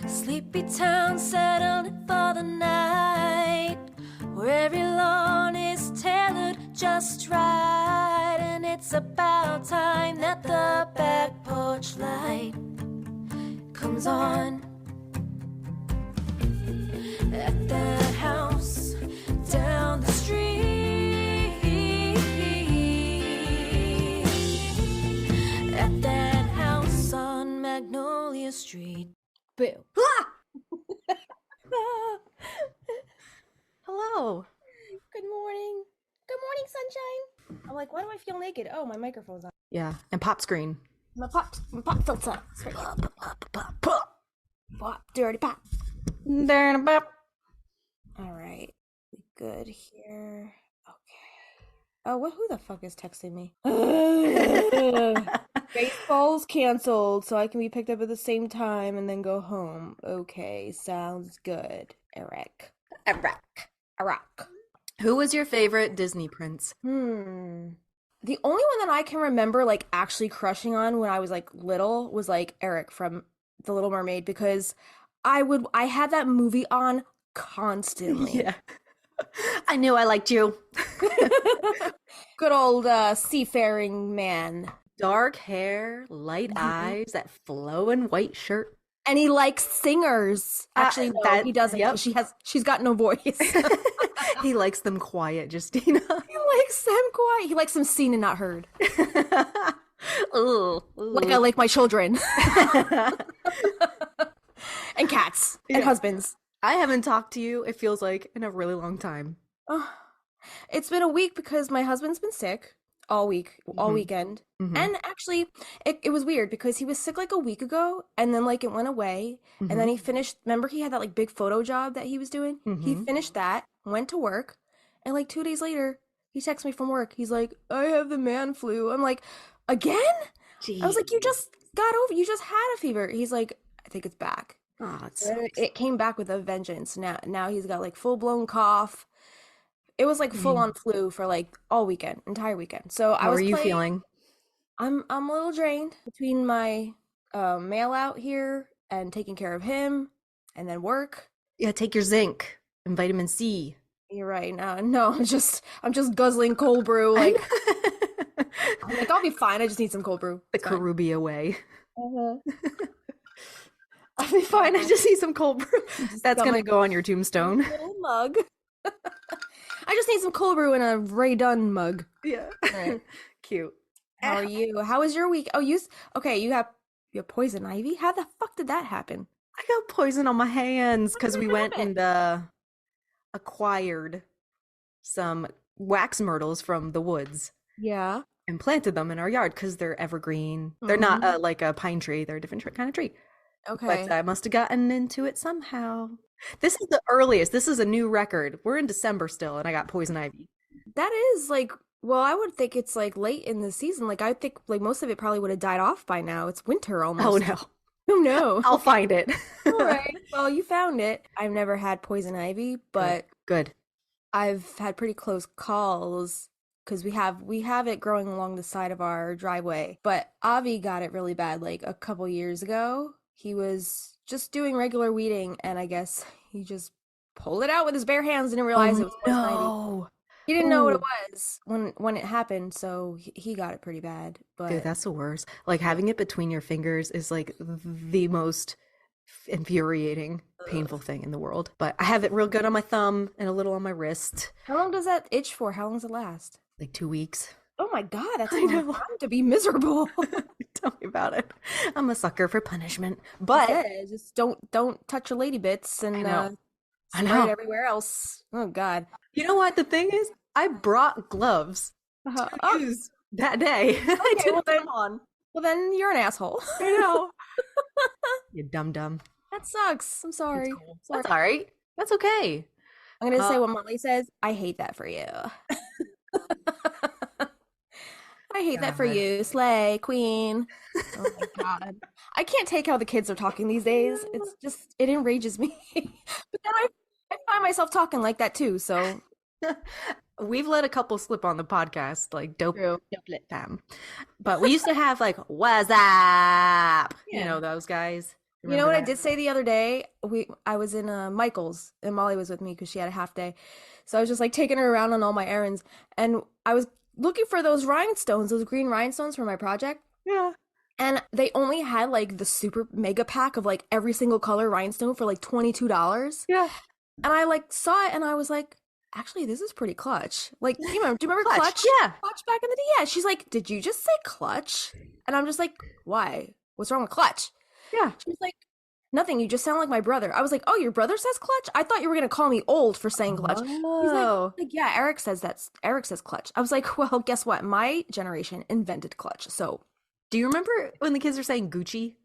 Sleepy town settled for the night, where every lawn is tailored just right, and it's about time that the back porch light comes on. At that house down the street, at that house on Magnolia Street. Boo. Ah! Hello. Good morning. Good morning, sunshine. I'm like, why do I feel naked? Oh, my microphone's on. Yeah, and pop screen. My pop filter. Pop, dirty pop. All right, good here. Okay. Oh, who the fuck is texting me? Baseball's canceled, so I can be picked up at the same time and then go home. Okay, sounds good. Eric. Who was your favorite Disney prince? The only one that I can remember like actually crushing on when I was like little was like Eric from The Little Mermaid, because I had that movie on constantly. Yeah. I knew I liked you. Good old seafaring man. Dark hair, light eyes, that flowing white shirt. And he likes singers. Actually, no, he doesn't. Yep. She's got no voice. He likes them quiet, Justina. He likes them quiet. He likes them seen and not heard. Ooh. Like I like my children. And cats. And husbands. I haven't talked to you, it feels like, in a really long time. Oh, it's been a week because my husband's been sick all weekend. Mm-hmm. And actually, it was weird because he was sick like a week ago, and then like it went away, and then he finished, remember he had that like big photo job that he was doing? He finished that, went to work, and like 2 days later, he texts me from work. He's like, I have the man flu. I'm like, again? Jeez. I was like, you just had a fever. He's like, I think it's back. Oh, It came back with a vengeance. Now he's got like full-blown cough. It was like full-on flu for like all weekend, entire weekend. So How are you feeling? I'm a little drained between my mail out here and taking care of him and then work. Yeah, take your zinc and vitamin C. You're right. No, I'm just guzzling cold brew. Like, I'm like, I'll be fine. I just need some cold brew. The Carubia way. Uh-huh. I'll be fine. I just need some cold brew. That's gonna go on your tombstone. Little mug. I just need some cold brew in a Ray Dunn mug. Yeah. Right. Cute. How are you? How was your week? Oh, you have poison ivy? How the fuck did that happen? I got poison on my hands because we went and acquired some wax myrtles from the woods. Yeah. And planted them in our yard because they're evergreen. They're not like a pine tree. They're a different kind of tree. Okay. But I must have gotten into it somehow. This is the earliest. This is a new record. We're in December still, and I got poison ivy. That is like, well, I would think it's like late in the season. Like I think like most of it probably would have died off by now. It's winter almost. Oh no. Oh no. I'll find it. All right. Well, you found it. I've never had poison ivy, but good. I've had pretty close calls because we have it growing along the side of our driveway. But Avi got it really bad like a couple years ago. He was just doing regular weeding, and I guess he just pulled it out with his bare hands and didn't realize it was poison ivy. He didn't know what it was when it happened, so he got it pretty bad. But dude, that's the worst. Like having it between your fingers is like the most infuriating, painful thing in the world. But I have it real good on my thumb and a little on my wrist. How long does that itch for? How long does it last? Like 2 weeks. Oh my God, that's a long time to be miserable. Tell me about it. I'm a sucker for punishment. But just don't touch your lady bits and spread it everywhere else. Oh God. You know what? The thing is, I brought gloves to use that day. Okay, I didn't put them on. Well, then you're an asshole. I know. You dumb. That sucks. I'm sorry. Cool. That's all right. That's okay. I'm going to say what Molly says. I hate that for you. I hate that for you. Slay, queen. Oh my God. I can't take how the kids are talking these days. It's just, it enrages me. But then I find myself talking like that too, so. We've let a couple slip on the podcast, like dope lit fam. But we used to have like, what's up? You know, those guys. You know Remember what I that? did say the other day? I was in Michael's and Molly was with me because she had a half day. So I was just like taking her around on all my errands and I was looking for those rhinestones, those green rhinestones for my project. Yeah. And they only had like the super mega pack of like every single color rhinestone for like $22. Yeah. And I like saw it and I was like, actually, this is pretty clutch. Like, do you remember Clutch. Clutch? Yeah. Clutch back in the day? Yeah. She's like, did you just say Clutch? And I'm just like, why? What's wrong with Clutch? Yeah. She's like, nothing. You just sound like my brother. I was like, oh, your brother says Clutch? I thought you were gonna call me old for saying Clutch. He's Oh. like, yeah, Eric says that. Eric says Clutch. I was like, well, guess what? My generation invented Clutch. So Do you remember when the kids are saying Gucci?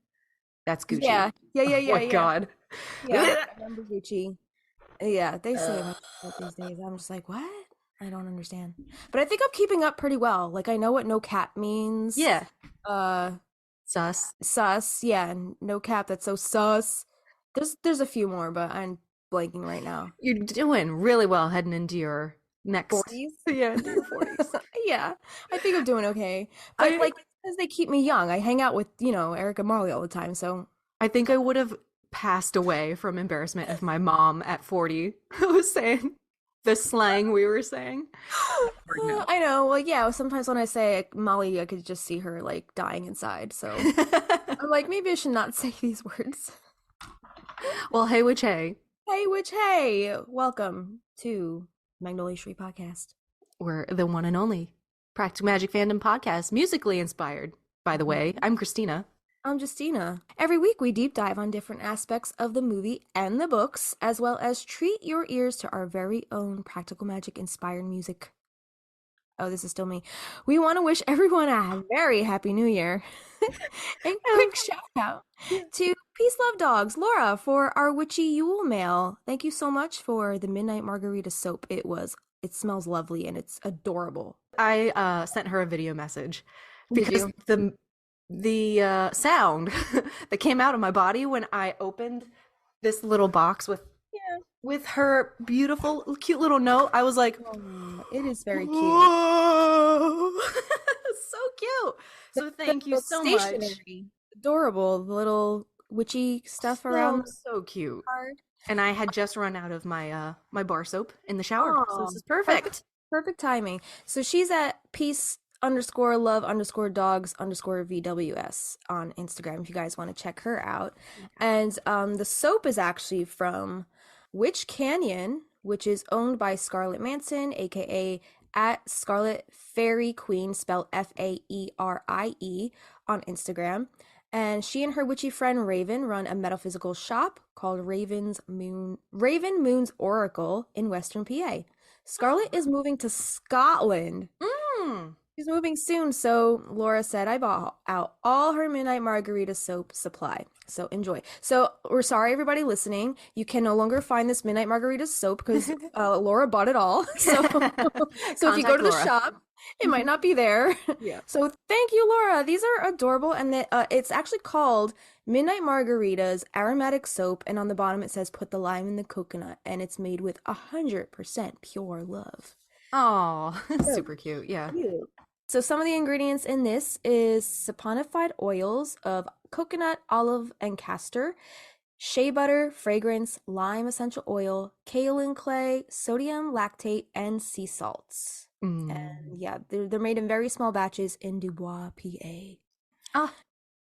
That's Gucci. yeah, Oh my God. yeah. I remember Gucci. Yeah, they say that these days. I'm just like, what? I don't understand. But I think I'm keeping up pretty well. Like I know what no cap means. Yeah. Uh, Sus. sus. Yeah, and no cap. That's so sus. There's a few more, but I'm blanking right now. You're doing really well heading into your next 40s? Yeah, into your 40s. Yeah, I think I'm doing okay. But like, because they keep me young, I hang out with Eric and Molly all the time. So I think I would have passed away from embarrassment if my mom at 40 was saying the slang we were saying. I know. Well, yeah. Sometimes when I say Molly, I could just see her like dying inside. So I'm like, maybe I should not say these words. Well, hey, Witch, hey. Hey, Witch, hey. Welcome to Magnolia Street Podcast. We're the one and only Practical Magic Fandom podcast, musically inspired. By the way, I'm Kristina. I'm Justina. Every week we deep dive on different aspects of the movie and the books, as well as treat your ears to our very own Practical Magic inspired music. Oh, this is still me. We want to wish everyone a very happy new year. And quick shout out to Peace Love Dogs, Laura, for our Witchy Yule mail. Thank you so much for the Midnight Margarita soap. It smells lovely and it's adorable. I sent her a video message Did because you? the sound that came out of my body when I opened this little box with her beautiful, cute little note, I was like, Oh, it is very cute. Whoa! So cute. So thank you so much. Adorable, the little witchy stuff around. So cute. Card. And I had just run out of my my bar soap in the shower, so this is perfect. Perfect timing. So she's at peace_love_dogs_VWS on Instagram if you guys want to check her out. And the soap is actually from Witch Canyon, which is owned by Scarlett Manson, aka at Scarlet Fairy Queen, spelled Faerie, on Instagram. And she and her witchy friend Raven run a metaphysical shop called Raven Moon's Oracle in Western PA. Scarlett is moving to Scotland. She's moving soon, so Laura said I bought out all her Midnight Margarita soap supply. So enjoy. So we're sorry, everybody listening. You can no longer find this Midnight Margarita soap because Laura bought it all. So if you go to the shop, it might not be there. Yeah. So thank you, Laura. These are adorable, and it's actually called Midnight Margaritas Aromatic Soap, and on the bottom it says put the lime in the coconut, and it's made with 100% pure love. Oh, super cute. Yeah. Cute. So some of the ingredients in this is saponified oils of coconut, olive, and castor, shea butter, fragrance, lime essential oil, kaolin clay, sodium lactate, and sea salts. And yeah, they're made in very small batches in Dubois, PA.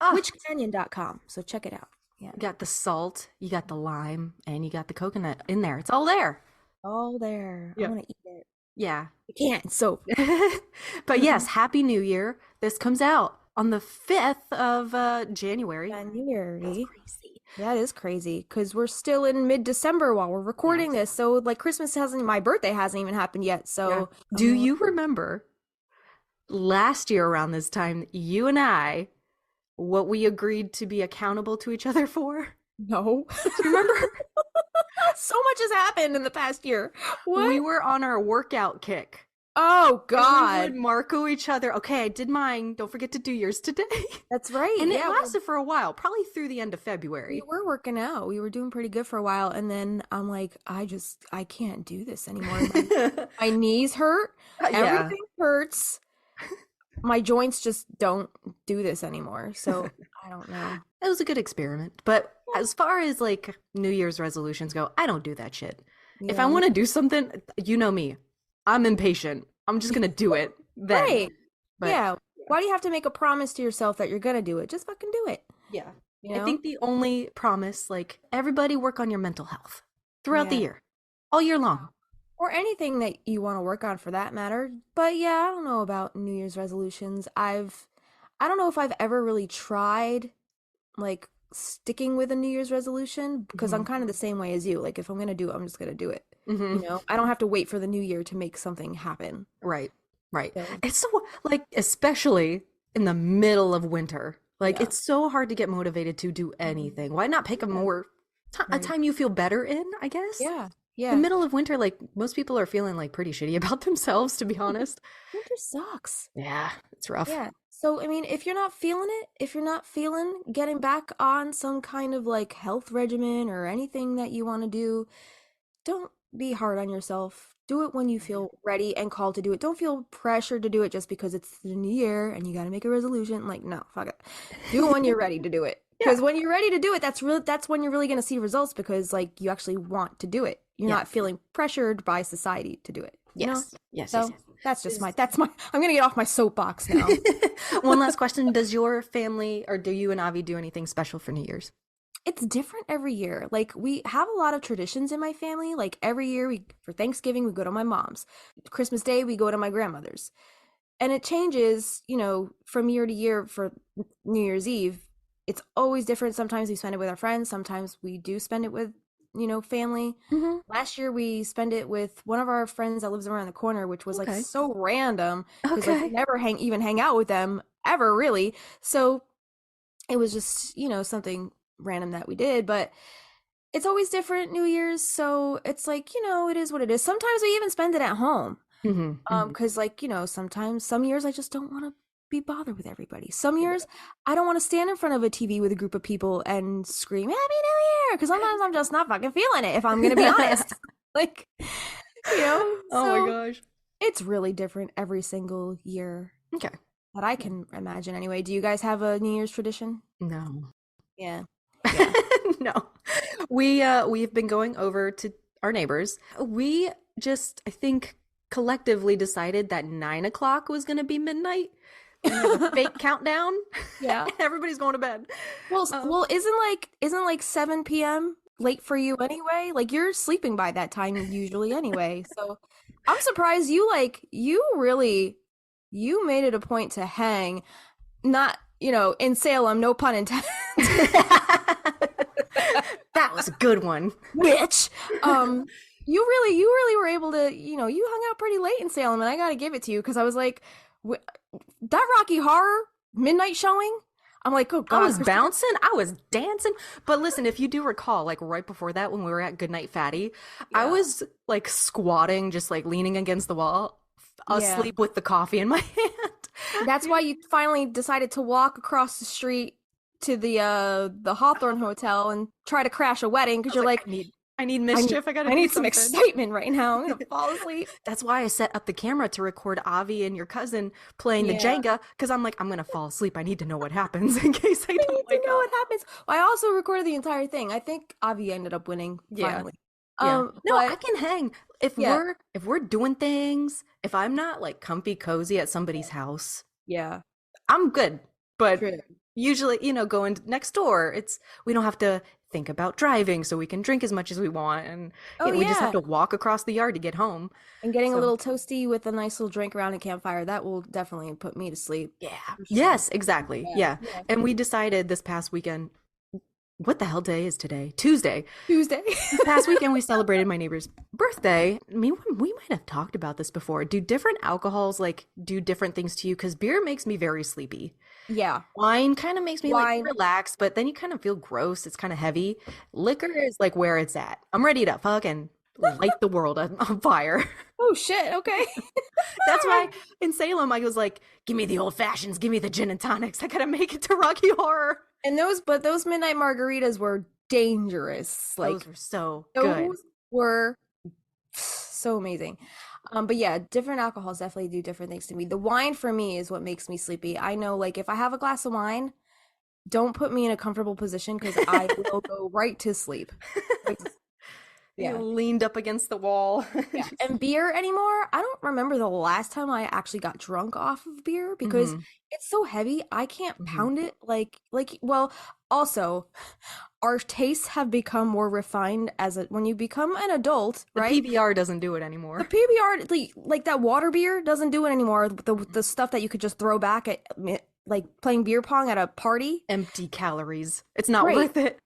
Witchcanyon.com. So check it out. Yeah. You got the salt, you got the lime, and you got the coconut in there. It's all there. All there. I want to eat it. Yeah. I can't. So. But yes, Happy New Year. This comes out on the 5th of January. January. That's crazy. That is crazy because we're still in mid-December while we're recording this. So like my birthday hasn't even happened yet. So do you remember last year around this time, you and I, what we agreed to be accountable to each other for? No. Do you remember? So much has happened in the past year. What? We were on our workout kick. Oh, God. And we would Marco each other. Okay, I did mine. Don't forget to do yours today. That's right. And it lasted for a while, probably through the end of February. We were working out. We were doing pretty good for a while. And then I'm like, I can't do this anymore. My knees hurt. Everything hurts. My joints just don't do this anymore. So I don't know. It was a good experiment. But as far as like New Year's resolutions go, I don't do that shit. If I Yeah. want to do something, you know me, I'm impatient. I'm just gonna do it then. Right. But Yeah. Why do you have to make a promise to yourself that you're gonna do it? Just fucking do it. yeah, You I know? think the only promise, like everybody work on your mental health throughout the Yeah. year, all year long. Or anything that you want to work on for that matter. But yeah, I don't know about New Year's resolutions. I don't know if I've ever really tried like sticking with a New Year's resolution because I'm Hmm. kind of the same way as you. Like if I'm gonna do it, I'm just gonna do it. Hmm. You know, I don't have to wait for the new year to make something happen. Right, right. So It's so like, especially in the middle of winter, like yeah, it's so hard to get motivated to do anything. Why not pick a yeah, more a right. time you feel better in, I guess? Yeah, The yeah. middle of winter, like most people are feeling like pretty shitty about themselves, to be honest. Winter sucks. Yeah, it's rough. Yeah. So, I mean, if you're not feeling it, if you're not feeling getting back on some kind of like health regimen or anything that you want to do, don't be hard on yourself. Do it when you feel ready and called to do it. Don't feel pressured to do it just because it's the new year and you got to make a resolution. Like, no, fuck it. Do it when you're ready to do it. Yeah. Because when you're ready to do it, that's when you're really going to see results because like you actually want to do it. You're Yeah. not feeling pressured by society to do it, you know? Yes. Yes. So Yes. that's my I'm going to get off my soapbox now. Yes. One last question. Does your family or do you and Avi do anything special for New Year's? It's different every year. Like we have a lot of traditions in my family. Like every year we for Thanksgiving we go to my mom's. Christmas Day we go to my grandmother's. And it changes, you know, from year to year for New Year's Eve. It's always different. Sometimes we spend it with our friends, sometimes we do spend it with, you know, family. Mm-hmm. Last year we spent it with one of our friends that lives around the corner, which was like Okay. so random because like we Okay. never hang out with them ever really. So it was just, you know, something random that we did, but it's always different New Year's, so it's like, you know, it is what it is. Sometimes we even spend it at home. Mm-hmm. Because like, you know, sometimes some years I just don't want to be bothered with everybody. Some years I don't want to stand in front of a TV with a group of people and scream Happy New Year because sometimes I'm just not fucking feeling it if I'm gonna be honest. Like, you know, Oh my so gosh. it's really different every single year Okay. that I can imagine anyway. Do you guys have a New Year's tradition? No. Yeah. Yeah. No. We've been going over to our neighbors. We just, I think, collectively decided that 9 o'clock was gonna be midnight. We have a fake countdown. Yeah. And everybody's going to bed. Well, isn't like 7 p.m. late for you anyway? Like you're sleeping by that time usually anyway. So I'm surprised you made it a point to hang, not, you know, in Salem, no pun intended. That was a good one. Which you really were able to, you know, you hung out pretty late in Salem and I got to give it to you because I was like that Rocky Horror midnight showing. I'm like, oh I God, was bouncing, I was dancing. But listen, if you do recall, like right before that, when we were at Goodnight Fatty, I Yeah. was like squatting, just like leaning against the wall, Yeah. asleep with the coffee in my hand. That's why you finally decided to walk across the street to the Hawthorne Hotel and try to crash a wedding because I was you're like, I need mischief. I gotta I do need some something. excitement right now. I'm gonna fall asleep. That's why I set up the camera to record Avi and your cousin playing the Yeah. Jenga, because I'm like, I'm gonna fall asleep. I need to know what happens in case I I don't need to wake know up. what happens. I also recorded the entire thing. I think Avi ended up winning Yeah. finally. Yeah. No, I But can hang. If yeah, we're doing things, if I'm not like comfy cozy at somebody's house, yeah, I'm good. But true. usually, you know, going next door, we don't have to think about driving, so we can drink as much as we want, and Oh we just have yeah, to walk across the yard to get home. and getting a So little toasty with a nice little drink around a campfire, that will definitely put me to sleep. yeah. For sure. Yes, exactly. Yeah, Yeah. yeah. And we decided this past weekend, what the hell day is today? Tuesday. Tuesday. This past weekend we celebrated my neighbor's birthday. I mean, we might have talked about this before. Do different alcohols like do different things to you? Because beer makes me very sleepy. Yeah. Wine kind of makes me like Wine. relax, but then you kind of feel gross. It's kind of heavy. Liquor is like where it's at. I'm ready to fucking light the world on fire. Oh shit. Okay. That's why in Salem I was like, give me the old fashions, give me the gin and tonics. I gotta make it to Rocky Horror. And those midnight margaritas were dangerous. Like Those were so good. those were so amazing. But yeah, different alcohols definitely do different things to me. The wine for me is what makes me sleepy. I know like if I have a glass of wine, don't put me in a comfortable position because I will go right to sleep. Like, You yeah. leaned up against the wall. Yeah. And beer anymore, I don't remember the last time I actually got drunk off of beer because it's so heavy. I can't pound it well, also our tastes have become more refined when you become an adult, The right? PBR doesn't do it The anymore. PBR, like that water beer doesn't do it anymore. The stuff that you could just throw back at like playing beer pong at a party. Empty calories. It's not Right. worth it.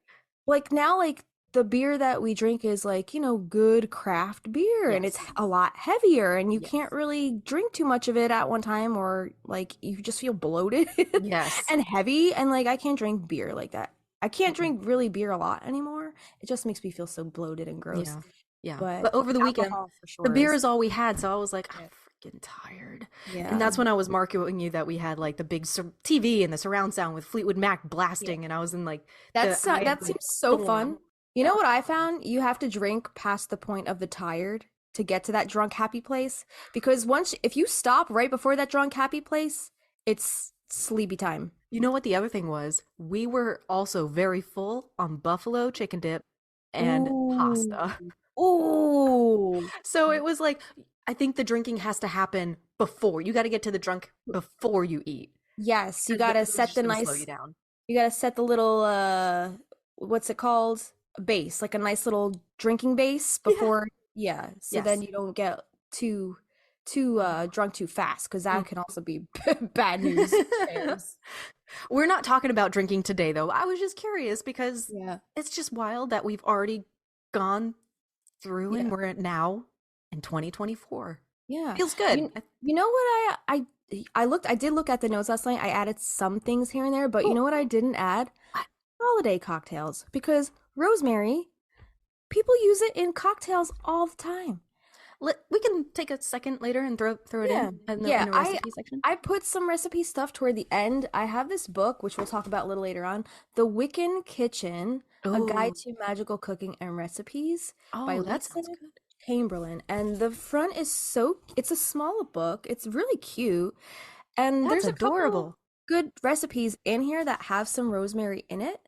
Like now, like the beer that we drink is like, good craft beer and it's Yes. a lot heavier and you Yes. can't really drink too much of it at one time or like you just feel bloated Yes. and heavy and like I can't drink beer like that. I can't drink really beer a lot anymore. It just makes me feel so bloated and gross. Yeah. Yeah. But over the weekend, alcohol for sure the beer is all we had. So I was like, I'm Yeah. freaking tired. Yeah. And that's when I was marketing you that we had like the big TV and the surround sound with Fleetwood Mac blasting. And I was in like, that seems so fun. You know what I found? You have to drink past the point of the tired to get to that drunk happy place. Because if you stop right before that drunk happy place, it's sleepy time. You know what the other thing was? We were also very full on buffalo chicken dip and pasta. Ooh. So it was like, I think the drinking has to happen before. You got to get to the drunk before you eat. Yes, you got to set the slow you down. You got to set the little what's it called? A base, like a nice little drinking base before so then you don't get too drunk too fast because that can also be bad news. We're not talking about drinking today though. I was just curious because it's just wild that we've already gone through and we're now in 2024. Yeah, feels good. You know what I did look at the notes last night. I added some things here and there, but you know what I didn't add? Holiday cocktails, because rosemary, people use it in cocktails all the time. We can take a second later and throw it in the recipe section. I put some recipe stuff toward the end. I have this book, which we'll talk about a little later on, The Wiccan Kitchen, A Guide to Magical Cooking and Recipes by Lisa Chamberlain. And the front is it's a small book. It's really cute. And there's adorable. Good recipes in here that have some rosemary in it.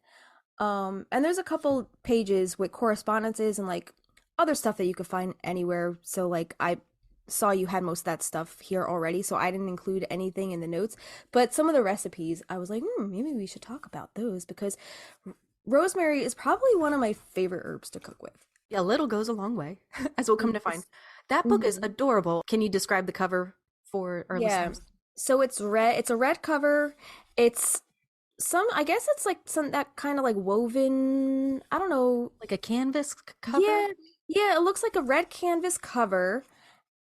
And there's a couple pages with correspondences and like other stuff that you could find anywhere. So like I saw you had most of that stuff here already, so I didn't include anything in the notes. But some of the recipes, I was like, maybe we should talk about those because rosemary is probably one of my favorite herbs to cook with. Yeah, little goes a long way, as we'll come to find. That book is adorable. Can you describe the cover for our listeners? So it's red. It's a red cover. It's I guess it's like that kind of like woven, I don't know. Like a canvas cover? Yeah, it looks like a red canvas cover.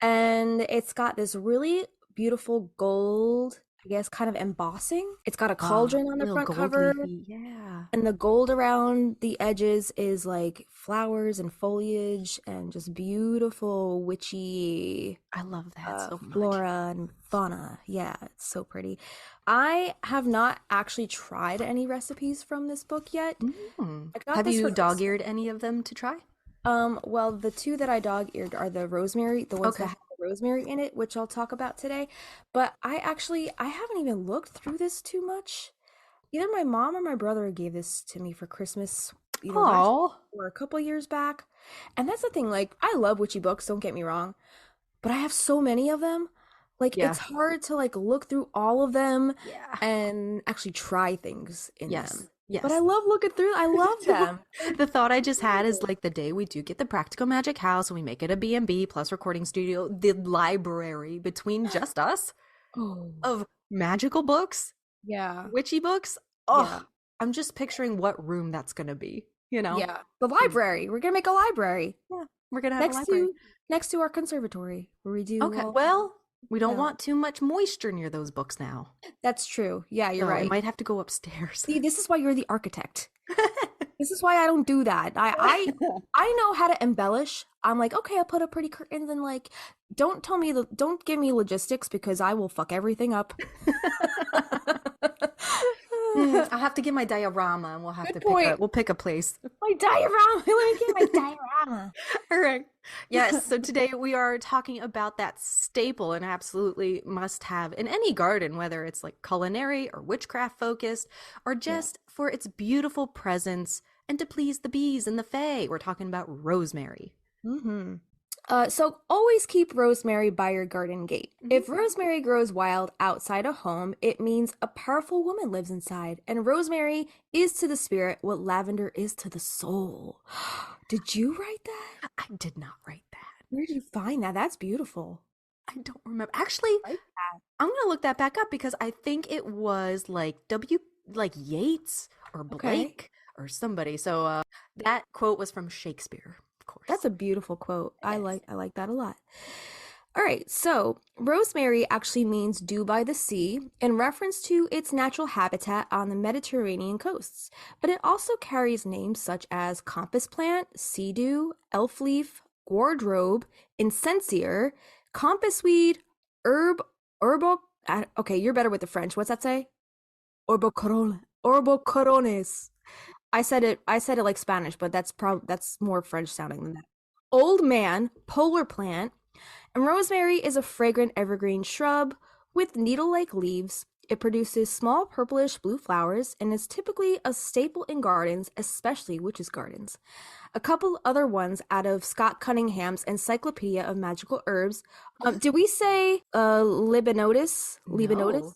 And it's got this really beautiful gold, I guess, kind of embossing. It's got a cauldron on the front cover. Yeah. And the gold around the edges is like flowers and foliage and just beautiful witchy. I love that so much. Flora and fauna. Yeah, it's so pretty. I have not actually tried any recipes from this book yet. Have you dog-eared any of them to try? Well, the two that I dog-eared are the rosemary, the ones that have the rosemary in it, which I'll talk about today. But I haven't even looked through this too much. Either my mom or my brother gave this to me for Christmas, or a couple years back. And that's the thing, like, I love witchy books, don't get me wrong, but I have so many of them. Like, it's hard to, like, look through all of them and actually try things in them. Yes. But I love looking through. I love them. The thought I just had is like the day we do get the practical magic house and we make it a B&B plus recording studio, the library between just us of magical books, witchy books. I'm just picturing what room that's going to be, Yeah, the library. We're going to make a library. Yeah, we're going to have a library. Next to our conservatory where we do. Okay, we don't want too much moisture near those books now. That's true. Yeah, you're right. I might have to go upstairs. See, this is why you're the architect. This is why I don't do that. I know how to embellish. I'm like, okay, I'll put up pretty curtains and like, don't give me logistics because I will fuck everything up. I'll have to get my diorama and we'll have Good to point. we'll pick a place. My diorama. Let me get my diorama. All right. Yes. So today we are talking about that staple and absolutely must have in any garden, whether it's like culinary or witchcraft focused or just for its beautiful presence and to please the bees and the fae. We're talking about rosemary. So always keep rosemary by your garden gate. If rosemary grows wild outside a home, it means a powerful woman lives inside. And rosemary is to the spirit what lavender is to the soul. Did you write that? I did not write that. Where did you find that? That's beautiful. I don't remember. Actually, I'm going to look that back up because I think it was like Yeats or Blake or somebody. So that quote was from Shakespeare. Course. That's a beautiful quote. I like that a lot. All right, so rosemary actually means dew by the sea in reference to its natural habitat on the Mediterranean coasts, but it also carries names such as compass plant, sea dew, elf leaf, wardrobe, incensier, compass weed, okay, you're better with the French. What's that say? Orbocorones. I said it like Spanish, but that's more French sounding than that. Old man, polar plant, and rosemary is a fragrant evergreen shrub with needle-like leaves. It produces small purplish blue flowers and is typically a staple in gardens, especially witches' gardens. A couple other ones out of Scott Cunningham's Encyclopedia of Magical Herbs. Did we say Libanotis? No.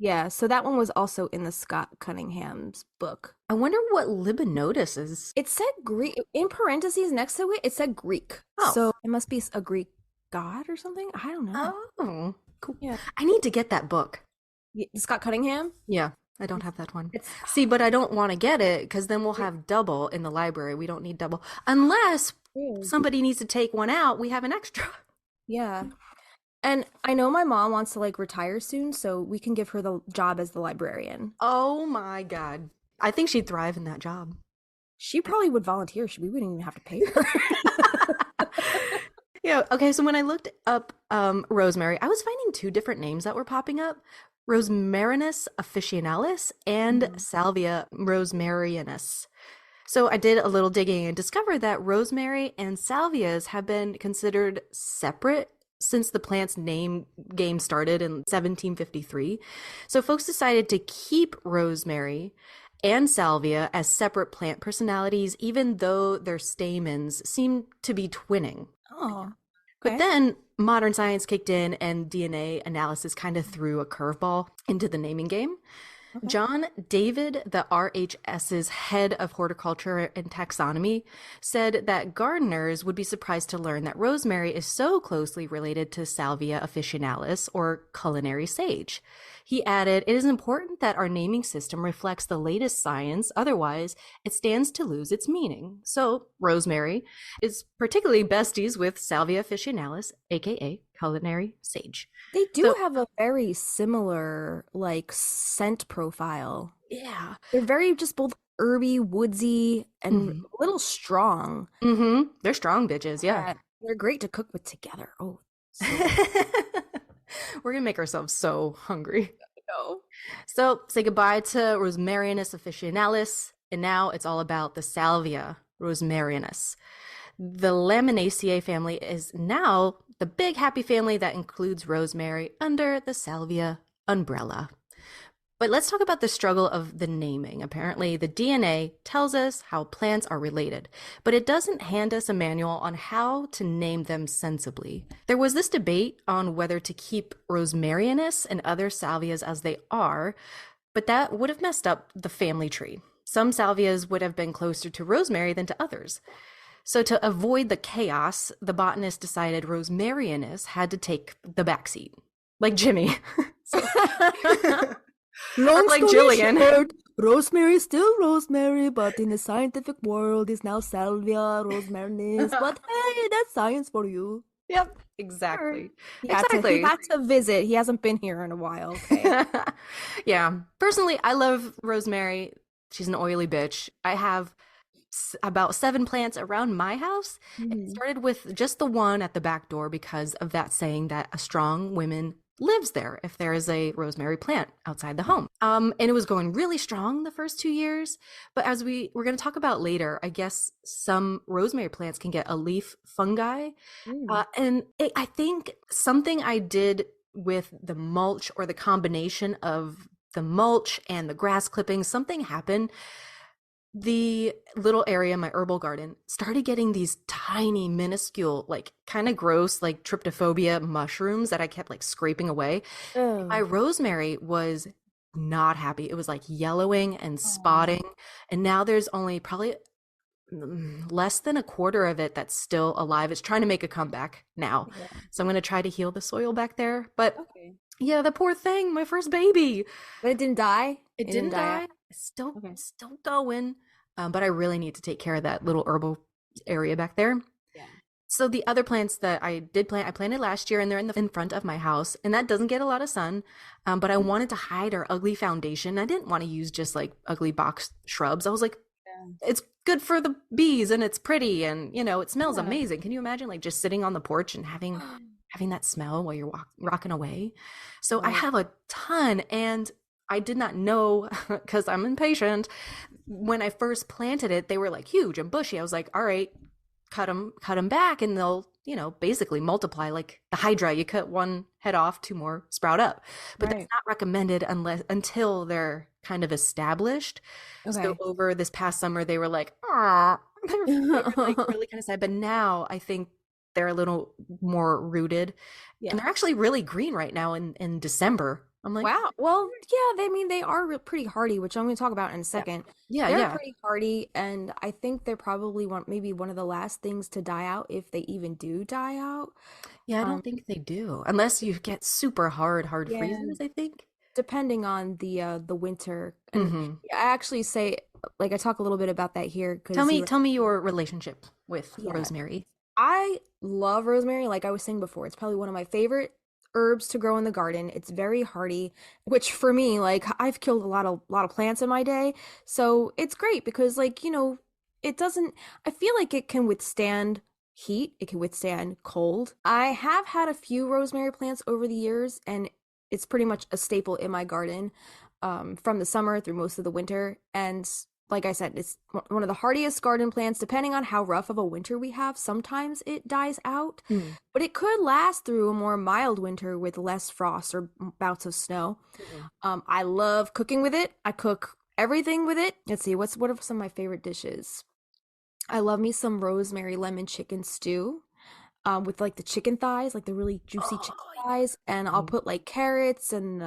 Yeah, so that one was also in the Scott Cunningham's book. I wonder what Libanotis is. It said Greek. In parentheses next to it, it said Greek. Oh. So it must be a Greek god or something? I don't know. Oh, cool. Yeah. I need to get that book. Scott Cunningham? Yeah, I don't have that one. See, but I don't want to get it because then we'll have double in the library. We don't need double. Unless somebody needs to take one out, we have an extra. Yeah. And I know my mom wants to retire soon, so we can give her the job as the librarian. Oh my God. I think she'd thrive in that job. She probably would volunteer. We wouldn't even have to pay her. Yeah. Okay. So when I looked up rosemary, I was finding two different names that were popping up. Rosmarinus officinalis and Salvia Rosmarinus. So I did a little digging and discovered that rosemary and salvias have been considered separate since the plant's name game started in 1753. So folks decided to keep rosemary and salvia as separate plant personalities, even though their stamens seem to be twinning. Oh, okay. But then modern science kicked in and DNA analysis kind of threw a curveball into the naming game. Okay. John David, the RHS's head of horticulture and taxonomy, said that gardeners would be surprised to learn that rosemary is so closely related to Salvia officinalis, or culinary sage. He added, "It is important that our naming system reflects the latest science, otherwise it stands to lose its meaning." So rosemary is particularly besties with Salvia officinalis, aka culinary sage. They do have a very similar scent profile. Yeah. They're very just both herby, woodsy, and a little strong. They're strong bitches, yeah. They're great to cook with together. Oh, so we're gonna make ourselves so hungry. No. So say goodbye to Rosmarinus officinalis, and now it's all about the Salvia Rosmarinus. The Laminaceae family is now the big happy family that includes rosemary under the Salvia umbrella. But let's talk about the struggle of the naming. Apparently, the DNA tells us how plants are related, but it doesn't hand us a manual on how to name them sensibly. There was this debate on whether to keep Rosmarinus and other salvias as they are, but that would have messed up the family tree. Some salvias would have been closer to rosemary than to others. So to avoid the chaos, the botanist decided Rosmarinus had to take the backseat, like Jimmy. Like Jillian. Short, rosemary is still rosemary, but in the scientific world is now Salvia Rosmarinus. But hey, that's science for you. Yep, exactly. He had to visit. He hasn't been here in a while. Okay. Yeah. Personally, I love rosemary. She's an oily bitch. I have about 7 plants around my house. It started with just the one at the back door because of that saying that a strong woman lives there if there is a rosemary plant outside the home. And it was going really strong the first 2 years. But as we're going to talk about later, I guess some rosemary plants can get a leaf fungi. I think something I did with the mulch, or the combination of the mulch and the grass clippings, something happened. The little area in my herbal garden started getting these tiny, minuscule, like kind of gross, like tryptophobia mushrooms that I kept like scraping away. My rosemary was not happy. It was like yellowing and spotting. And now there's only probably less than a quarter of it that's still alive. It's trying to make a comeback now. Yeah. So I'm going to try to heal the soil back there. But yeah, the poor thing, my first baby. But it didn't die? It didn't die. It's still going. But I really need to take care of that little herbal area back there. Yeah. So the other plants that I did plant, I planted last year, and they're in front of my house, and that doesn't get a lot of sun. But I wanted to hide our ugly foundation. I didn't want to use just like ugly box shrubs. I was like, it's good for the bees and it's pretty, and it smells amazing. Can you imagine like just sitting on the porch and having that smell while you're rocking away? So I have a ton, and I did not know, because I'm impatient. When I first planted it, they were like huge and bushy. I was like, all right, cut them back, and they'll, basically multiply like the hydra. You cut one head off, two more sprout up. But that's not recommended until they're kind of established. So over this past summer, they were like, ah, they were like really kind of sad. But now I think they're a little more rooted, and they're actually really green right now in December. I'm like, wow. Well, yeah, they are pretty hardy, which I'm going to talk about in a second. They're pretty hardy, and I think they're probably maybe one of the last things to die out, if they even do die out. Yeah, I don't think they do, unless you get super hard freezes, I think. Depending on the winter. And I actually say, like, I talk a little bit about that here. Tell me your relationship with rosemary. I love rosemary. Like I was saying before, it's probably one of my favorite herbs to grow in the garden. It's very hardy, which for me, like, I've killed a lot of plants in my day, so it's great because, like, it doesn't, I feel like it can withstand heat, it can withstand cold. I have had a few rosemary plants over the years, and it's pretty much a staple in my garden from the summer through most of the winter. And like I said, it's one of the hardiest garden plants. Depending on how rough of a winter we have, sometimes it dies out, but it could last through a more mild winter with less frost or bouts of snow. I love cooking with it. I cook everything with it. Let's see, what are some of my favorite dishes? I love me some rosemary lemon chicken stew. With like the chicken thighs, like the really juicy chicken thighs, and I'll put like carrots and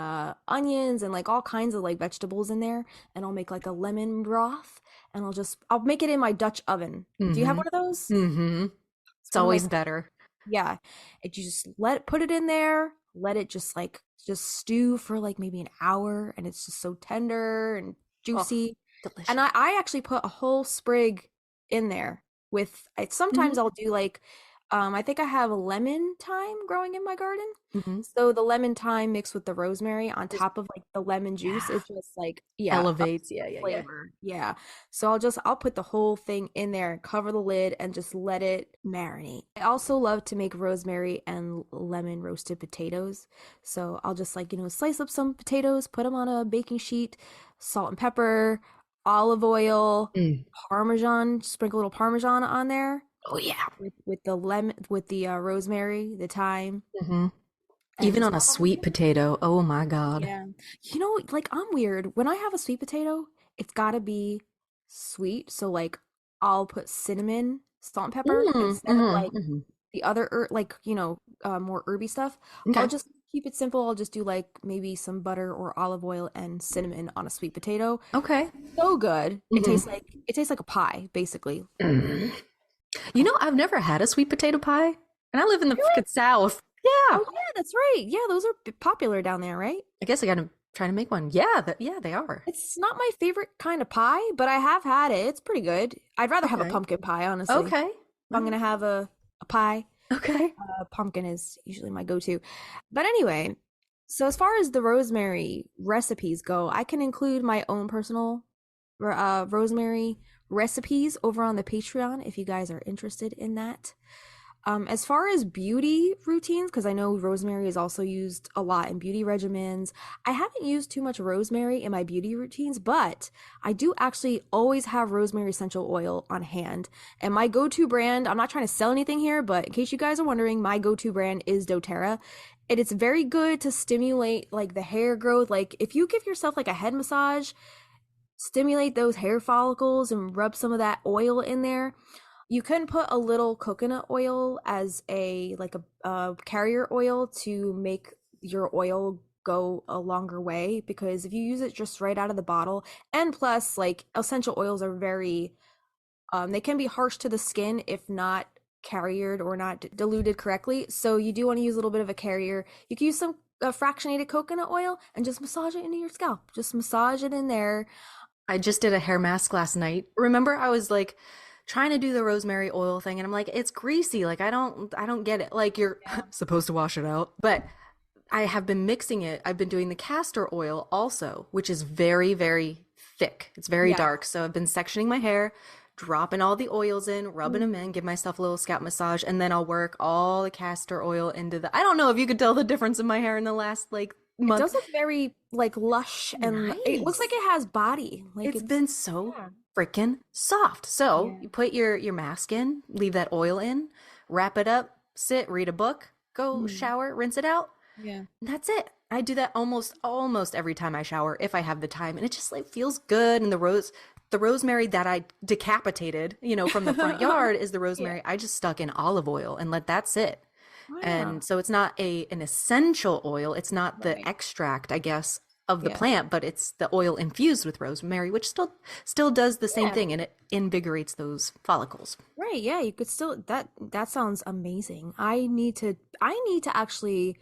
onions and like all kinds of like vegetables in there, and I'll make like a lemon broth, and I'll make it in my Dutch oven. Do you have one of those? It's always better. Yeah, and you just put it in there, let it just stew for like maybe an hour, and it's just so tender and juicy. Delicious. And I actually put a whole sprig in there with. Sometimes I'll do like. I think I have a lemon thyme growing in my garden. So the lemon thyme mixed with the rosemary on top of like the lemon juice, it just like elevates. Flavor. Yeah. So I'll put the whole thing in there and cover the lid and just let it marinate. I also love to make rosemary and lemon roasted potatoes. So I'll just like, slice up some potatoes, put them on a baking sheet, salt and pepper, olive oil, Parmesan, sprinkle a little Parmesan on there. Oh yeah, with the lemon, with the rosemary, the thyme, even on a sweet potato. Oh my god! Yeah, like I'm weird. When I have a sweet potato, it's gotta be sweet. So like, I'll put cinnamon, salt, and pepper instead of like the other more herby stuff. I'll just keep it simple. I'll just do like maybe some butter or olive oil and cinnamon on a sweet potato. Okay, so good. It tastes like a pie, basically. I've never had a sweet potato pie, and I live in the freaking South. Yeah. Oh yeah, that's right. Yeah, those are popular down there, right? I guess I gotta try to make one. Yeah, they are. It's not my favorite kind of pie, but I have had it. It's pretty good. I'd rather have a pumpkin pie, honestly. Okay. If I'm gonna have a pie. Okay. Pumpkin is usually my go-to. But anyway, so as far as the rosemary recipes go, I can include my own personal rosemary recipes over on the Patreon if you guys are interested in that. As far as beauty routines, because I know rosemary is also used a lot in beauty regimens, I haven't used too much rosemary in my beauty routines, but I do actually always have rosemary essential oil on hand. And my go-to brand, I'm not trying to sell anything here, but in case you guys are wondering, my go-to brand is doTERRA. And it's very good to stimulate like the hair growth. Like if you give yourself like a head massage, stimulate those hair follicles and rub some of that oil in there. You can put a little coconut oil as a like a carrier oil to make your oil go a longer way, because if you use it just right out of the bottle, and plus like essential oils are very they can be harsh to the skin if not carriered or not diluted correctly. So you do want to use a little bit of a carrier. You can use some fractionated coconut oil and just massage it into your scalp. Just massage it in there. I just did a hair mask last night. Remember, I was like trying to do the rosemary oil thing, and I'm like, it's greasy. Like I don't get it. Like you're supposed to wash it out. But I have been mixing it. I've been doing the castor oil also, which is very, very thick. It's very dark. So I've been sectioning my hair, dropping all the oils in, rubbing them in, give myself a little scalp massage, and then I'll work all the castor oil into the, I don't know if you could tell the difference in my hair in the last like month. It does look very like lush, and it looks like it has body. Like it's been so freaking soft. So you put your mask in, leave that oil in, wrap it up, sit, read a book, go shower, rinse it out. Yeah. And that's it. I do that almost every time I shower if I have the time, and it just like feels good. And the rosemary that I decapitated, from the front yard is the rosemary I just stuck in olive oil and let that sit. Wow. And so it's not an essential oil. It's not the extract, I guess, of the plant, but it's the oil infused with rosemary, which still does the same thing, and it invigorates those follicles. Right. Yeah. You could still, that sounds amazing. I need to actually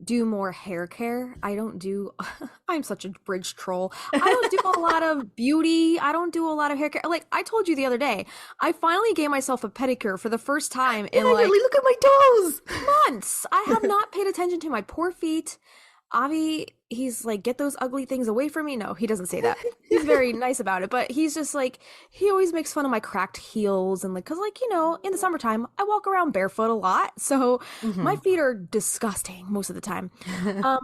do more hair care. I'm such a bridge troll. I don't do a lot of beauty. I don't do a lot of hair care. Like I told you the other day, I finally gave myself a pedicure for the first time in like look at my toes. Months. I have not paid attention to my poor feet. Avi, he's like, get those ugly things away from me. No, he doesn't say that. He's very nice about it, but he's just like, he always makes fun of my cracked heels and like, cause like, in the summertime, I walk around barefoot a lot. So my feet are disgusting most of the time.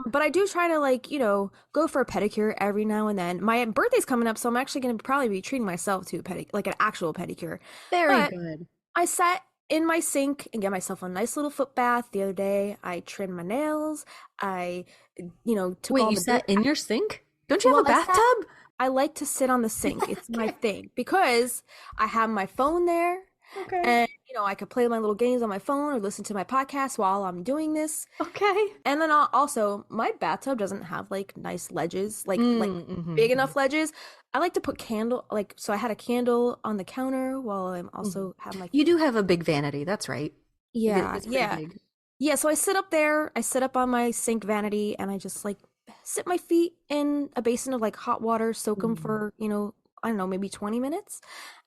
But I do try to like, go for a pedicure every now and then. My birthday's coming up, so I'm actually going to probably be treating myself to like an actual pedicure. Very good. I sat in my sink and get myself a nice little foot bath the other day. I trimmed my nails. I, took Wait, all you the sat in your sink? Don't you have a bathtub? I like to sit on the sink. It's my thing because I have my phone there. Okay. And, I could play my little games on my phone or listen to my podcast while I'm doing this. Okay. And then also, my bathtub doesn't have like nice ledges, like big enough ledges. I like to put so I had a candle on the counter while I'm also have my. You do have a big vanity. That's right. Yeah. Big. Yeah. So I sit up there. I sit up on my sink vanity, and I just like sit my feet in a basin of like hot water, soak them for I don't know, maybe 20 minutes,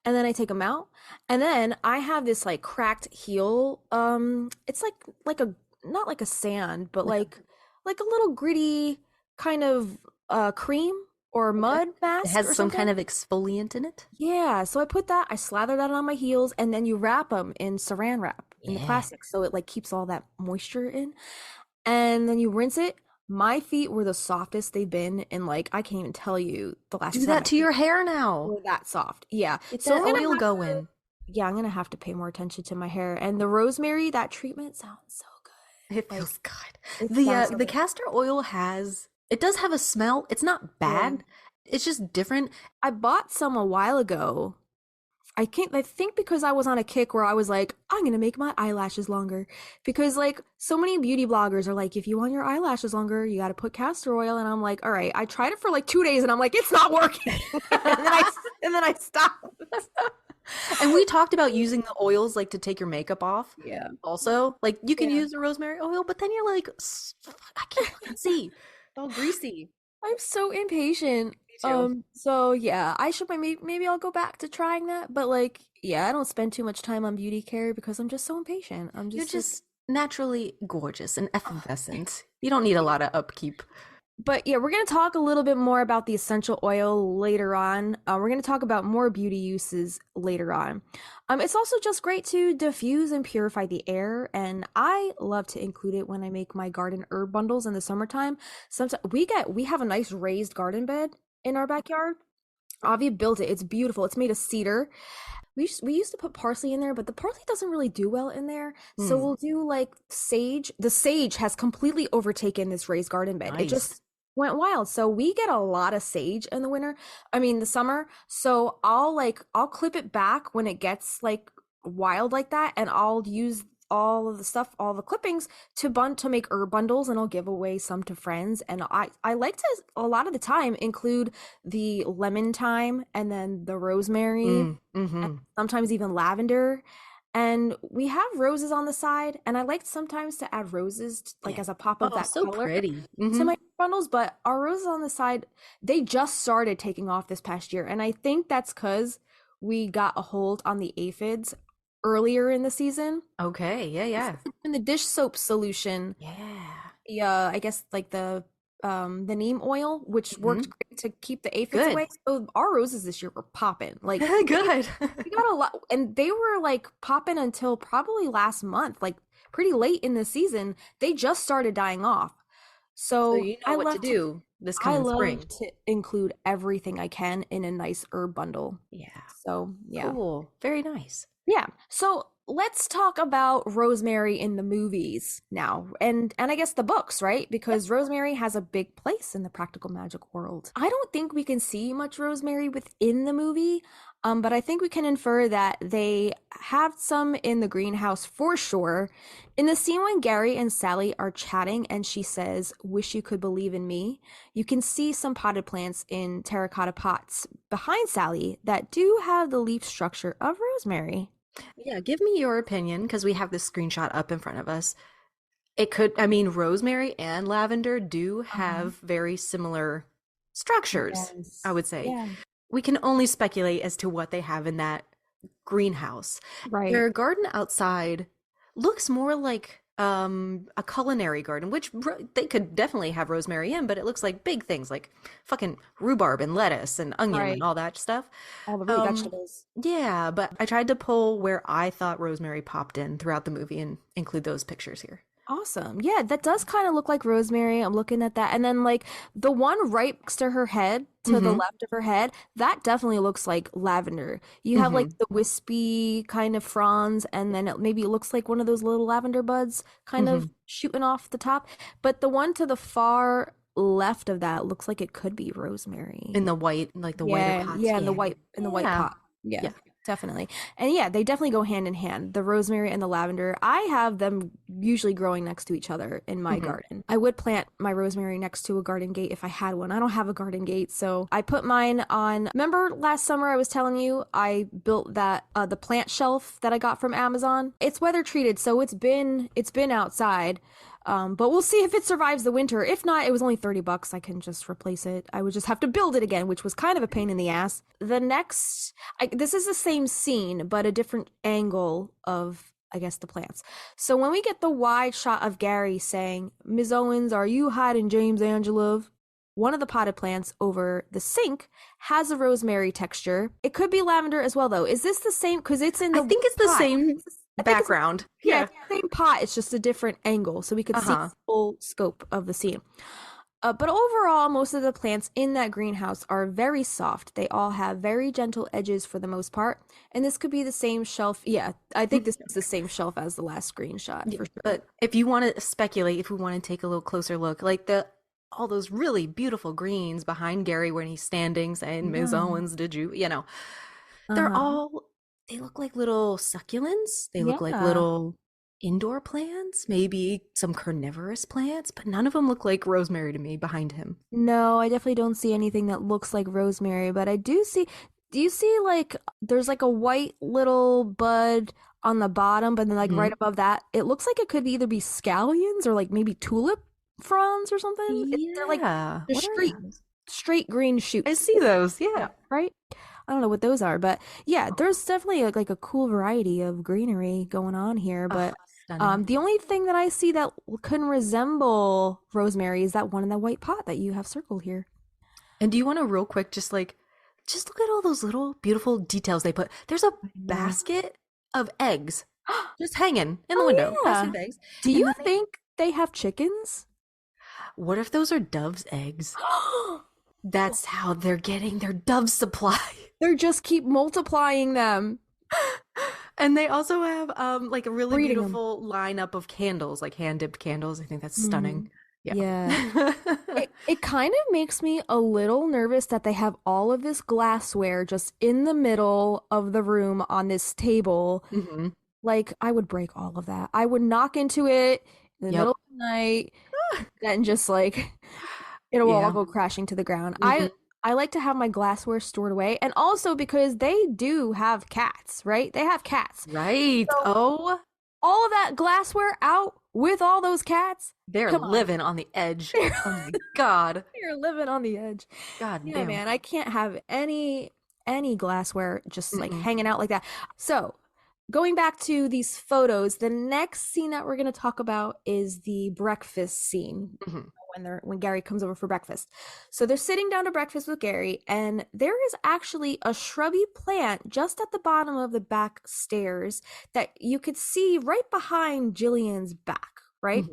and then I take them out. And then I have this like cracked heel. It's like a not like a sand, but like a little gritty kind of cream or mud mask. It has some kind of exfoliant in it. Yeah, so I slather that on my heels, and then you wrap them in saran wrap in the plastic, so it like keeps all that moisture in, and then you rinse it. My feet were the softest they've been in like, I can't even tell you the last time. Do that to your hair now. Were that soft. Yeah. It's so that oil going. Yeah, I'm gonna have to pay more attention to my hair. And the rosemary, that treatment sounds so good. It feels good. The castor oil it does have a smell. It's not bad. Yeah. It's just different. I bought some a while ago. I think because I was on a kick where I was like, I'm going to make my eyelashes longer, because like so many beauty bloggers are like, if you want your eyelashes longer, you got to put castor oil. And I'm like, all right, I tried it for like 2 days and I'm like, it's not working. and then I stopped. And we talked about using the oils like to take your makeup off. Yeah. Also, like you can use the rosemary oil, but then you're like, I can't see. It's all greasy. I'm so impatient. So yeah, I should maybe I'll go back to trying that, but like, yeah, I don't spend too much time on beauty care because I'm just so impatient. You're just naturally gorgeous and effervescent. You don't need a lot of upkeep. But yeah, we're going to talk a little bit more about the essential oil later on. We're going to talk about more beauty uses later on. It's also just great to diffuse and purify the air, and I love to include it when I make my garden herb bundles in the summertime. Sometimes we have a nice raised garden bed in our backyard. Avi built it. It's beautiful. It's made of cedar. We used to put parsley in there, but the parsley doesn't really do well in there. So Mm, we'll do like sage. The sage has completely overtaken this raised garden bed. It nice. just went wild. So we get a lot of sage in the winter. I mean, the summer. So I'll clip it back when it gets like wild like that, and I'll use all of the stuff, all the clippings to make herb bundles, and I'll give away some to friends. And I like to a lot of the time include the lemon thyme and then the rosemary and Mm-hmm. sometimes even lavender. And we have roses on the side, and I like sometimes to add roses like Yeah. as a pop of Oh, that so color pretty. to Mm-hmm. my bundles. But our roses on the side, they just started taking off this past year, and I think that's because we got a hold on the aphids earlier in the season. Okay. Yeah, yeah. In the dish soap solution, Yeah. yeah, I guess like the neem oil, which Hmm. worked great to keep the aphids Good. away. So our roses this year were popping. Like Good. we got a lot, and they were like popping until probably last month, like pretty late in the season. They just started dying off. So So you know what to do this I coming love spring. to include everything I can in a nice herb bundle. Yeah. So yeah. Cool. Very nice. Yeah. So let's talk about Rosemary in the movies now, and I guess the books, right? Because Rosemary has a big place in the practical magic world. I don't think we can see much Rosemary within the movie, but I think we can infer that they have some in the greenhouse for sure. In the scene when Gary and Sally are chatting and she says, "Wish you could believe in me," you can see some potted plants in terracotta pots behind Sally that do have the leaf structure of rosemary. Yeah, give me your opinion because we have this screenshot up in front of us. It could, I mean, rosemary and lavender do Uh-huh. have very similar structures, I Yes. would say. Yeah. We can only speculate as to what they have in that greenhouse. Right. Their garden outside looks more like a culinary garden, which they could definitely have rosemary in, but it looks like big things like fucking rhubarb and lettuce and onion and Right. all that stuff. All the root Um, vegetables. yeah, but I tried to pull where I thought rosemary popped in throughout the movie and include those pictures here. Awesome. Yeah, that does kind of look like rosemary. I'm looking at that. And then like the one right next to her head, to the Mm-hmm. left of her head, that definitely looks like lavender. You have like Mm-hmm. the wispy kind of fronds, and then maybe it looks like one of those little lavender buds kind Mm-hmm. of shooting off the top. But the one to the far left of that looks like it could be rosemary. In the white, like the whiter Yeah, pots. yeah, Yeah. in the white Yeah. pot. Yeah, Yeah. definitely. And yeah, they definitely go hand in hand. The rosemary and the lavender. I have them usually growing next to each other in my Mm-hmm. garden. I would plant my rosemary next to a garden gate if I had one. I don't have a garden gate, so I put mine on. Remember last summer I was telling you I built that the plant shelf that I got from Amazon. It's weather treated, so it's been outside. But we'll see if it survives the winter. If not, it was only $30. I can just replace it. I would just have to build it again, which was kind of a pain in the ass. This is the same scene, but a different angle of, I guess, the plants. So when we get the wide shot of Gary saying, "Ms. Owens, are you hiding James Angelov?" One of the potted plants over the sink has a rosemary texture. It could be lavender as well, though. Is this the same? Because it's in I the think it's the pot. same I think it's background. yeah, Yeah. it's the same pot. It's just a different angle, so we could see Uh-huh. the full scope of the scene. But overall, most of the plants in that greenhouse are very soft. They all have very gentle edges for the most part, and this could be the same shelf. Yeah, I think this is the same shelf as the last screenshot Yeah, for sure. but if you want to speculate, if we want to take a little closer look, like the all those really beautiful greens behind Gary when he's standing saying, "Ms. Yeah. Owens, did you?" They're Uh-huh. all they look like little succulents. They look like Yeah. little indoor plants, maybe some carnivorous plants, but none of them look like rosemary to me behind him. No, I definitely don't see anything that looks like rosemary, but I do see. Do you see like there's like a white little bud on the bottom, but then like Mhm. right above that, it looks like it could either be scallions or like maybe tulip fronds or something. They're like Yeah. they're What are those? straight green I shoots. see those. Yeah, Yeah. right? I don't know what those are, but yeah, there's definitely like a cool variety of greenery going on here, Ugh, but Stunning. The only thing that I see that couldn't resemble rosemary is that one in that white pot that you have circled here. And do you want to real quick just look at all those little beautiful details they put. There's a basket of eggs just hanging in the window. Yeah. Basket of eggs. Do you think they have chickens? What if those are doves' eggs? That's how they're getting their dove supply. They just keep multiplying them. And they also have like a really Breeding beautiful lineup of candles, like hand-dipped candles. I think that's stunning. Yeah. It kind of makes me a little nervous that they have all of this glassware just in the middle of the room on this table. Mm-hmm. Like, I would break all of that. I would knock into it in the middle of the night and just like it'll all go crashing to the ground. Mm-hmm. I like to have my glassware stored away, and also because they do have cats, right? They have cats. Right. So, all of that glassware out with all those cats. They're living on the edge. Oh my God. You're living on the edge. God yeah, damn. Man, I can't have any glassware just like hanging out like that. So, going back to these photos, the next scene that we're going to talk about is the breakfast scene. When Gary comes over for breakfast. So they're sitting down to breakfast with Gary, and there is actually a shrubby plant just at the bottom of the back stairs that you could see right behind Jillian's back, right?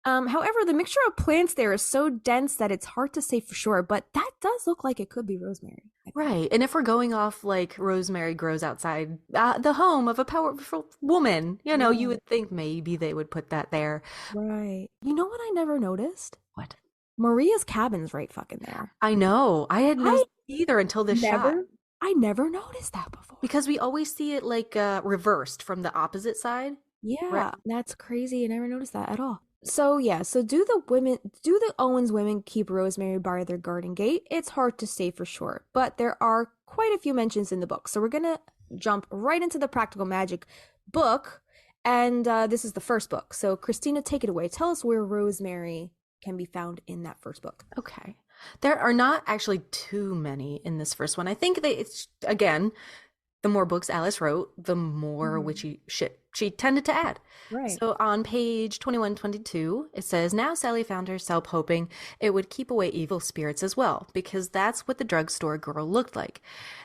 However, the mixture of plants there is so dense that it's hard to say for sure, but that does look like it could be rosemary. Right. And if we're going off like rosemary grows outside the home of a powerful woman, you know, you would think maybe they would put that there. Right. You know what I never noticed? What? Maria's cabin's right fucking there. I know. I had no either until this shot. I never noticed that before. Because we always see it like reversed from the opposite side. Yeah, right. That's crazy. I never noticed that at all. So do the Owens women keep Rosemary by their garden gate? It's hard to say for sure, but there are quite a few mentions in the book. So we're going to jump right into the Practical Magic book, and this is the first book. So Kristina, take it away. Tell us where Rosemary can be found in that first book. Okay. There are not actually too many in this first one. I think it's, again, the more books Alice wrote, the more witchy shit she tended to add. Right. So on page 21-22, it says, now Sally found herself hoping it would keep away evil spirits as well, because that's what the drugstore girl looked like.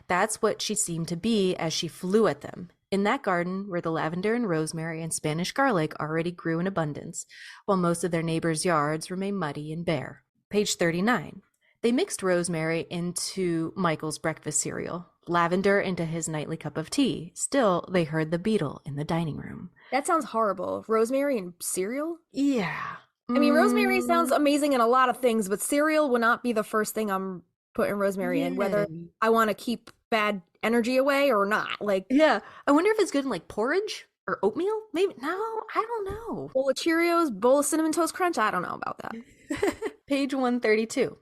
That's what she seemed to be as she flew at them. In that garden where the lavender and rosemary and Spanish garlic already grew in abundance, while most of their neighbors' yards remained muddy and bare. Page 39. They mixed rosemary into Michael's breakfast cereal, lavender into his nightly cup of tea. Still, they heard the beetle in the dining room. That sounds horrible. Rosemary and cereal? Yeah. I mean, rosemary sounds amazing in a lot of things, but cereal would not be the first thing I'm putting rosemary in, whether I want to keep bad energy away or not. Like, yeah. I wonder if it's good in like porridge or oatmeal? Maybe. No, I don't know. Bowl of Cheerios, bowl of Cinnamon Toast Crunch? I don't know about that. Page 132.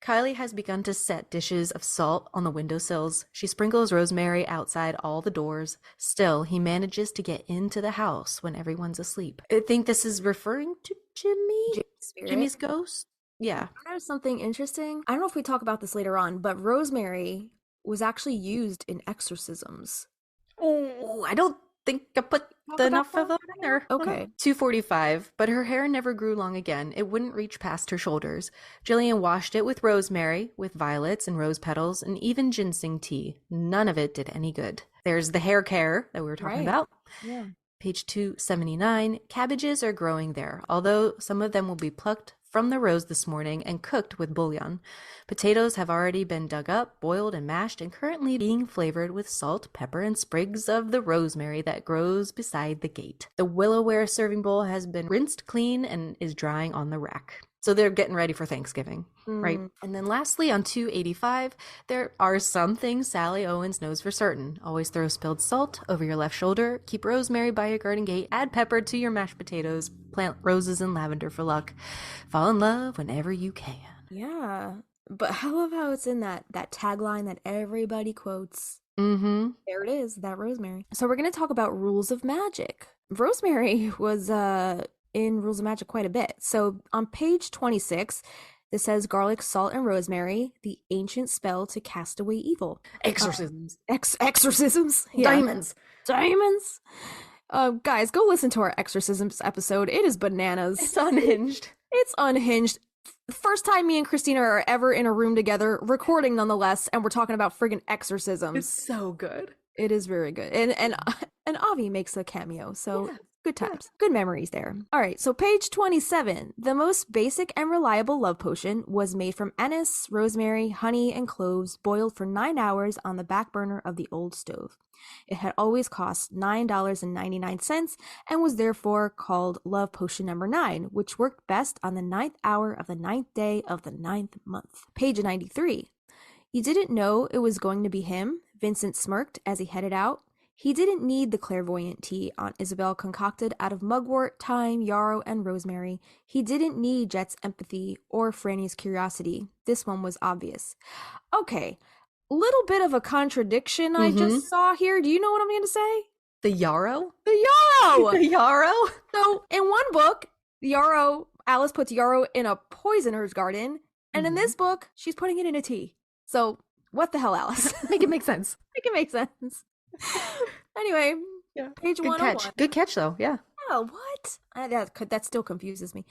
Kylie has begun to set dishes of salt on the windowsills. She sprinkles rosemary outside all the doors. Still, he manages to get into the house when everyone's asleep. I think this is referring to Jimmy? Jimmy's ghost? Yeah. There's something interesting. I don't know if we talk about this later on, but rosemary was actually used in exorcisms. Oh, I don't think I put enough of that in there. Okay. 245, but her hair never grew long again. It wouldn't reach past her shoulders. Jillian washed it with rosemary, with violets and rose petals, and even ginseng tea. None of it did any good. There's the hair care that we were talking about. Yeah. Page 279, cabbages are growing there, although some of them will be plucked from the rows this morning and cooked with bouillon. Potatoes have already been dug up, boiled, and mashed, and currently being flavored with salt, pepper, and sprigs of the rosemary that grows beside the gate. The Willowware serving bowl has been rinsed clean and is drying on the rack. So they're getting ready for Thanksgiving, right? And then lastly, on 285, there are some things Sally Owens knows for certain. Always throw spilled salt over your left shoulder, keep rosemary by your garden gate, add pepper to your mashed potatoes, plant roses and lavender for luck. Fall in love whenever you can. Yeah. But I love how it's in that tagline that everybody quotes. There it is, that rosemary. So we're going to talk about rules of magic. Rosemary was in Rules of Magic quite a bit. So on page 26, this says garlic, salt, and rosemary, the ancient spell to cast away evil. Exorcisms. Exorcisms? Yeah. Diamonds. Diamonds. Guys, go listen to our exorcisms episode. It is bananas. It's unhinged. It's unhinged. First time me and Kristina are ever in a room together, recording nonetheless, and we're talking about friggin' exorcisms. It's so good. It is very good. And Avi makes a cameo, so yeah. Good times. Yeah. Good memories there. All right, so page 27. The most basic and reliable love potion was made from anise, rosemary, honey, and cloves, boiled for 9 hours on the back burner of the old stove. It had always cost $9.99 and was therefore called Love Potion Number 9, which worked best on the 9th hour of the 9th day of the 9th month. Page 93. You didn't know it was going to be him? Vincent smirked as he headed out. He didn't need the clairvoyant tea Aunt Isabel concocted out of mugwort, thyme, yarrow, and rosemary. He didn't need Jet's empathy or Franny's curiosity. This one was obvious. Okay, little bit of a contradiction I just saw here. Do you know what I'm going to say? The yarrow? The yarrow! The yarrow? So, in one book, Alice puts yarrow in a poisoner's garden, and in this book, she's putting it in a tea. So, what the hell, Alice? Make it make sense. Make it make sense. Anyway, page 101. Good catch, though. Yeah. Oh, what? That still confuses me.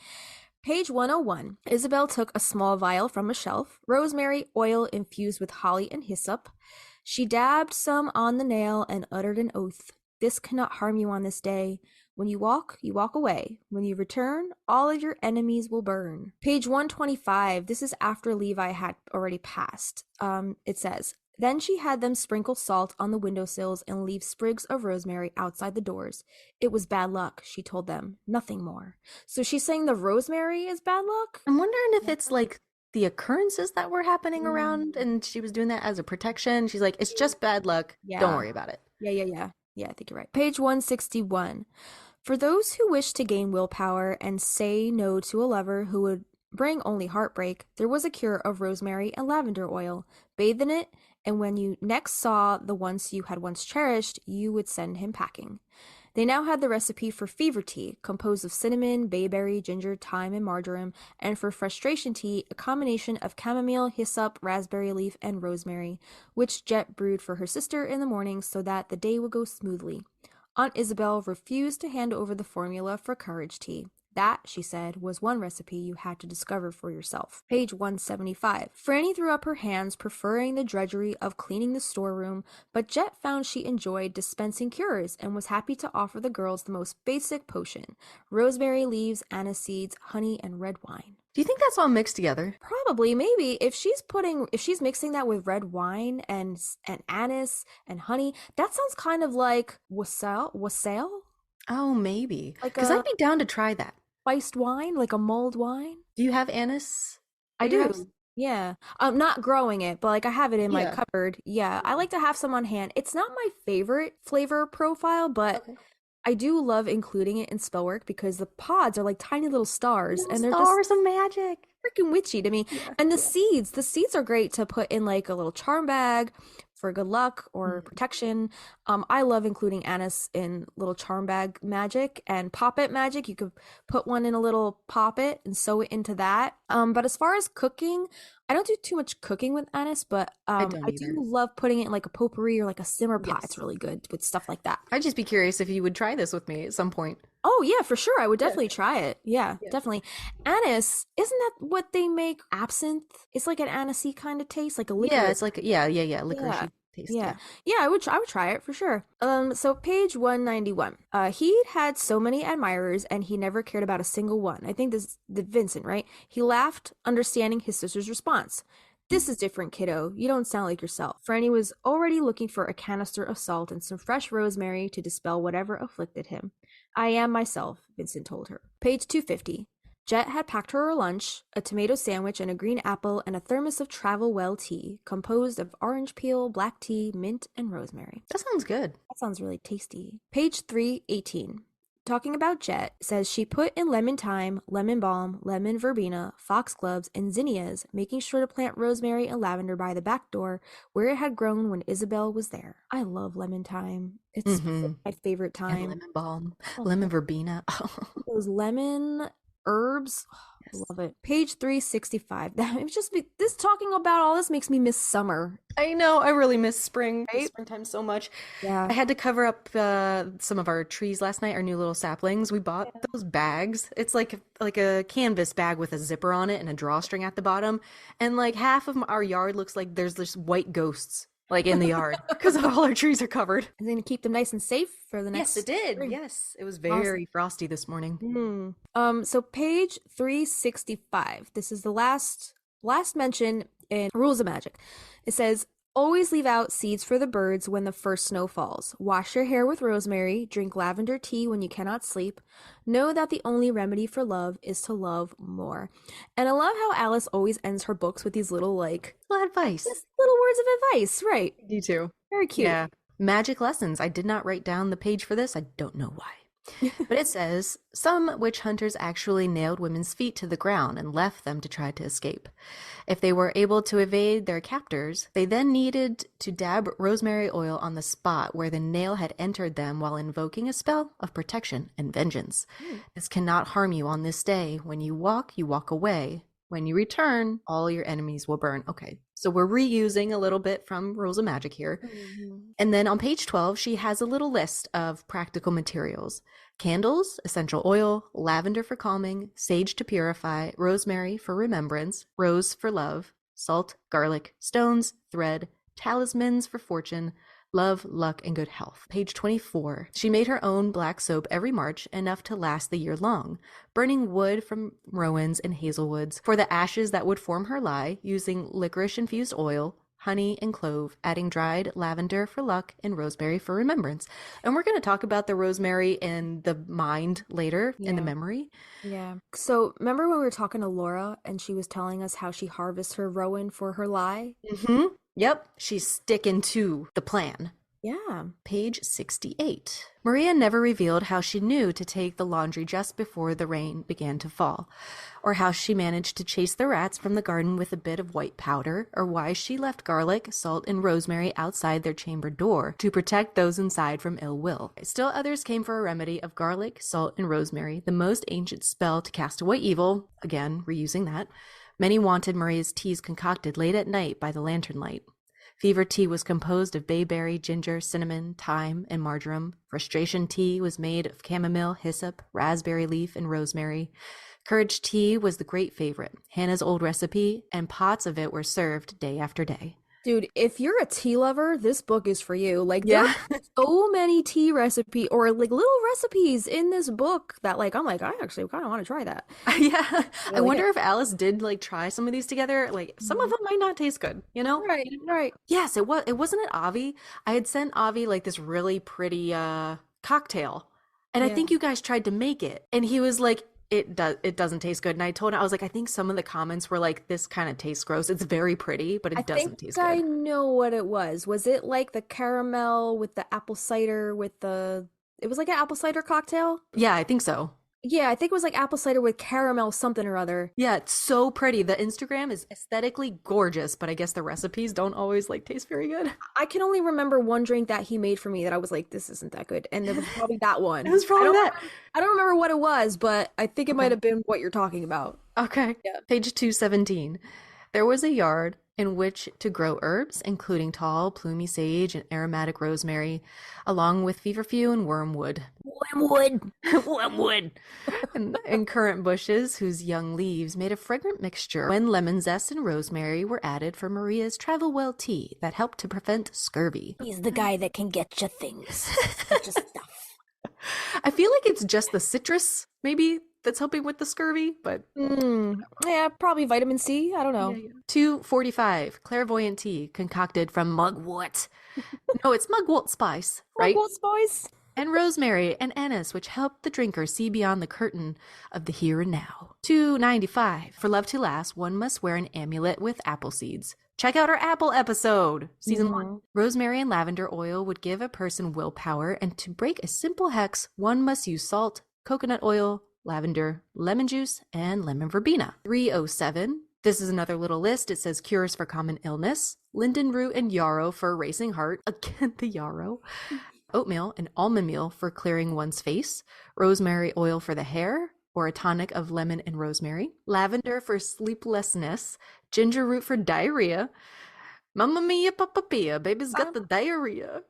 Page 101. Isabel took a small vial from a shelf, rosemary oil infused with holly and hyssop. She dabbed some on the nail and uttered an oath. This cannot harm you on this day. When you walk away. When you return, all of your enemies will burn. Page 125. This is after Levi had already passed. It says, then she had them sprinkle salt on the windowsills and leave sprigs of rosemary outside the doors. It was bad luck, she told them. Nothing more. So she's saying the rosemary is bad luck? I'm wondering if it's like the occurrences that were happening around and she was doing that as a protection. She's like, it's just bad luck. Yeah. Don't worry about it. Yeah, I think you're right. Page 161. For those who wish to gain willpower and say no to a lover who would bring only heartbreak, there was a cure of rosemary and lavender oil. Bathe in it, and when you next saw the once you had once cherished, you would send him packing. They now had the recipe for fever tea, composed of cinnamon, bayberry, ginger, thyme, and marjoram, and for frustration tea, a combination of chamomile, hyssop, raspberry leaf, and rosemary, which Jet brewed for her sister in the morning so that the day would go smoothly. Aunt Isabel refused to hand over the formula for courage tea. That, she said, was one recipe you had to discover for yourself. Page 175. Franny threw up her hands, preferring the drudgery of cleaning the storeroom, but Jet found she enjoyed dispensing cures and was happy to offer the girls the most basic potion: rosemary leaves, anise seeds, honey, and red wine. Do you think that's all mixed together? Probably, maybe. If she's mixing that with red wine and anise and honey, that sounds kind of like wassail? Oh, maybe. Because I'd be down to try that. Spiced wine, like a mulled wine. Do you have anise? I do. Yeah. I'm not growing it, but I have it in my cupboard. Yeah. I like to have some on hand. It's not my favorite flavor profile, but I do love including it in spellwork because the pods are like tiny little stars, and they're stars of magic. Freaking witchy to me. Yeah, and the seeds are great to put in like a little charm bag for good luck or protection. I love including anise in little charm bag magic and poppet magic. You could put one in a little poppet and sew it into that. But as far as cooking, I don't do too much cooking with anise, but I do love putting it in like a potpourri or like a simmer pot. Yes. It's really good with stuff like that. I'd just be curious if you would try this with me at some point. Oh, yeah, for sure. I would definitely try it. Yeah, definitely. Anise, isn't that what they make absinthe? It's like an anisey kind of taste, like a liquor. Yeah, it's like, licorice taste. Yeah, I would try it for sure. So page 191. He'd had so many admirers and he never cared about a single one. I think this is the Vincent, right? He laughed, understanding his sister's response. This is different, kiddo. You don't sound like yourself. Franny was already looking for a canister of salt and some fresh rosemary to dispel whatever afflicted him. I am myself, Vincent told her. Page 250. Jet had packed her lunch, a tomato sandwich and a green apple, and a thermos of Travel Well tea, composed of orange peel, black tea, mint, and rosemary. That sounds good. That sounds really tasty. Page 318. Talking about Jet, says she put in lemon thyme, lemon balm, lemon verbena, foxgloves, and zinnias, making sure to plant rosemary and lavender by the back door where it had grown when Isabel was there. I love lemon thyme. It's my favorite thyme. And lemon balm, lemon verbena. Those lemon herbs. Yes. Love it. Page 365. This talking about all this makes me miss summer. I know. I really miss spring, Right? springtime so much. Yeah. I had to cover up some of our trees last night, our new little saplings. We bought those bags. It's like a canvas bag with a zipper on it and a drawstring at the bottom. And like half of our yard looks like there's just white ghosts like in the yard because all our trees are covered. Is it gonna keep them nice and safe for the next? Yes, it did. spring? Yes, it was very frosty this morning. So page 365. This is the last mention in Rules of Magic. It says, always leave out seeds for the birds when the first snow falls. Wash your hair with rosemary. Drink lavender tea when you cannot sleep. Know that the only remedy for love is to love more. And I love how Alice always ends her books with these little Advice. little words of advice. Right. You too. Very cute. Yeah. Magic lessons. I did not write down the page for this. I don't know why. But it says, some witch hunters actually nailed women's feet to the ground and left them to try to escape. If they were able to evade their captors, they then needed to dab rosemary oil on the spot where the nail had entered them while invoking a spell of protection and vengeance. This cannot harm you on this day. When you walk away. When you return, all your enemies will burn. Okay, so we're reusing a little bit from Rules of Magic here. And then on page 12, she has a little list of practical materials. Candles, essential oil, lavender for calming, sage to purify, rosemary for remembrance, rose for love, salt, garlic, stones, thread, talismans for fortune, love, luck, and good health. Page 24. She made her own black soap every March, enough to last the year long, burning wood from rowans and hazelwoods for the ashes that would form her lye, using licorice-infused oil, honey, and clove, adding dried lavender for luck and rosemary for remembrance. And we're going to talk about the rosemary and the mind later in the memory. Yeah. So remember when we were talking to Laura and she was telling us how she harvests her rowan for her lye? Yep. She's sticking to the plan. Yeah. Page 68. Maria never revealed how she knew to take the laundry just before the rain began to fall, or how she managed to chase the rats from the garden with a bit of white powder, or why she left garlic, salt, and rosemary outside their chamber door to protect those inside from ill will. Still others came for a remedy of garlic, salt, and rosemary, the most ancient spell to cast away evil, again, reusing that. Many wanted Maria's teas concocted late at night by the lantern light. Fever tea was composed of bayberry, ginger, cinnamon, thyme, and marjoram. Frustration tea was made of chamomile, hyssop, raspberry leaf, and rosemary. Courage tea was the great favorite, Hannah's old recipe, and pots of it were served day after day. Dude, if you're a tea lover, this book is for you. There are so many tea little recipes in this book that I actually kind of want to try that. Yeah. I wonder if Alice did try some of these together. Some of them might not taste good, you know? Right. Yes, it wasn't it Avi? I had sent Avi this really pretty cocktail. And I think you guys tried to make it. And he was like, it doesn't taste good. And I told him, I was like, I think some of the comments were like, this kind of tastes gross. It's very pretty, but it doesn't taste good. I know what it was. Was it like the caramel with the apple cider it was like an apple cider cocktail? Yeah, I think so. Yeah, I think it was like apple cider with caramel something or other. Yeah, it's so pretty. The Instagram is aesthetically gorgeous, but I guess the recipes don't always taste very good. I can only remember one drink that he made for me that I was like, this isn't that good. And it was probably that one. It was probably that. I don't remember what it was, but I think it might have been what you're talking about. Okay. Yeah. Page 217. There was a yard in which to grow herbs, including tall, plumy sage and aromatic rosemary, along with feverfew and wormwood. Wormwood! and currant bushes whose young leaves made a fragrant mixture when lemon zest and rosemary were added for Maria's travel well tea that helped to prevent scurvy. He's the guy that can get you things. Get you stuff. I feel like it's just the citrus, maybe, that's helping with the scurvy, but yeah, probably vitamin C. I don't know. 245 clairvoyant tea concocted from mugwort. No, it's mugwort spice, right? Mugwort spice and rosemary and anise, which help the drinker see beyond the curtain of the here and now. 295 for love to last, one must wear an amulet with apple seeds. Check out our Apple episode, season 1. Rosemary and lavender oil would give a person willpower, and to break a simple hex, one must use salt, coconut oil, lavender, lemon juice, and lemon verbena. 307. This is another little list. It says cures for common illness, linden root and yarrow for a racing heart. Again, the yarrow. Oatmeal and almond meal for clearing one's face, rosemary oil for the hair, or a tonic of lemon and rosemary, lavender for sleeplessness, ginger root for diarrhea, mamma mia papapia, baby's got the diarrhea.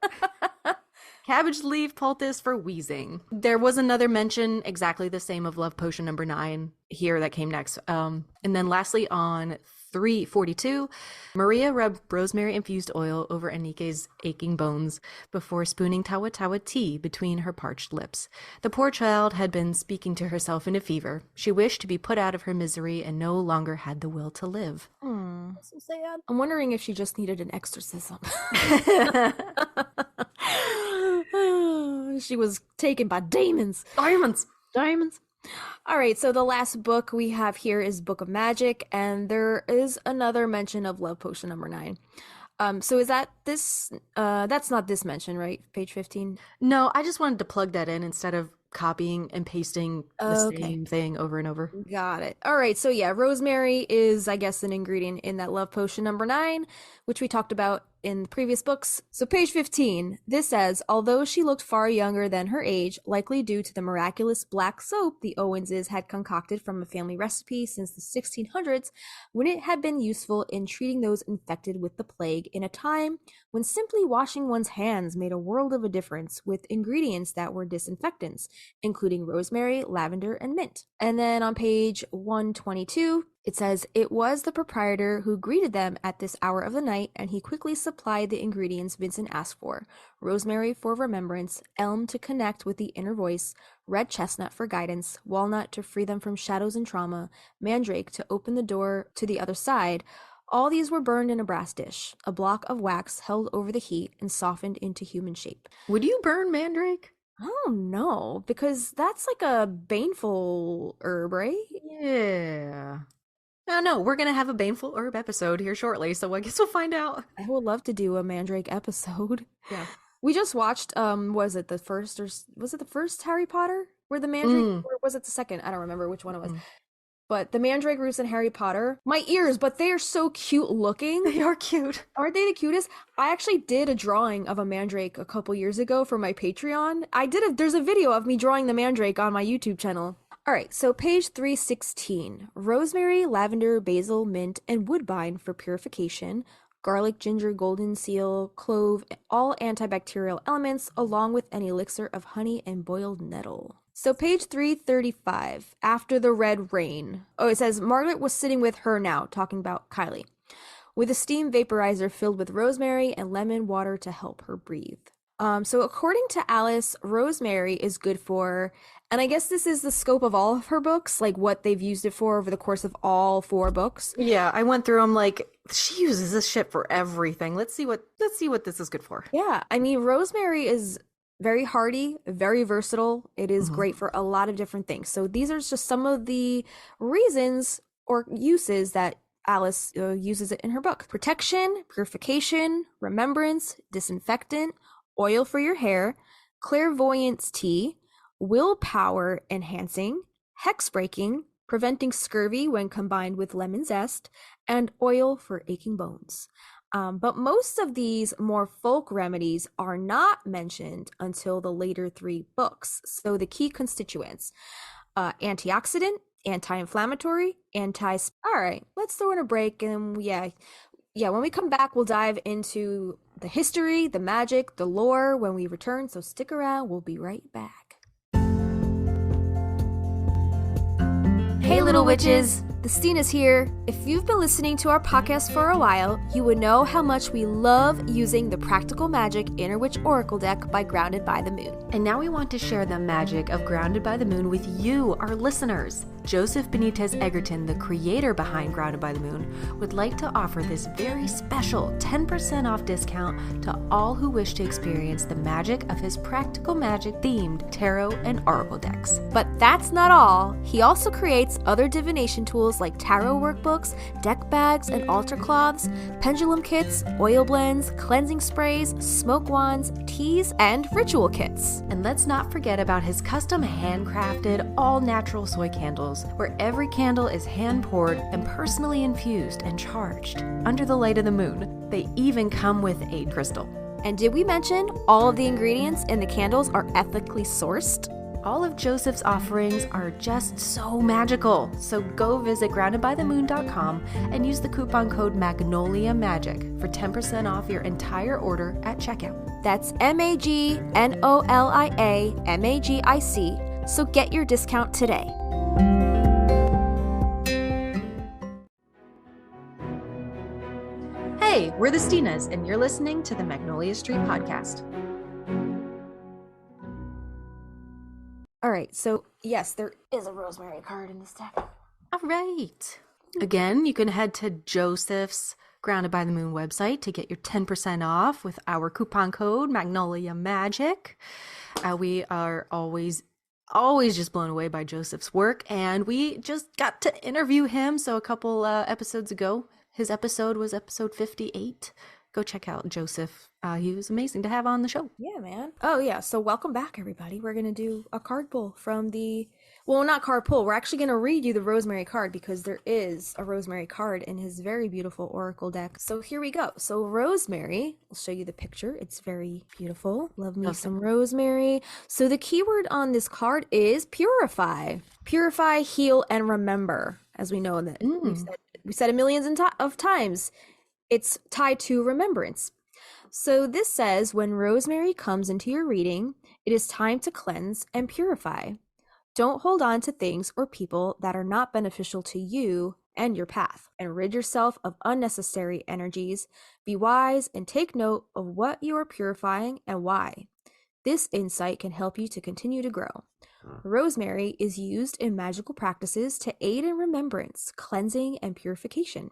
Cabbage leaf poultice for wheezing. There was another mention exactly the same of love potion number 9 here that came next. And then lastly on 342, Maria rubbed rosemary infused oil over Anike's aching bones before spooning tawa tawa tea between her parched lips. The poor child had been speaking to herself in a fever. She wished to be put out of her misery and no longer had the will to live. So sad. I'm wondering if she just needed an exorcism. She was taken by demons. Diamonds. All right, so the last book we have here is Book of Magick, and there is another mention of love potion number 9. So is that this? That's not this mention, right? Page 15? No, I just wanted to plug that in instead of copying and pasting the same thing over and over. Got it. All right, so yeah, rosemary is, I guess, an ingredient in that love potion number 9, which we talked about in the previous books. So page 15, this says, although she looked far younger than her age, likely due to the miraculous black soap the Owenses had concocted from a family recipe since the 1600s, when it had been useful in treating those infected with the plague in a time when simply washing one's hands made a world of a difference with ingredients that were disinfectants, including rosemary, lavender, and mint. And then on page 122, it says, it was the proprietor who greeted them at this hour of the night, and he quickly supplied the ingredients Vincent asked for: rosemary for remembrance, elm to connect with the inner voice, red chestnut for guidance, walnut to free them from shadows and trauma, mandrake to open the door to the other side. All these were burned in a brass dish, a block of wax held over the heat and softened into human shape. Would you burn mandrake? I don't know, because that's like a baneful herb, right? Yeah. Oh, no, we're going to have a baneful herb episode here shortly, so I guess we'll find out. I would love to do a mandrake episode. Yeah. We just watched, was it the first Harry Potter? Where the mandrake, or was it the second? I don't remember which one it was. But the mandrake roots in Harry Potter, my ears, but they are so cute looking. They are cute. Aren't they the cutest? I actually did a drawing of a mandrake a couple years ago for my Patreon. There's a video of me drawing the mandrake on my YouTube channel. All right, so page 316, rosemary, lavender, basil, mint, and woodbine for purification, garlic, ginger, golden seal, clove, all antibacterial elements, along with an elixir of honey and boiled nettle. So page 335, after the red rain. Oh, it says, Margaret was sitting with her now, talking about Kylie, with a steam vaporizer filled with rosemary and lemon water to help her breathe. So according to Alice, rosemary is good for, and I guess this is the scope of all of her books, like what they've used it for over the course of all 4 books. Yeah, I went through them like, she uses this shit for everything. Let's see what this is good for. Yeah, I mean, rosemary is very hardy, very versatile. It is great for a lot of different things. So these are just some of the reasons or uses that Alice uses it in her book. Protection, purification, remembrance, disinfectant, oil for your hair, clairvoyance tea, willpower enhancing, hex breaking, preventing scurvy when combined with lemon zest, and oil for aching bones. But most of these more folk remedies are not mentioned until the later 3 books. So the key constituents, antioxidant, anti-inflammatory, all right, let's throw in a break, and when we come back, we'll dive into the history, the magic, the lore when we return, so stick around, we'll be right back. Hey little witches, the Stinas here. If you've been listening to our podcast for a while, you would know how much we love using the Practical Magic Inner Witch Oracle deck by Grounded by the Moon. And now we want to share the magic of Grounded by the Moon with you, our listeners. Joseph Benitez Egerton, the creator behind Grounded by the Moon, would like to offer this very special 10% off discount to all who wish to experience the magic of his Practical Magic themed tarot and oracle decks. But that's not all. He also creates other divination tools like tarot workbooks, deck bags and altar cloths, pendulum kits, oil blends, cleansing sprays, smoke wands, teas, and ritual kits. And let's not forget about his custom handcrafted all-natural soy candles, where every candle is hand-poured and personally infused and charged under the light of the moon. They even come with a crystal. And did we mention all of the ingredients in the candles are ethically sourced? All of Joseph's offerings are just so magical. So go visit groundedbythemoon.com and use the coupon code Magnolia Magick for 10% off your entire order at checkout. That's MAGNOLIA MAGIC. So get your discount today. Hey, we're the Stinas, and you're listening to the Magnolia Street Podcast. All right, so yes, there is a Rosemary card in this deck. All right. Again, you can head to Joseph's Grounded by the Moon website to get your 10% off with our coupon code Magnolia Magick. We are always just blown away by Joseph's work, and we just got to interview him. So a couple episodes ago, his episode was episode 58. Go check out Joseph. He was amazing to have on the show. Yeah, man. Oh, yeah. So welcome back, everybody. We're going to do a card pull from well, not card pull. We're actually going to read you the Rosemary card because there is a Rosemary card in his very beautiful Oracle deck. So here we go. So Rosemary, I'll show you the picture. It's very beautiful. Love me some Rosemary. So the keyword on this card is purify. Purify, heal, and remember. As we know that we said it millions of times. It's tied to remembrance. So this says, when Rosemary comes into your reading, it is time to cleanse and purify. Don't hold on to things or people that are not beneficial to you and your path, and rid yourself of unnecessary energies. Be wise and take note of what you are purifying and why. This insight can help you to continue to grow. Rosemary is used in magical practices to aid in remembrance, cleansing, and purification.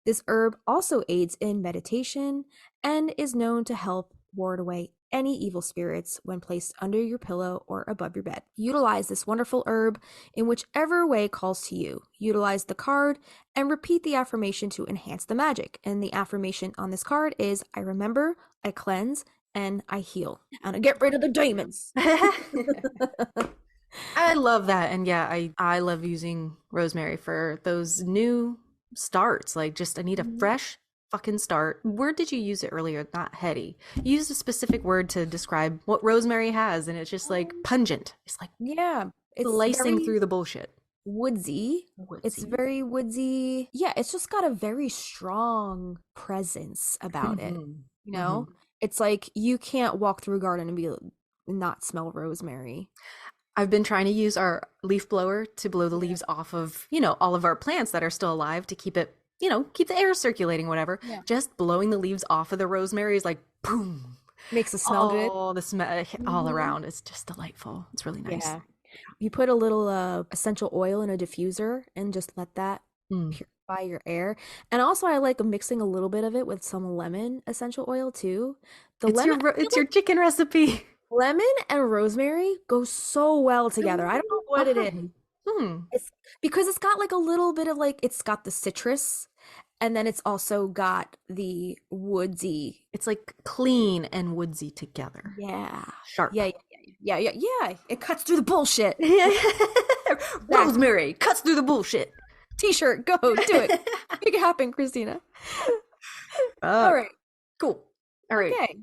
This herb also aids in meditation and is known to help ward away any evil spirits when placed under your pillow or above your bed. Utilize this wonderful herb in whichever way calls to you. Utilize the card and repeat the affirmation to enhance the magic. And the affirmation on this card is, I remember, I cleanse, and I heal. And I get rid of the demons. I love that. And yeah, I love using Rosemary for those new starts. Like, just I need a fresh fucking start. Word did you use it earlier? Not heady. You used a specific word to describe what Rosemary has, and it's just like pungent. It's like, yeah, it's slicing through the bullshit. Woodsy. It's very woodsy. Yeah, it's just got a very strong presence about it. You know, it's like you can't walk through a garden and not smell rosemary. I've been trying to use our leaf blower to blow the leaves off of, all of our plants that are still alive to keep it, keep the air circulating, whatever. Yeah. Just blowing the leaves off of the rosemary is like, boom. Makes it smell good. Oh, the smell all around. It's just delightful. It's really nice. Yeah. You put a little essential oil in a diffuser and just let that purify your air. And also I like mixing a little bit of it with some lemon essential oil too. It's your chicken recipe. Lemon and rosemary go so well together. I don't know what it is. It's because it's got like a little bit of it's got the citrus, and then it's also got the woodsy. It's like clean and woodsy together. Yeah. Sharp. Yeah. It cuts through the bullshit. Rosemary cuts through the bullshit. T-shirt, go, do it. Make it happen, Kristina. All right. Cool. All right. Okay.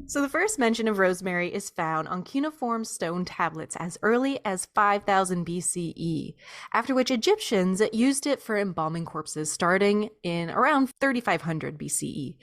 So the first mention of rosemary is found on cuneiform stone tablets as early as 5000 BCE, after which Egyptians used it for embalming corpses starting in around 3500 BCE.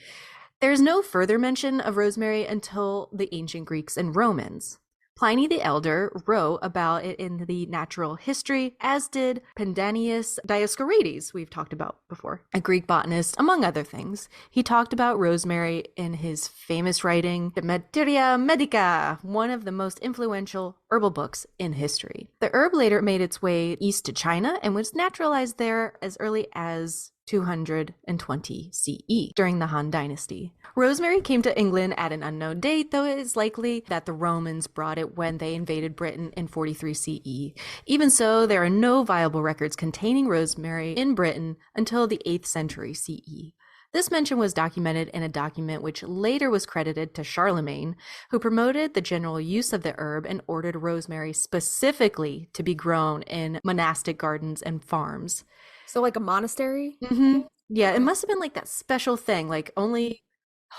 There's no further mention of rosemary until the ancient Greeks and Romans. Pliny the Elder wrote about it in the Natural History, as did Pedanius Dioscorides, we've talked about before, a Greek botanist, among other things. He talked about rosemary in his famous writing, De Materia Medica, one of the most influential herbal books in history. The herb later made its way east to China and was naturalized there as early as 220 CE during the Han Dynasty. Rosemary came to England at an unknown date, though it is likely that the Romans brought it when they invaded Britain in 43 CE. Even so, there are no viable records containing rosemary in Britain until the 8th century CE. This mention was documented in a document which later was credited to Charlemagne, who promoted the general use of the herb and ordered rosemary specifically to be grown in monastic gardens and farms. So like a monastery? Mm-hmm. Yeah, it must have been like that special thing, like only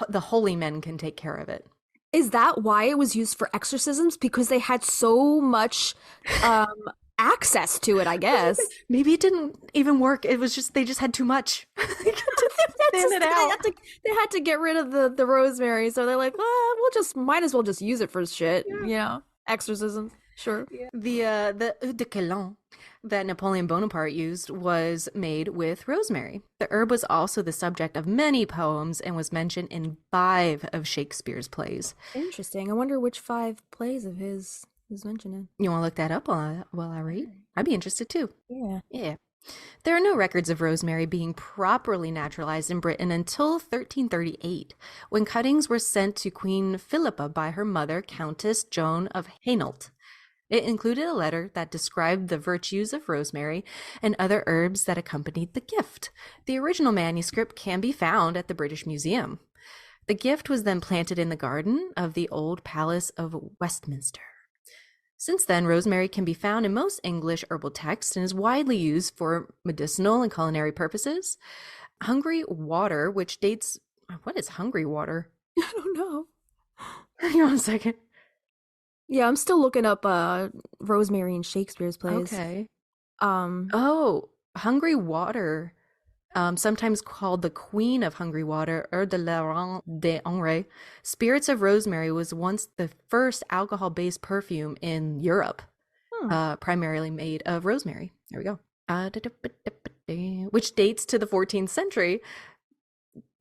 the holy men can take care of it. Is that why it was used for exorcisms? Because they had so much um access to it, I guess. Maybe it didn't even work. It was just they just had too much. They had to thin it out. They had to get rid of the rosemary, so they're like, we'll just might as well just use it for shit. Yeah. Exorcisms. Sure. Yeah. The eau de cologne that Napoleon Bonaparte used was made with rosemary. The herb was also the subject of many poems and was mentioned in 5 of Shakespeare's plays. Interesting. I wonder which 5 plays of his is mentioned in. You want to look that up while I read? I'd be interested too. Yeah. Yeah. There are no records of rosemary being properly naturalized in Britain until 1338, when cuttings were sent to Queen Philippa by her mother, Countess Joan of Hainault. It included a letter that described the virtues of rosemary and other herbs that accompanied the gift. The original manuscript can be found at the British Museum. The gift was then planted in the garden of the old Palace of Westminster. Since then, rosemary can be found in most English herbal texts and is widely used for medicinal and culinary purposes. Hungry water, which dates... What is hungry water? I don't know. Hang on a second. Yeah, I'm still looking up rosemary in Shakespeare's plays. Okay. Hungry water, sometimes called the Queen of Hungry Water, or de la Reine d'Henri. Spirits of rosemary was once the first alcohol-based perfume in Europe, primarily made of rosemary. There we go. Which dates to the 14th century.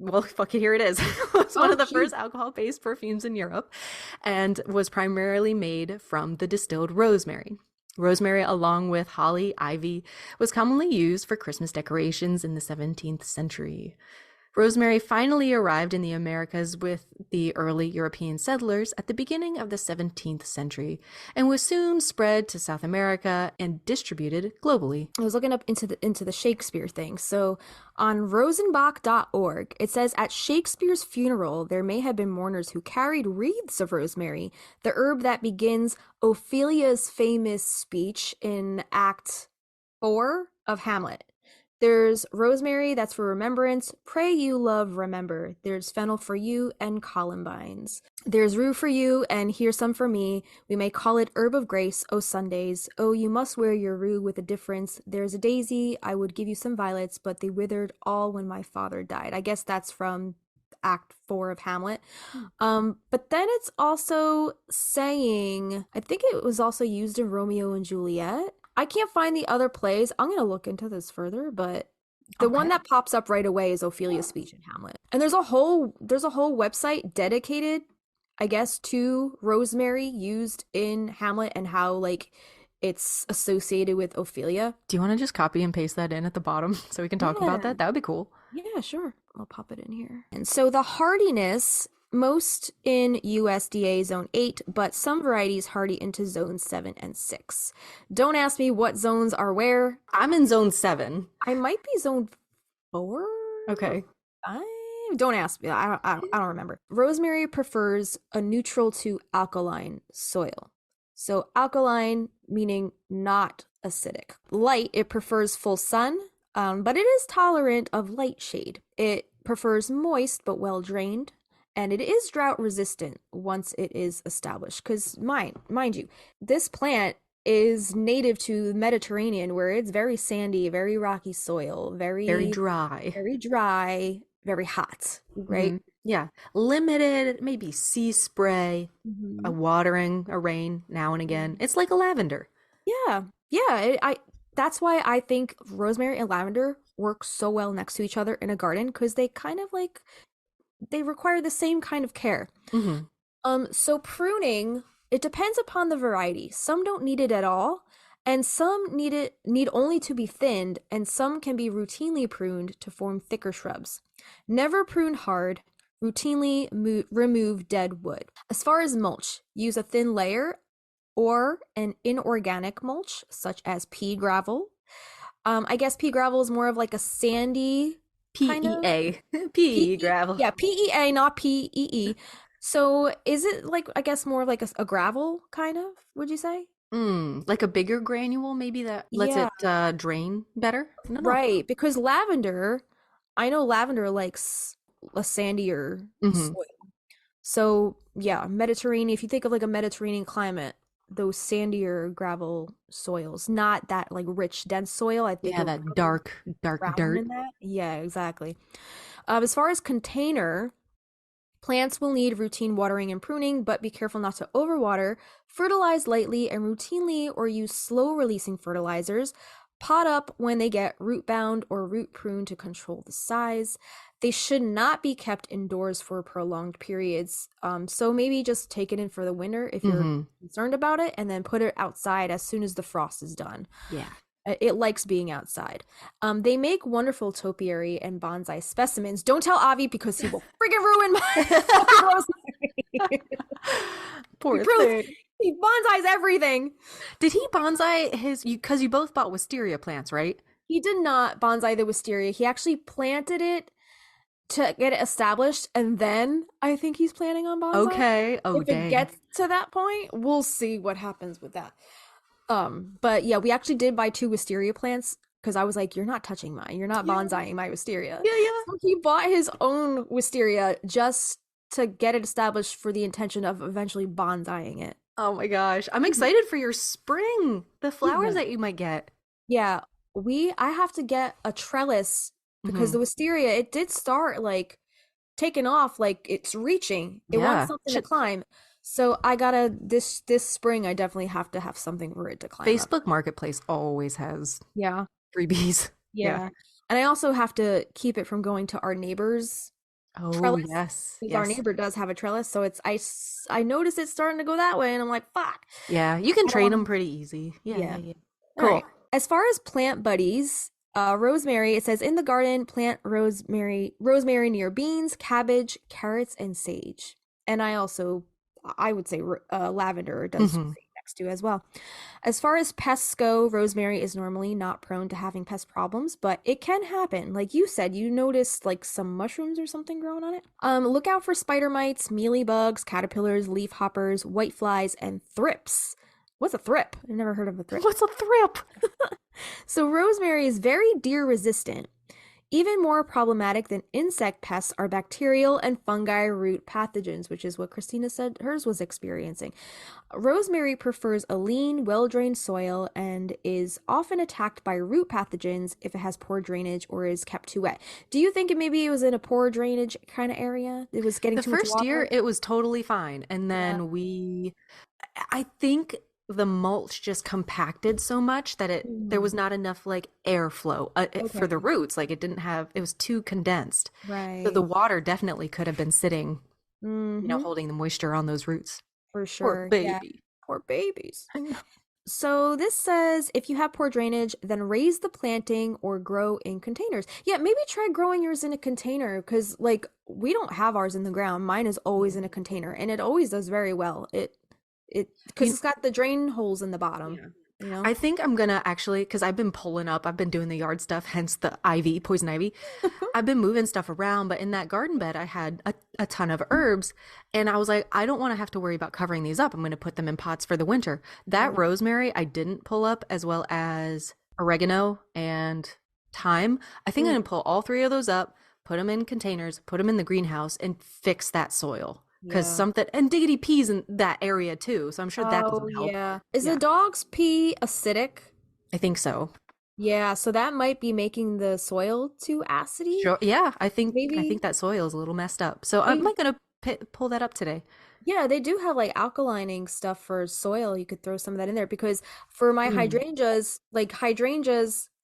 Well, fucking here it is. It was one of the first alcohol-based perfumes in Europe and was primarily made from the distilled rosemary. Rosemary, along with holly, ivy, was commonly used for Christmas decorations in the 17th century. Rosemary finally arrived in the Americas with the early European settlers at the beginning of the 17th century and was soon spread to South America and distributed globally. I was looking up into the Shakespeare thing. So on rosenbach.org, it says at Shakespeare's funeral, there may have been mourners who carried wreaths of rosemary, the herb that begins Ophelia's famous speech in Act 4 of Hamlet. There's rosemary, that's for remembrance. Pray you, love, remember. There's fennel for you and columbines. There's rue for you, and here's some for me. We may call it herb of grace, O Sundays. Oh, you must wear your rue with a difference. There's a daisy, I would give you some violets, but they withered all when my father died. I guess that's from Act 4 of Hamlet. But then it's also saying, I think it was also used in Romeo and Juliet. I can't find the other plays. I'm going to look into this further, but the one that pops up right away is Ophelia's speech in Hamlet. And there's a whole website dedicated, I guess, to rosemary used in Hamlet and how like it's associated with Ophelia. Do you want to just copy and paste that in at the bottom so we can talk about that? That would be cool. Yeah, sure. I'll pop it in here. And so the hardiness, most in USDA zone 8, but some varieties hardy into zone 7 and 6. Don't ask me what zones are where. I'm in zone 7. I might be zone 4. Okay. Don't ask me. I don't remember. Rosemary prefers a neutral to alkaline soil. So alkaline meaning not acidic. Light, it prefers full sun, but it is tolerant of light shade. It prefers moist but well drained. And it is drought resistant once it is established. Because mind you, this plant is native to the Mediterranean, where it's very sandy, very rocky soil, very dry, very hot, right? Mm-hmm. Yeah. Limited, maybe sea spray, a watering, a rain now and again. It's like a lavender. Yeah. That's why I think rosemary and lavender work so well next to each other in a garden, because they kind of like... they require the same kind of care. So pruning, it depends upon the variety. Some don't need it at all, and some need only to be thinned, and some can be routinely pruned to form thicker shrubs. Never prune hard. Routinely remove dead wood. As far as mulch, use a thin layer or an inorganic mulch, such as pea gravel. I guess pea gravel is more of like a sandy... PEA. PE gravel. Yeah, PEA, not PEE. So is it like, I guess, more like a gravel kind of, would you say? Like a bigger granule, maybe that lets it drain better? Right, because lavender, I know lavender likes a sandier soil. So yeah, Mediterranean, if you think of like a Mediterranean climate, those sandier gravel soils, not that like rich, dense soil. I think Yeah, it would that probably dark drown dirt. in that. Yeah, exactly. As far as container, plants will need routine watering and pruning, but be careful not to overwater. Fertilize lightly and routinely or use slow releasing fertilizers. Pot up when they get root bound or root pruned to control the size. They should not be kept indoors for prolonged periods. So maybe just take it in for the winter if you're Mm-hmm. concerned about it, and then put it outside as soon as the frost is done. Yeah. It likes being outside. They make wonderful topiary and bonsai specimens. Don't tell Avi because he will freaking ruin my rosemary. Poor thing. He bonsais everything. Did he bonsai his, because you both bought wisteria plants, right? He did not bonsai the wisteria. He actually planted it to get it established, and then I think he's planning on bonsai. Okay. Oh, If it dang. gets to that point, we'll see what happens with that. But yeah, we actually did buy 2 wisteria plants because I was like, you're not touching mine. You're not bonsaiing my wisteria. Yeah, yeah. So he bought his own wisteria just to get it established for the intention of eventually bonsaiing it. Oh my gosh. I'm excited for your spring. The flowers that you might get. Yeah, I have to get a trellis because the wisteria, it did start like taking off, like it's reaching. It Yeah. wants something to climb. So I gotta this spring I definitely have to have something for it to climb up. Facebook Marketplace always has Yeah. freebies. Yeah. And I also have to keep it from going to our neighbor's Oh, trellis. yes. Because our Yes. neighbor does have a trellis, so I noticed it starting to go that way, and I'm like, fuck. Yeah, you can I don't train want- them pretty easy. Yeah, Yeah. yeah. All Cool. right. As far as plant buddies, rosemary, it says in the garden, plant rosemary near beans, cabbage, carrots, and sage. And I would say lavender does Mhm. great next to as well. As far as pests go, rosemary is normally not prone to having pest problems, but it can happen. Like you said, you noticed like some mushrooms or something growing on it. Look out for spider mites, mealybugs, caterpillars, leaf hoppers, whiteflies, and thrips. What's a thrip? I've never heard of a thrip. What's a thrip? So rosemary is very deer resistant. Even more problematic than insect pests are bacterial and fungi root pathogens, which is what Kristina said hers was experiencing. Rosemary prefers a lean, well-drained soil and is often attacked by root pathogens if it has poor drainage or is kept too wet. Do you think maybe it was in a poor drainage kind of area? It was getting too much water? The first year it was totally fine. And then I think the mulch just compacted so much that there was not enough like airflow for the roots. Like it was too condensed. Right. So the water definitely could have been sitting, holding the moisture on those roots. For sure. Poor baby. Yeah. Poor babies. So this says if you have poor drainage, then raise the planting or grow in containers. Yeah, maybe try growing yours in a container because like we don't have ours in the ground. Mine is always in a container and it always does very well. Because it's got the drain holes in the bottom. Yeah. I think I'm gonna actually, because I've been doing the yard stuff, hence the poison ivy. I've been moving stuff around, but in that garden bed I had a ton of herbs and I was like, I don't want to have to worry about covering these up. I'm going to put them in pots for the winter. That rosemary I didn't pull up, as well as oregano and thyme. I think I'm going to pull all 3 of those up, put them in containers, put them in the greenhouse, and fix that soil. Because and diggity peas in that area too, so I'm sure that doesn't help. Yeah. Is the dog's pee acidic? I think so. Yeah, so that might be making the soil too acidy. Sure. Yeah, I think that soil is a little messed up. So I'm not gonna pull that up today. Yeah, they do have like alkalining stuff for soil. You could throw some of that in there because for my hydrangeas,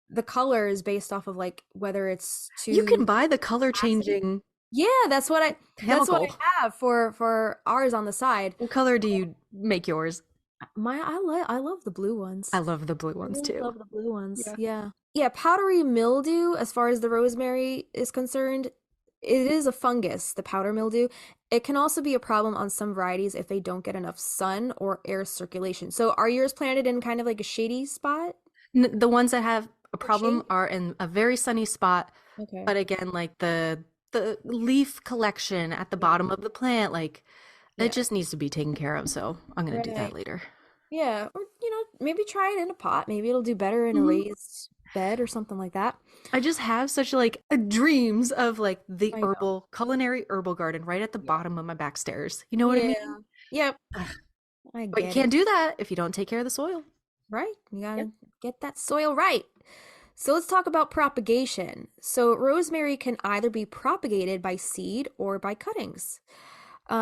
the color is based off of like whether it's too. You can buy the color changing. Yeah, that's what I have for ours on the side. What color do you make yours? I love the blue ones. I love the blue ones too. I love the blue ones. Yeah. Powdery mildew, as far as the rosemary is concerned, it is a fungus, the powder mildew. It can also be a problem on some varieties if they don't get enough sun or air circulation. So are yours planted in kind of like a shady spot? The ones that have a problem are in a very sunny spot. Okay. But again, like the leaf collection at the bottom of the plant, like it just needs to be taken care of. So I'm going to do that later. Yeah. Or, maybe try it in a pot. Maybe it'll do better in a raised bed or something like that. I just have such like dreams of like the I know. culinary herbal garden right at the Yeah. bottom of my back stairs. You know what I Yeah. mean? Yep. Ugh. I But you get can't it. do that if you don't take care of the soil. Right? You Yep. gotta get that soil right. So let's talk about propagation. So rosemary can either be propagated by seed or by cuttings.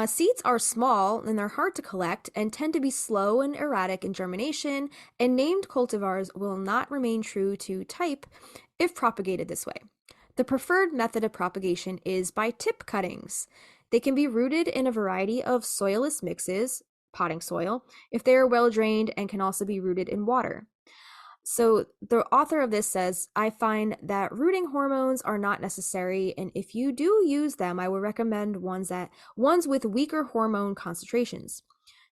Seeds are small and they're hard to collect and tend to be slow and erratic in germination, and named cultivars will not remain true to type if propagated this way. The preferred method of propagation is by tip cuttings. They can be rooted in a variety of soilless mixes, potting soil, if they are well drained, and can also be rooted in water. So the author of this says, I find that rooting hormones are not necessary, and if you do use them, I would recommend ones with weaker hormone concentrations.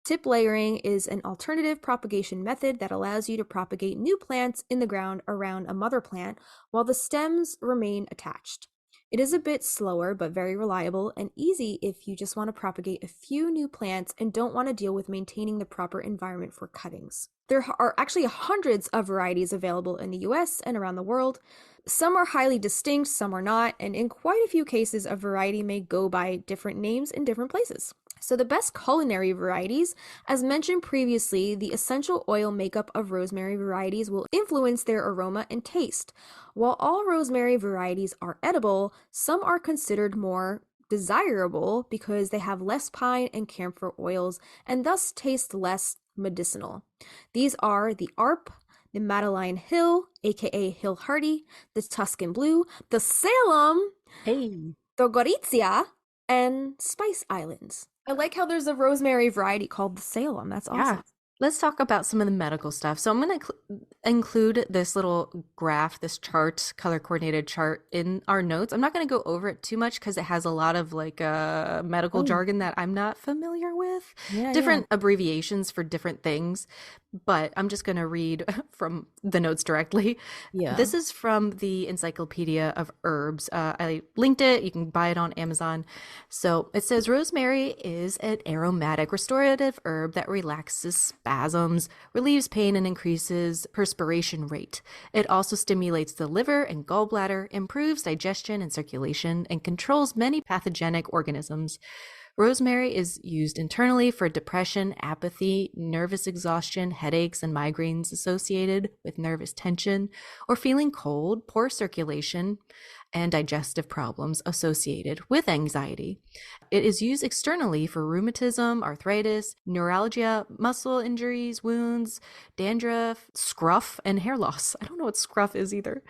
Tip layering is an alternative propagation method that allows you to propagate new plants in the ground around a mother plant while the stems remain attached. It is a bit slower but very reliable and easy if you just want to propagate a few new plants and don't want to deal with maintaining the proper environment for cuttings. There are actually hundreds of varieties available in the US and around the world. Some are highly distinct, some are not, and in quite a few cases, a variety may go by different names in different places. So the best culinary varieties, as mentioned previously, the essential oil makeup of rosemary varieties will influence their aroma and taste. While all rosemary varieties are edible, some are considered more desirable because they have less pine and camphor oils and thus taste less medicinal. These are the Arp, the Madeline Hill, aka Hill Hardy, the Tuscan Blue, the Salem, Hey. the Gorizia, and Spice Islands. I like how there's a rosemary variety called the Salem. That's awesome. Yeah. Let's talk about some of the medical stuff. So I'm going to include this little graph, this chart, color coordinated chart in our notes. I'm not going to go over it too much because it has a lot of like medical jargon that I'm not familiar with, different abbreviations for different things, but I'm just going to read from the notes directly. Yeah. This is from the Encyclopedia of Herbs. I linked it. You can buy it on Amazon. So it says rosemary is an aromatic restorative herb that relaxes spasms, relieves pain, and increases perspiration rate. It also stimulates the liver and gallbladder, improves digestion and circulation, and controls many pathogenic organisms. Rosemary is used internally for depression, apathy, nervous exhaustion, headaches, and migraines associated with nervous tension, or feeling cold, poor circulation, and digestive problems associated with anxiety. It is used externally for rheumatism, arthritis, neuralgia, muscle injuries, wounds, dandruff, scruff, and hair loss. I don't know what scruff is either.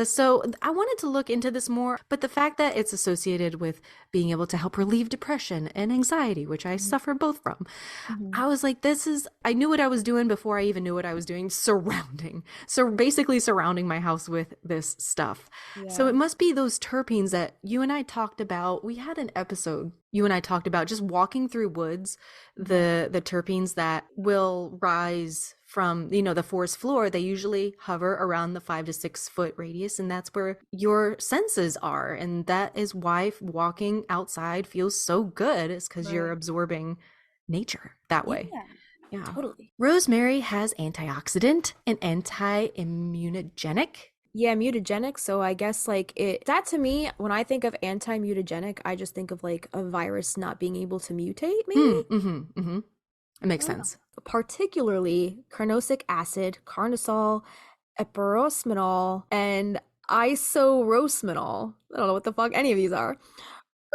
So I wanted to look into this more, but the fact that it's associated with being able to help relieve depression and anxiety, which I suffer both from, I was like, I knew what I was doing before I even knew what I was doing, basically surrounding my house with this stuff. Yeah. So it must be those terpenes that you and I talked about. We had an episode you and I talked about just walking through woods, the terpenes that will rise from, the forest floor. They usually hover around the 5 to 6 foot radius, and that's where your senses are. And that is why walking outside feels so good, is because you're absorbing nature that way. Yeah, totally. Rosemary has antioxidant and anti-immunogenic. Yeah, mutagenic. So I guess that to me, when I think of anti-mutagenic, I just think of like a virus not being able to mutate, maybe. It makes sense. Particularly carnosic acid, carnosol, epeirosmanol, and isorosmanol. I don't know what the fuck any of these are.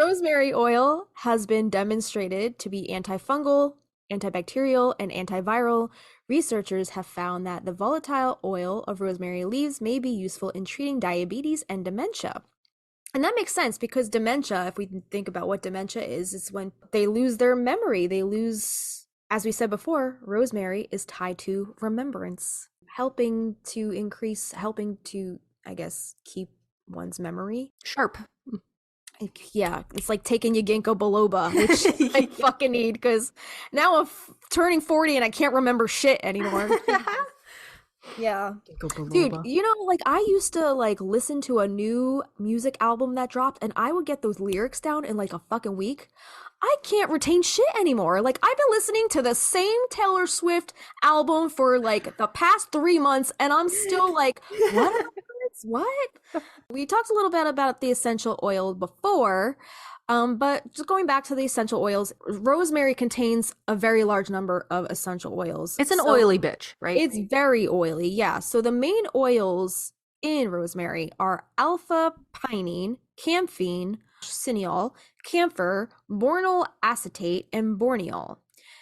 Rosemary oil has been demonstrated to be antifungal, antibacterial, and antiviral. Researchers have found that the volatile oil of rosemary leaves may be useful in treating diabetes and dementia. And that makes sense because dementia, if we think about what dementia is when they lose their memory. They lose, as we said before, rosemary is tied to remembrance, helping to, I guess, keep one's memory sharp. Yeah, it's like taking your ginkgo biloba, which I fucking need because now I'm turning 40 and I can't remember shit anymore. Yeah. Dude, I used to listen to a new music album that dropped and I would get those lyrics down in like a fucking week. I can't retain shit anymore. Like, I've been listening to the same Taylor Swift album for like the past 3 months, and I'm still like, what are words? What? We talked a little bit about the essential oil before, but just going back to the essential oils, rosemary contains a very large number of essential oils. It's an oily bitch, right? It's very oily, yeah. So the main oils in rosemary are alpha pinene, camphene, cineol, camphor, bornyl acetate, and borneol.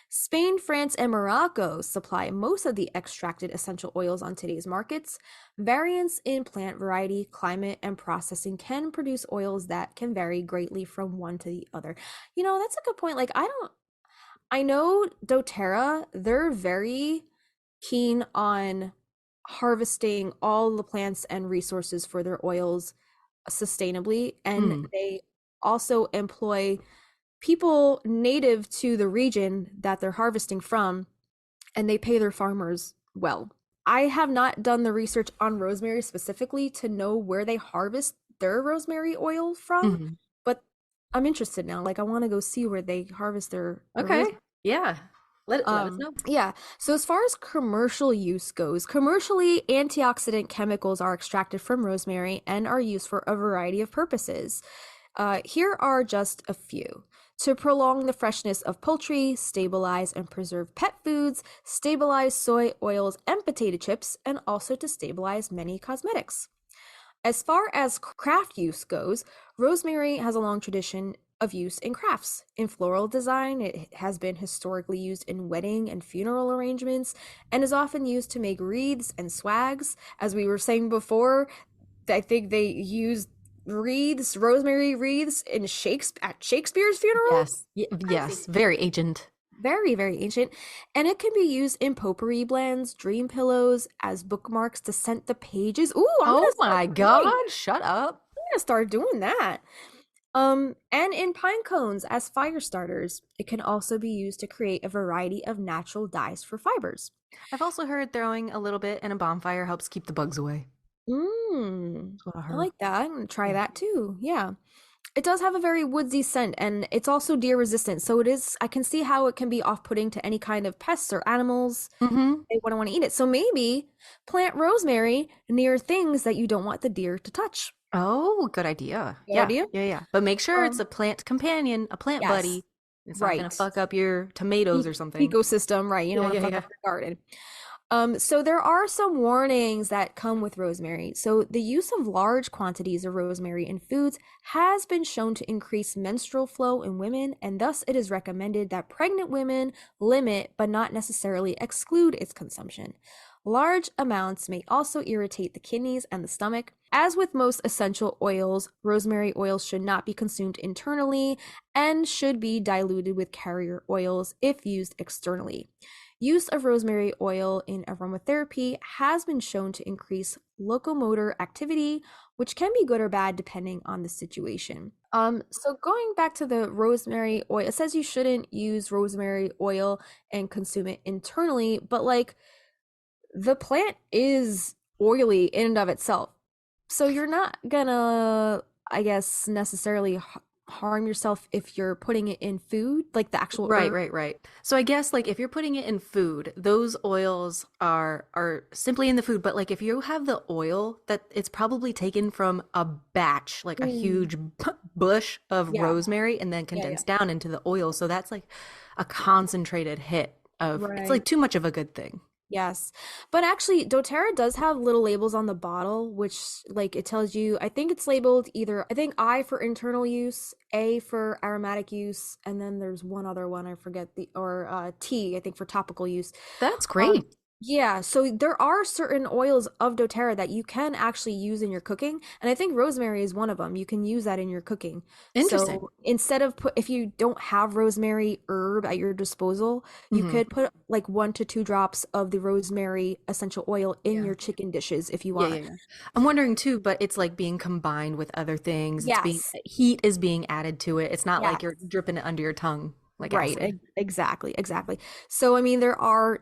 Spain, France, and Morocco supply most of the extracted essential oils on today's markets. Variance in plant variety, climate, and processing can produce oils that can vary greatly from one to the other. You know, that's a good point. Like, I know doTERRA, they're very keen on harvesting all the plants and resources for their oils sustainably, and they also employ people native to the region that they're harvesting from, and they pay their farmers well. I have not done the research on rosemary specifically to know where they harvest their rosemary oil from, but I'm interested now. Like, I want to go see where they harvest their rosemary. Yeah. Let us know. Yeah. So as far as commercial use goes, commercially, antioxidant chemicals are extracted from rosemary and are used for a variety of purposes. Here are just a few. To prolong the freshness of poultry, stabilize and preserve pet foods, stabilize soy oils and potato chips, and also to stabilize many cosmetics. As far as craft use goes, rosemary has a long tradition of use in crafts. In floral design, it has been historically used in wedding and funeral arrangements and is often used to make wreaths and swags. As we were saying before, I think they used rosemary wreaths at Shakespeare's funeral. Yes, very ancient. Very, very ancient. And it can be used in potpourri blends, dream pillows, as bookmarks to scent the pages. Ooh, oh my God, shut up. I'm gonna start doing that. And in pine cones as fire starters. It can also be used to create a variety of natural dyes for fibers. I've also heard throwing a little bit in a bonfire helps keep the bugs away. I like that. I'm gonna try that too. Yeah. It does have a very woodsy scent, and it's also deer resistant. So it is, I can see how it can be off-putting to any kind of pests or animals. They wouldn't want to eat it. So maybe plant rosemary near things that you don't want the deer to touch. Oh, good idea. Good idea? Yeah. But make sure it's a plant companion, a plant buddy. It's not going to fuck up your tomatoes or something. Ecosystem, right. You don't want to fuck up your garden. So there are some warnings that come with rosemary. So the use of large quantities of rosemary in foods has been shown to increase menstrual flow in women, and thus it is recommended that pregnant women limit but not necessarily exclude its consumption. Large amounts may also irritate the kidneys and the stomach. As with most essential oils, rosemary oil should not be consumed internally and should be diluted with carrier oils if used externally. Use of rosemary oil in aromatherapy has been shown to increase locomotor activity, which can be good or bad depending on the situation. So going back to the rosemary oil, it says you shouldn't use rosemary oil and consume it internally, but like the plant is oily in and of itself. So you're not gonna, I guess, necessarily harm yourself if you're putting it in food, like the actual right. So I guess like if you're putting it in food, those oils are simply in the food, but like if you have the oil, that it's probably taken from a batch, like a huge bush of rosemary and then condensed down into the oil. So that's like a concentrated hit of it's like too much of a good thing. Yes. But actually, doTERRA does have little labels on the bottle, which like it tells you, I think it's labeled either, I think I for internal use, A for aromatic use, and then there's one other one, I forget or T, I think for topical use. That's great. Yeah, so there are certain oils of doTERRA that you can actually use in your cooking, and I think rosemary is one of them. You can use that in your cooking. Interesting. So instead of if you don't have rosemary herb at your disposal, you could put like 1 to 2 drops of the rosemary essential oil in your chicken dishes if you want. I'm wondering too, but it's like being combined with other things. Yes. Heat is being added to it. It's not like you're dripping it under your tongue. Like right, exactly. So I mean, there are,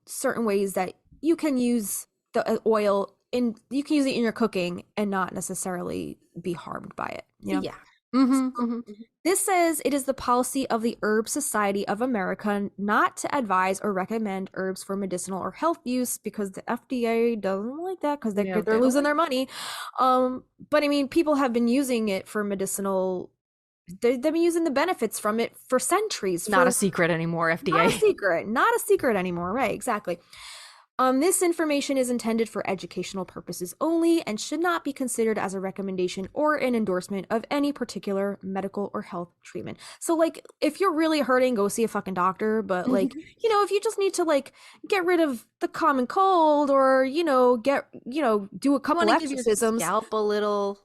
certain ways that you can use the oil you can use it in your cooking and not necessarily be harmed by it. Yeah. Mm-hmm, mm-hmm. This says it is the policy of the Herb Society of America not to advise or recommend herbs for medicinal or health use because the FDA doesn't like that because Yeah, they're they don't losing like their money. But I mean, people have been using it for medicinal. They've been using the benefits from it for centuries. not a secret anymore, Not a FDA. secret. Not a secret anymore. Right, exactly. This information is intended for educational purposes only and should not be considered as a recommendation or an endorsement of any particular medical or health treatment. So, like, if you're really hurting, go see a fucking doctor. But, like, if you just need to, like, get rid of the common cold or, do a couple Want to give your exorcisms. scalp a little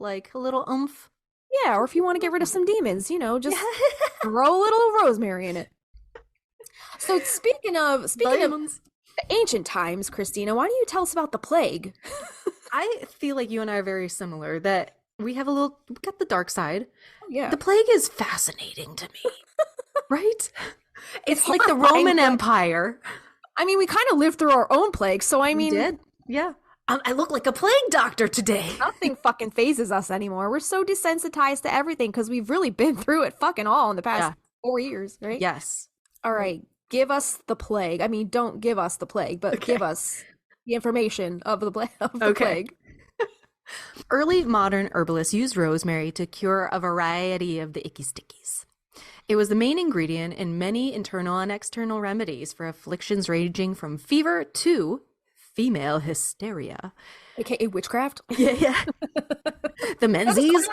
oomph. Yeah, or if you want to get rid of some demons, just throw a little rosemary in it. So, speaking of ancient times, Kristina, why don't you tell us about the plague? I feel like you and I are very similar, that we got the dark side. Oh, yeah. The plague is fascinating to me, right? It's like the Roman Empire. I mean, we kind of lived through our own plague, so I mean... We did? Yeah. I look like a plague doctor today. Nothing fucking phases us anymore. We're so desensitized to everything because we've really been through it fucking all in the past 4 years, right? Yes. All right. Give us the plague. I mean, don't give us the plague, but give us the information of the plague. Early modern herbalists used rosemary to cure a variety of the icky stickies. It was the main ingredient in many internal and external remedies for afflictions ranging from fever to female hysteria. AKA witchcraft? Yeah. The menses.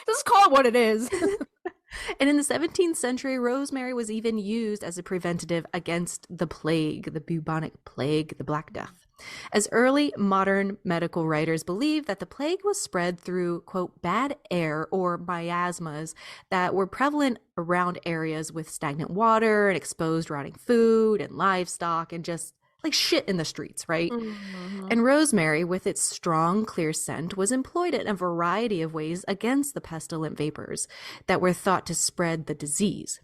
Just call it what it is. And in the 17th century, rosemary was even used as a preventative against the plague, the bubonic plague, the Black Death. As early modern medical writers believed that the plague was spread through, quote, bad air or miasmas that were prevalent around areas with stagnant water and exposed rotting food and livestock and just like shit in the streets, right? Mm-hmm. And rosemary, with its strong, clear scent, was employed in a variety of ways against the pestilent vapors that were thought to spread the disease.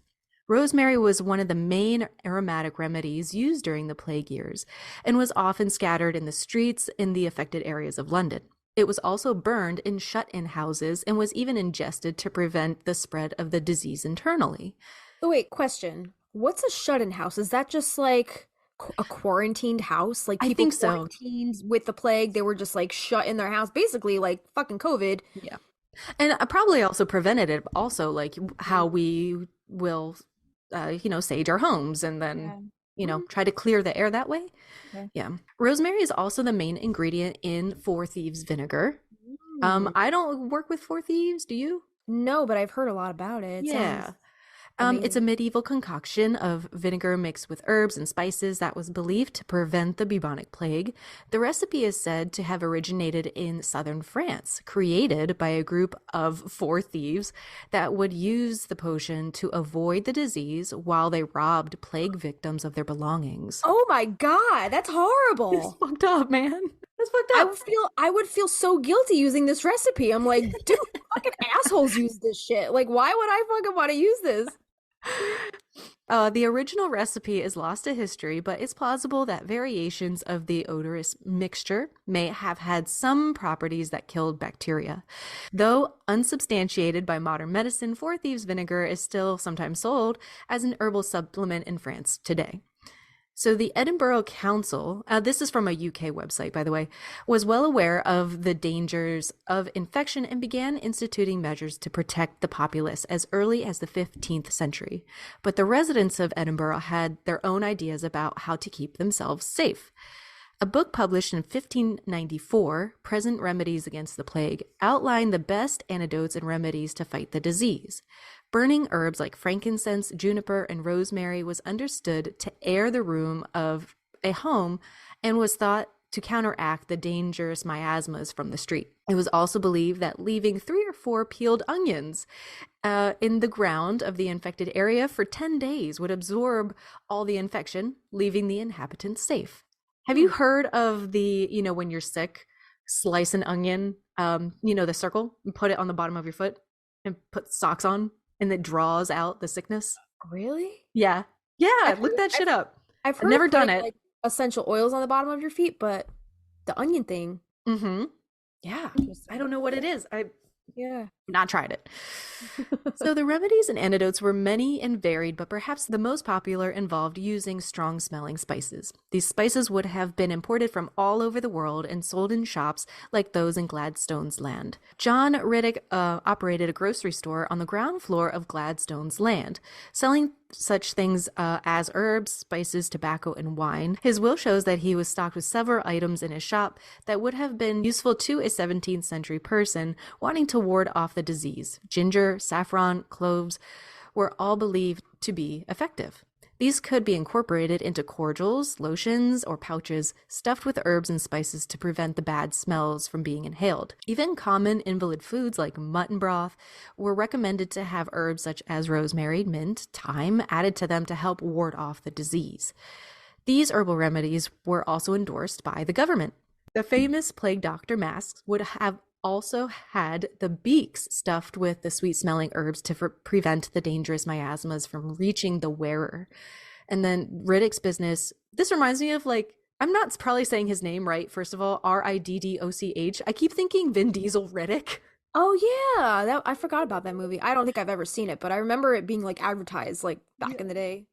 Rosemary was one of the main aromatic remedies used during the plague years and was often scattered in the streets in the affected areas of London. It was also burned in shut-in houses and was even ingested to prevent the spread of the disease internally. Oh, wait, question. What's a shut-in house? Is that just like a quarantined house? Like people I think so. Quarantined with the plague, they were just like shut in their house, basically like fucking COVID. Yeah. And probably also prevented it, also like how we will sage our homes and then try to clear the air that way. Okay. Yeah. Rosemary is also the main ingredient in Four Thieves vinegar. I don't work with Four Thieves, do you? No, but I've heard a lot about it. It's a medieval concoction of vinegar mixed with herbs and spices that was believed to prevent the bubonic plague. The recipe is said to have originated in southern France, created by a group of four thieves that would use the potion to avoid the disease while they robbed plague victims of their belongings. Oh my God, that's horrible. It's fucked up, man. That's fucked up. I would feel so guilty using this recipe. I'm like, dude, fucking assholes use this shit. Like, why would I fucking want to use this? The original recipe is lost to history, but it's plausible that variations of the odorous mixture may have had some properties that killed bacteria. Though unsubstantiated by modern medicine, Four Thieves vinegar is still sometimes sold as an herbal supplement in France today. So the Edinburgh Council, this is from a UK website, by the way, was well aware of the dangers of infection and began instituting measures to protect the populace as early as the 15th century. But the residents of Edinburgh had their own ideas about how to keep themselves safe. A book published in 1594, Present Remedies Against the Plague, outlined the best antidotes and remedies to fight the disease. Burning herbs like frankincense, juniper, and rosemary was understood to air the room of a home and was thought to counteract the dangerous miasmas from the street. It was also believed that leaving 3 or 4 peeled onions in the ground of the infected area for 10 days would absorb all the infection, leaving the inhabitants safe. Have you heard of the, when you're sick, slice an onion, the circle, and put it on the bottom of your foot and put socks on? And it draws out the sickness. Really? Yeah. Look that shit up. I've never done it. Like essential oils on the bottom of your feet, but the onion thing. Mm-hmm. Yeah. I don't know what it is. Yeah. Not tried it. So the remedies and antidotes were many and varied, but perhaps the most popular involved using strong smelling spices. These spices would have been imported from all over the world and sold in shops like those in Gladstone's land. John Riddick operated a grocery store on the ground floor of Gladstone's land, selling such things as herbs, spices, tobacco, and wine. His will shows that he was stocked with several items in his shop that would have been useful to a 17th century person wanting to ward off the disease. Ginger, saffron, cloves were all believed to be effective. These could be incorporated into cordials, lotions, or pouches stuffed with herbs and spices to prevent the bad smells from being inhaled. Even common invalid foods like mutton broth were recommended to have herbs such as rosemary, mint, thyme added to them to help ward off the disease. These herbal remedies were also endorsed by the government. The famous plague doctor masks would have also had the beaks stuffed with the sweet-smelling herbs to prevent the dangerous miasmas from reaching the wearer. And then Riddick's business, this reminds me of like, I'm not probably saying his name right, first of all, Riddoch. I keep thinking Vin Diesel Riddick. Oh yeah, I forgot about that movie. I don't think I've ever seen it, but I remember it being like advertised like back in the day.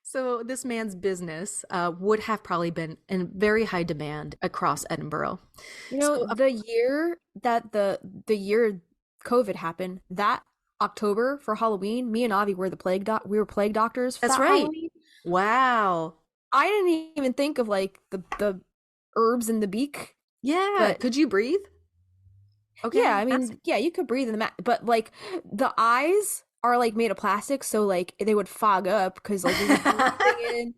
So this man's business would have probably been in very high demand across Edinburgh. You know, the year that the year COVID happened, that October for Halloween, me and Avi were we were plague doctors for That's that right. Halloween. Wow. I didn't even think of like the herbs in the beak. Yeah. But could you breathe? Okay. Yeah, I mean, yeah, you could breathe in the mask, but like the eyes are like made of plastic, so like they would fog up because like we were breathing in.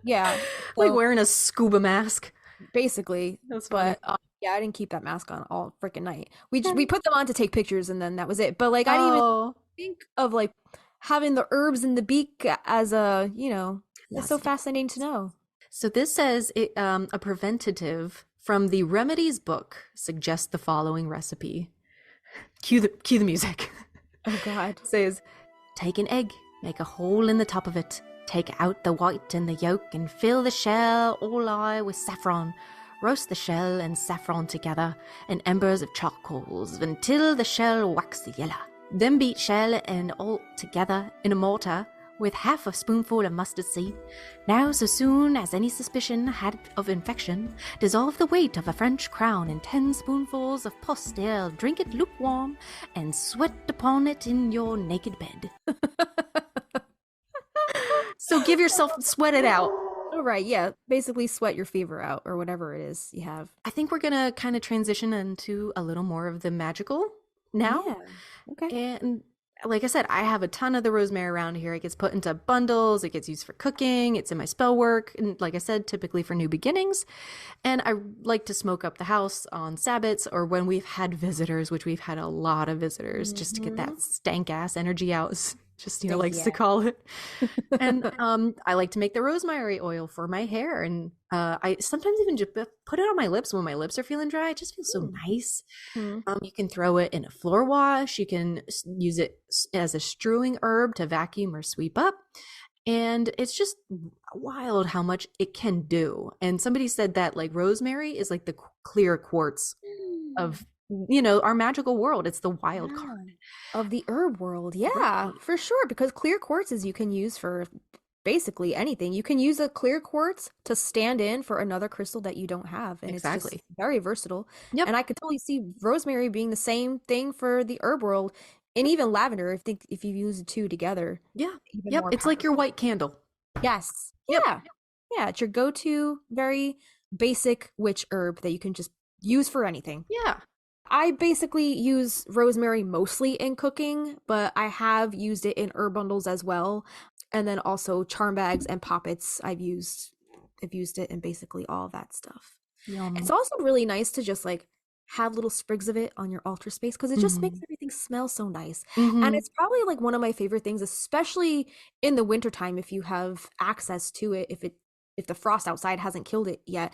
Yeah, so, like wearing a scuba mask, basically. That's funny. But yeah, I didn't keep that mask on all freaking night. We put them on to take pictures, and then that was it. But like, I didn't even think of like having the herbs in the beak as a, you know, it's so fascinating to know. So this says a preventative from the remedies book suggests the following recipe. Cue the music. Oh God. It says, take an egg, make a hole in the top of it, take out the white and the yolk and fill the shell all with saffron. Roast the shell and saffron together in embers of charcoals until the shell waxes yellow. Then beat shell and all together in a mortar with half a spoonful of mustard seed. Now, so soon as any suspicion had of infection, dissolve the weight of a French crown in 10 spoonfuls of postel, drink it lukewarm, and sweat upon it in your naked bed. So give yourself, sweat it out. All right, yeah, basically sweat your fever out or whatever it is you have. I think we're gonna kind of transition into a little more of the magical now. Yeah. Okay. And like I said, I have a ton of the rosemary around here. It gets put into bundles. It gets used for cooking. It's in my spell work. And like I said, typically for new beginnings. And I like to smoke up the house on Sabbats or when we've had visitors, which we've had a lot of visitors, just to get that stank ass energy out, as Justina likes to call it. And I like to make the rosemary oil for my hair. And I sometimes even just put it on my lips when my lips are feeling dry. It just feels so nice. You can throw it in a floor wash. You can use it as a strewing herb to vacuum or sweep up. And it's just wild how much it can do. And somebody said that like rosemary is like the clear quartz of, you know, our magical world. It's the wild card of the herb world. Yeah, for sure. Because clear quartzes you can use for basically anything. You can use a clear quartz to stand in for another crystal that you don't have. And it's just very versatile. Yep. And I could totally see rosemary being the same thing for the herb world. And even lavender, if you use the two together. Yeah. Yep. It's like your white candle. Yes. Yep. Yeah. Yeah. It's your go-to very basic witch herb that you can just use for anything. Yeah. I basically use rosemary mostly in cooking, but I have used it in herb bundles as well. And then also charm bags and poppets. I've used it in basically all that stuff. Yum. It's also really nice to just like have little sprigs of it on your altar space because it just makes everything smell so nice. And it's probably like one of my favorite things, especially in the wintertime if you have access to it, if the frost outside hasn't killed it yet.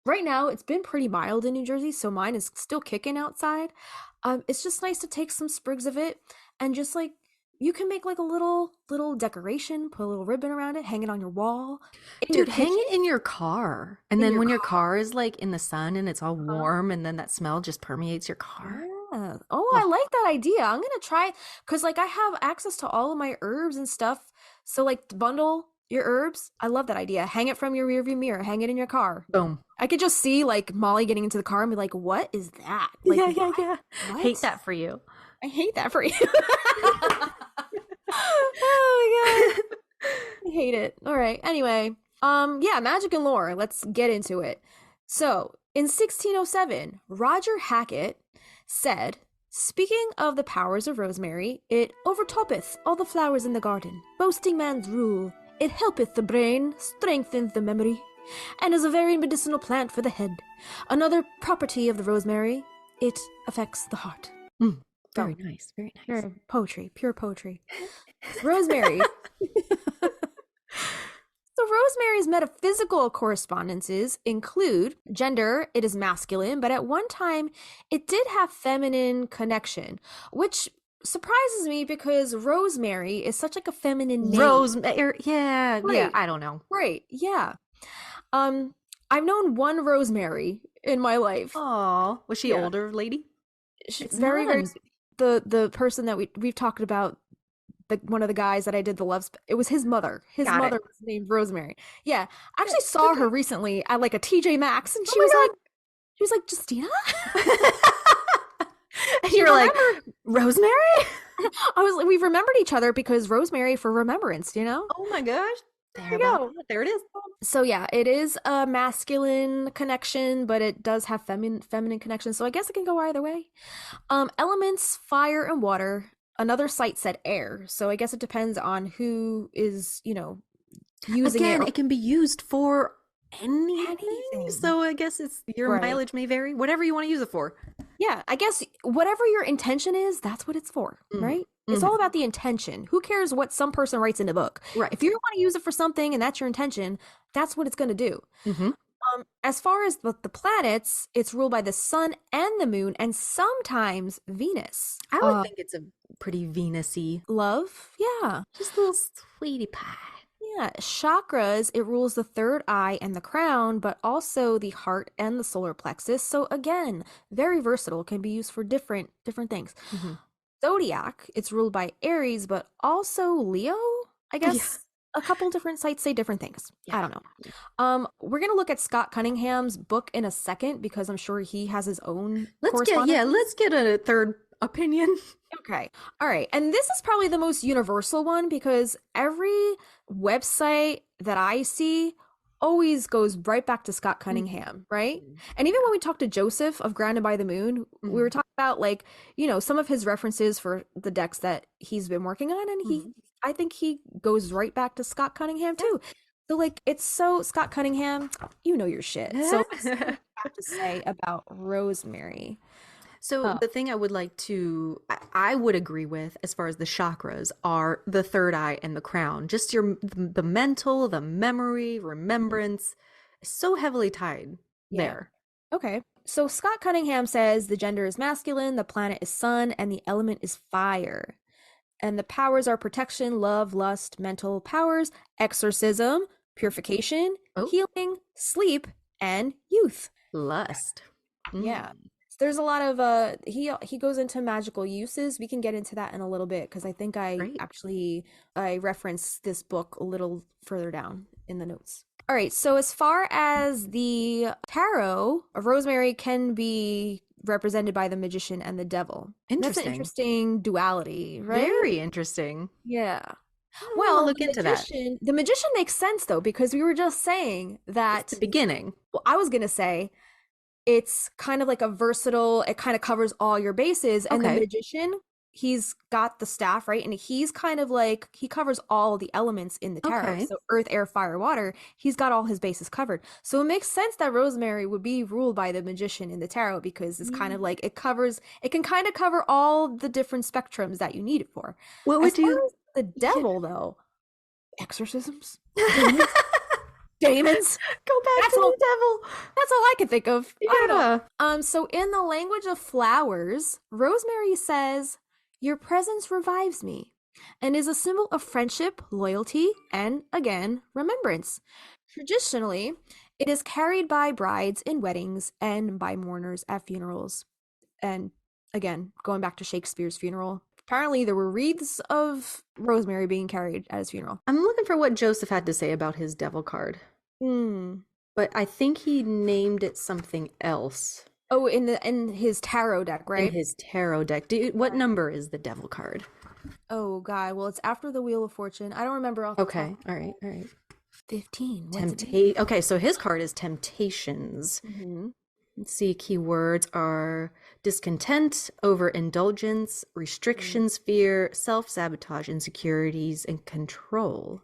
Right now, it's been pretty mild in New Jersey, so mine is still kicking outside. It's just nice to take some sprigs of it and just like, you can make like a little decoration, put a little ribbon around it, hang it on your wall. Dude, hang it in your car. And then when your car is like in the sun and it's all warm and then that smell just permeates your car. Yeah. Oh, I Oh, like that idea. I'm gonna try because like I have access to all of my herbs and stuff. So like to bundle your herbs. I love that idea. Hang it from your rearview mirror. Hang it in your car. boom. I could just see like Molly getting into the car and be like, "What is that? Like Yeah, yeah, what? yeah. Hate What? that for you. I hate that for you." Oh my god. I hate it. All right. Anyway, yeah, magic and lore. Let's get into it. So, in 1607, Roger Hackett said, "Speaking of the powers of rosemary, it overtoppeth all the flowers in the garden, boasting man's rule. It helpeth the brain, strengtheneth the memory, and is a very medicinal plant for the head. Another property of the rosemary, it affects the heart." Mm, So, very nice. Very nice. pure poetry. Rosemary. So Rosemary's metaphysical correspondences include gender, it is masculine, but at one time it did have feminine connection, which surprises me because Rosemary is such like a feminine name. Rosemary. Yeah, yeah. Right. I don't know. Right. Yeah. I've known one Rosemary in my life. Oh, was she Yeah. older lady? She's It's very, very nuns. the person that we've talked about, one of the guys that I did the it was his mother. His Got it. mother was named Rosemary. Yeah. I actually saw her recently at like a TJ Maxx and Oh my she was like, "Justina?" And you're like, Rosemary? I was like, we remembered each other because Rosemary for remembrance, you know? Oh my gosh. There you go. There it is. So yeah, it is a masculine connection, but it does have feminine connection. So I guess it can go either way. Elements, fire and water. Another site said air. So I guess it depends on who is, using Again, it. it can be used for anything. Anything. So I guess it's your Right. mileage may vary. Whatever you want to use it for. Yeah, I guess whatever your intention is, that's what it's for, right? It's all about the intention. Who cares what some person writes in a book? Right. If you want to use it for something and that's your intention, that's what it's going to do. Mm-hmm. As far as the planets, it's ruled by the sun and the moon and sometimes Venus. I would think it's a pretty Venus-y. Love, yeah. Just a little sweetie pie. Yeah, chakras, it rules the third eye and the crown, but also the heart and the solar plexus. So again, very versatile, can be used for different things. Mm-hmm. Zodiac, it's ruled by Aries, but also Leo, I guess. Yeah. A couple different sites say different things. Yeah. I don't know. We're gonna look at Scott Cunningham's book in a second because I'm sure he has his own Let's get a third opinion. Okay. All right. And this is probably the most universal one because every website that I see always goes right back to Scott Cunningham, right? And even when we talked to Joseph of Grounded by the Moon, we were talking about like, some of his references for the decks that he's been working on. And I think he goes right back to Scott Cunningham too. So like, it's so Scott Cunningham, you know your shit. So that's what I have to say about Rosemary. So the thing I would I would agree with as far as the chakras are the third eye and the crown. Just the mental, the memory, remembrance is so heavily tied there. Okay. So Scott Cunningham says the gender is masculine, the planet is sun, and the element is fire. And the powers are protection, love, lust, mental powers, exorcism, purification, healing, sleep, and youth. Lust. Yeah. There's a lot of he goes into magical uses. We can get into that in a little bit because I think I reference this book a little further down in the notes. All right, so as far as the tarot, Rosemary can be represented by the magician and the devil. Interesting. That's an interesting duality, right? Very interesting. Yeah. Well, look into that. The magician makes sense though because we were just saying that it's the beginning. Well, I was gonna say it's kind of like a versatile, it kind of covers all your bases. And the magician, he's got the staff, right? And he's kind of like, he covers all the elements in the tarot. So earth, air, fire, water, he's got all his bases covered. So it makes sense that Rosemary would be ruled by the magician in the tarot because it's kind of like, it can kind of cover all the different spectrums that you need it for. What would you? The devil though, exorcisms? Demons. Go back to the devil. That's all I can think of. Yeah. I don't know. So in the language of flowers, Rosemary says, "Your presence revives me," and is a symbol of friendship, loyalty, and again, remembrance. Traditionally, it is carried by brides in weddings and by mourners at funerals. And Again, going back to Shakespeare's funeral. Apparently, there were wreaths of rosemary being carried at his funeral. I'm looking for what Joseph had to say about his devil card. But I think he named it something else. Oh, in his tarot deck, right? In his tarot deck. What number is the devil card? Oh, God. Well, it's after the Wheel of Fortune. I don't remember off the top. All right. 15. Okay, so his card is temptations. Let's see, keywords are discontent, overindulgence, restrictions, fear, self-sabotage, insecurities, and control.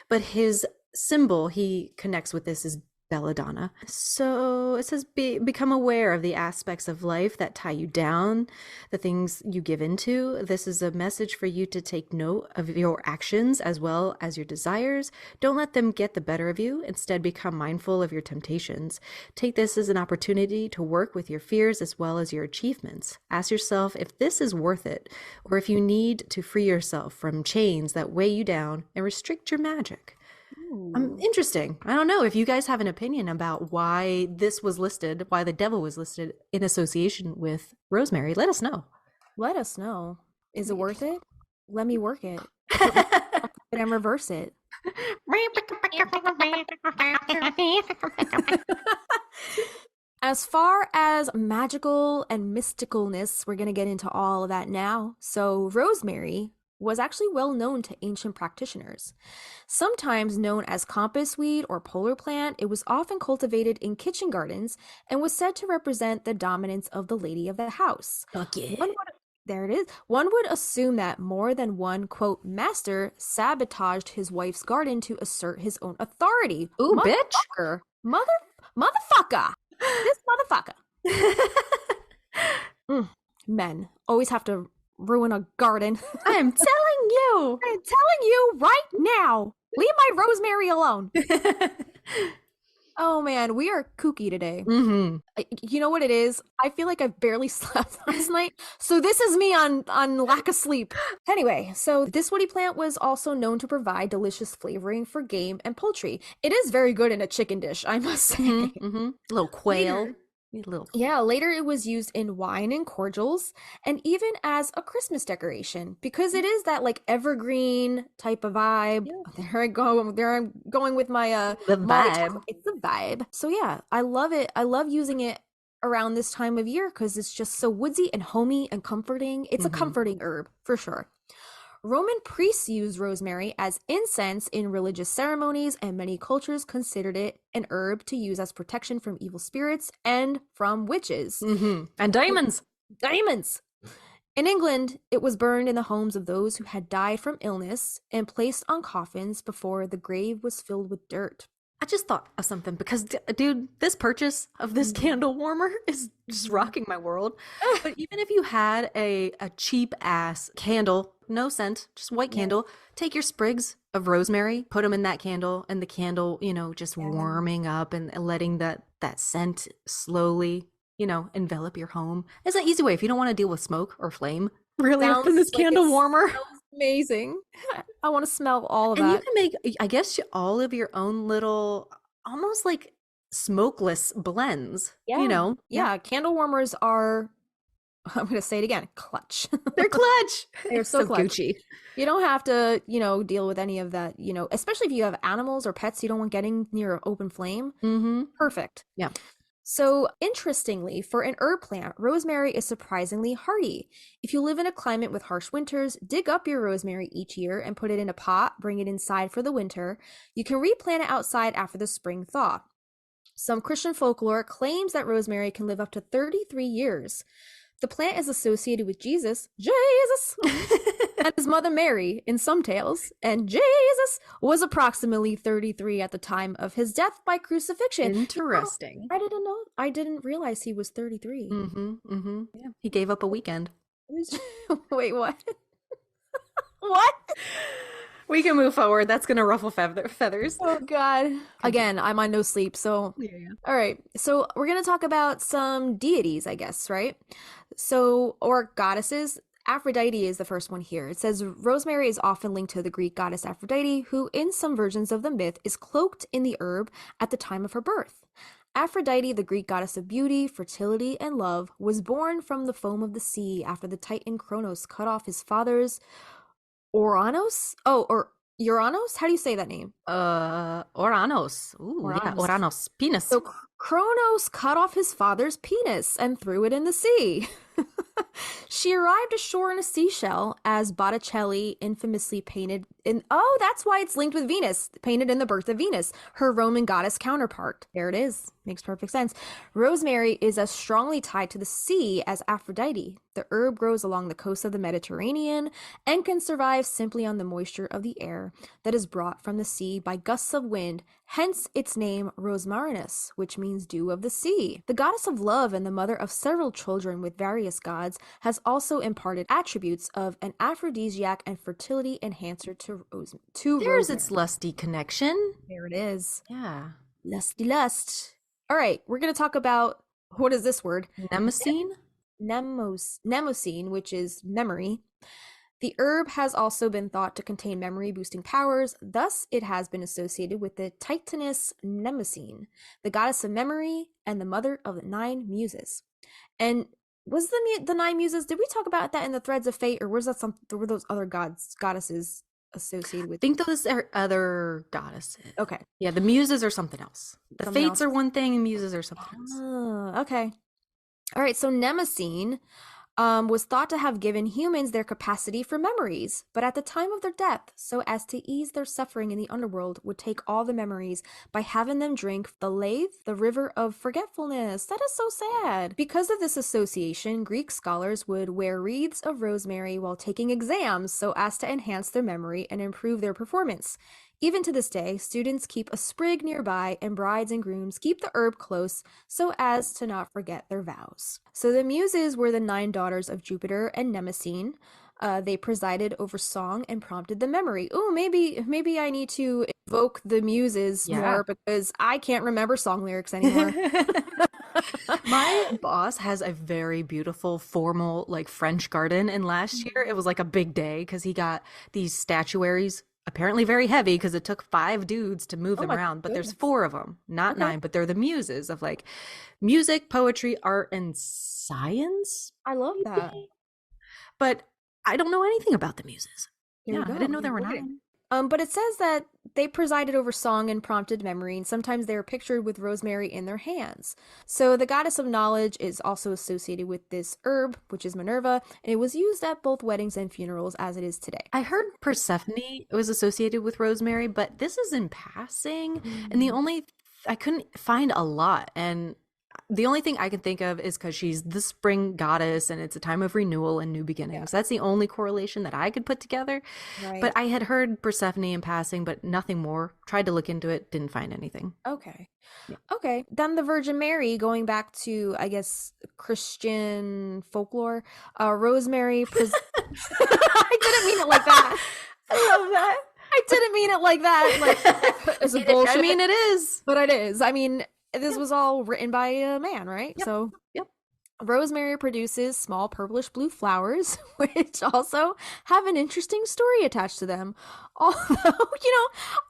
But his symbol he connects with this is belladonna. So it says become aware of the aspects of life that tie you down, the things you give into. This is a message for you to take note of your actions as well as your desires. Don't let them get the better of you. Instead, become mindful of your temptations. Take this as an opportunity to work with your fears as well as your achievements. Ask yourself if this is worth it, or if you need to free yourself from chains that weigh you down and restrict your magic. Interesting. I don't know if you guys have an opinion about why this was listed, why the devil was listed in association with rosemary. Let us know. Let us know. Is it worth it? Let me work it. And reverse it. As far as magical and mysticalness, we're going to get into all of that now. So rosemary was actually well known to ancient practitioners. Sometimes known as compass weed or polar plant, it was often cultivated in kitchen gardens and was said to represent the dominance of the lady of the house. Okay. There it is. One would assume that more than one, quote, master sabotaged his wife's garden to assert his own authority. Ooh, bitch. Motherfucker. This motherfucker. Men always have to ruin a garden. I am telling you. I'm telling you right now. Leave my rosemary alone. Oh man, we are kooky today. You know what it is? I feel like I've barely slept last night. So this is me on lack of sleep. Anyway, so this woody plant was also known to provide delicious flavoring for game and poultry. It is very good in a chicken dish, I must say. A little quail. Later it was used in wine and cordials and even as a Christmas decoration because it is that like evergreen type of vibe. There I'm going with my the vibe. It's the vibe. So yeah, I love it. I love using it around this time of year because it's just so woodsy and homey and comforting. It's a comforting herb for sure. Roman priests used rosemary as incense in religious ceremonies, and many cultures considered it an herb to use as protection from evil spirits and from witches. And demons. In England, it was burned in the homes of those who had died from illness and placed on coffins before the grave was filled with dirt. I just thought of something because, dude, this purchase of this candle warmer is just rocking my world. But even if you had a cheap ass candle, no scent, just white candle, take your sprigs of rosemary, put them in that candle, and the candle, just warming up and letting that scent slowly, envelop your home. It's an easy way if you don't want to deal with smoke or flame. Really, up in this candle warmer. Amazing. I want to smell all of that. And you can make, I guess, all of your own little, almost like smokeless blends. Yeah, candle warmers are, I'm going to say it again, clutch. They're clutch. They're so clutch. Gucci. You don't have to, deal with any of that, especially if you have animals or pets you don't want getting near open flame. Perfect. Yeah. So interestingly, for an herb plant, rosemary is surprisingly hardy. If you live in a climate with harsh winters, dig up your rosemary each year and put it in a pot, bring it inside for the winter. You can replant it outside after the spring thaw. Some Christian folklore claims that rosemary can live up to 33 years. The plant is associated with Jesus, and his mother Mary in some tales, and Jesus was approximately 33 at the time of his death by crucifixion. Interesting. I didn't know. I didn't realize he was 33. Yeah, he gave up a weekend. Wait, what? What? We can move forward. That's going to ruffle feathers. Oh, God. Again, I'm on no sleep, so... Yeah. All right, so we're going to talk about some deities, I guess, right? So, or goddesses. Aphrodite is the first one here. It says rosemary is often linked to the Greek goddess Aphrodite, who in some versions of the myth is cloaked in the herb at the time of her birth. Aphrodite, the Greek goddess of beauty, fertility, and love, was born from the foam of the sea after the Titan Kronos cut off his father's Oranos? Oh, or Uranus? How do you say that name? Oranos. Ooh, yeah, Uranus. Oranos. Penis. So Kronos cut off his father's penis and threw it in the sea. She arrived ashore in a seashell, as Botticelli infamously painted in. Oh, that's why it's linked with Venus, painted in The Birth of Venus, her Roman goddess counterpart. There it is. Makes perfect sense. Rosemary is as strongly tied to the sea as Aphrodite. The herb grows along the coast of the Mediterranean and can survive simply on the moisture of the air that is brought from the sea by gusts of wind, hence its name Rosmarinus, which means dew of the sea. The goddess of love and the mother of several children with various gods has also imparted attributes of an aphrodisiac and fertility enhancer to There's Rosemary. its lusty connection. There it is. Yeah. Lusty lust. All right, we're going to talk about, what is this word? Nemocene? Mnemosine, which is memory. The herb has also been thought to contain memory-boosting powers, thus it has been associated with the Titaness Mnemosine, the goddess of memory and the mother of the 9 muses. And was the 9 muses, did we talk about that in the Threads of Fate, or was that were those other goddesses associated with? I think those are other goddesses. Okay. Yeah, the muses are something else. The Something fates else? are one thing and muses are something else. Oh, okay. All right, so Mnemosine was thought to have given humans their capacity for memories, but at the time of their death, so as to ease their suffering in the underworld, would take all the memories by having them drink the Lathe, the river of forgetfulness. That is so sad. Because of this association, Greek scholars would wear wreaths of rosemary while taking exams so as to enhance their memory and improve their performance. Even to this day, students keep a sprig nearby, and brides and grooms keep the herb close so as to not forget their vows. So the muses were the 9 daughters of Jupiter and Mnemosine. They presided over song and prompted the memory. Oh, maybe I need to evoke the muses more, because I can't remember song lyrics anymore. My boss has a very beautiful formal like French garden, and last year it was like a big day because he got these statuaries, apparently very heavy because it took 5 dudes to move them around, but there's 4 of them, not 9, but they're the muses of like music, poetry, art, and science. I love that. But I don't know anything about the muses. There you I go. didn't know there were 9. But it says that they presided over song and prompted memory, and sometimes they are pictured with rosemary in their hands. So the goddess of knowledge is also associated with this herb, which is Minerva, and it was used at both weddings and funerals as it is today. I heard Persephone was associated with rosemary, but this is in passing, and I couldn't find a lot, and the only thing I can think of is because she's the spring goddess and it's a time of renewal and new beginnings. That's the only correlation that I could put together. Right. But I had heard Persephone in passing, but nothing more. Tried to look into it, didn't find anything. Okay. Yeah. Okay. Then the Virgin Mary, going back to, I guess, Christian folklore, Rosemary. I didn't mean it like that. I love that. I didn't mean it like that. Like, as a bullshit. I mean, it is. But it is. I mean, this was all written by a man, right? Yep. So, rosemary produces small purplish blue flowers, which also have an interesting story attached to them. Although,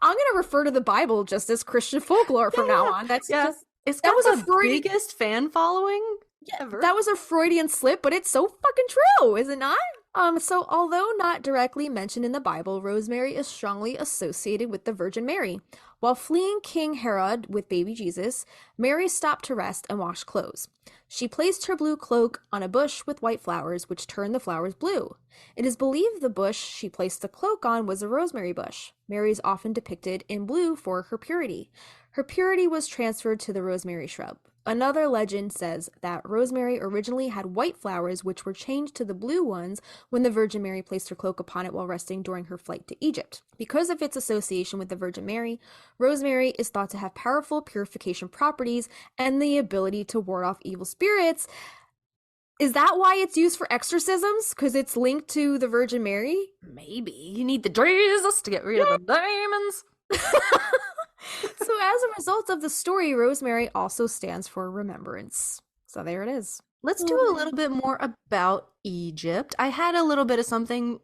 I'm going to refer to the Bible just as Christian folklore from now on. That's just, that was the biggest fan following ever. That was a Freudian slip, but it's so fucking true, is it not? So although not directly mentioned in the Bible, rosemary is strongly associated with the Virgin Mary. While fleeing King Herod with baby Jesus, Mary stopped to rest and wash clothes. She placed her blue cloak on a bush with white flowers, which turned the flowers blue. It is believed the bush she placed the cloak on was a rosemary bush. Mary is often depicted in blue for her purity. Her purity was transferred to the rosemary shrub. Another legend says that rosemary originally had white flowers, which were changed to the blue ones when the Virgin Mary placed her cloak upon it while resting during her flight to Egypt. Because of its association with the Virgin Mary, rosemary is thought to have powerful purification properties and the ability to ward off evil spirits. Is that why it's used for exorcisms? Because it's linked to the Virgin Mary? Maybe. You need the Jesus to get rid of the demons. So as a result of the story, rosemary also stands for remembrance. So there it is. Let's do a little bit more about Egypt. I had a little bit of something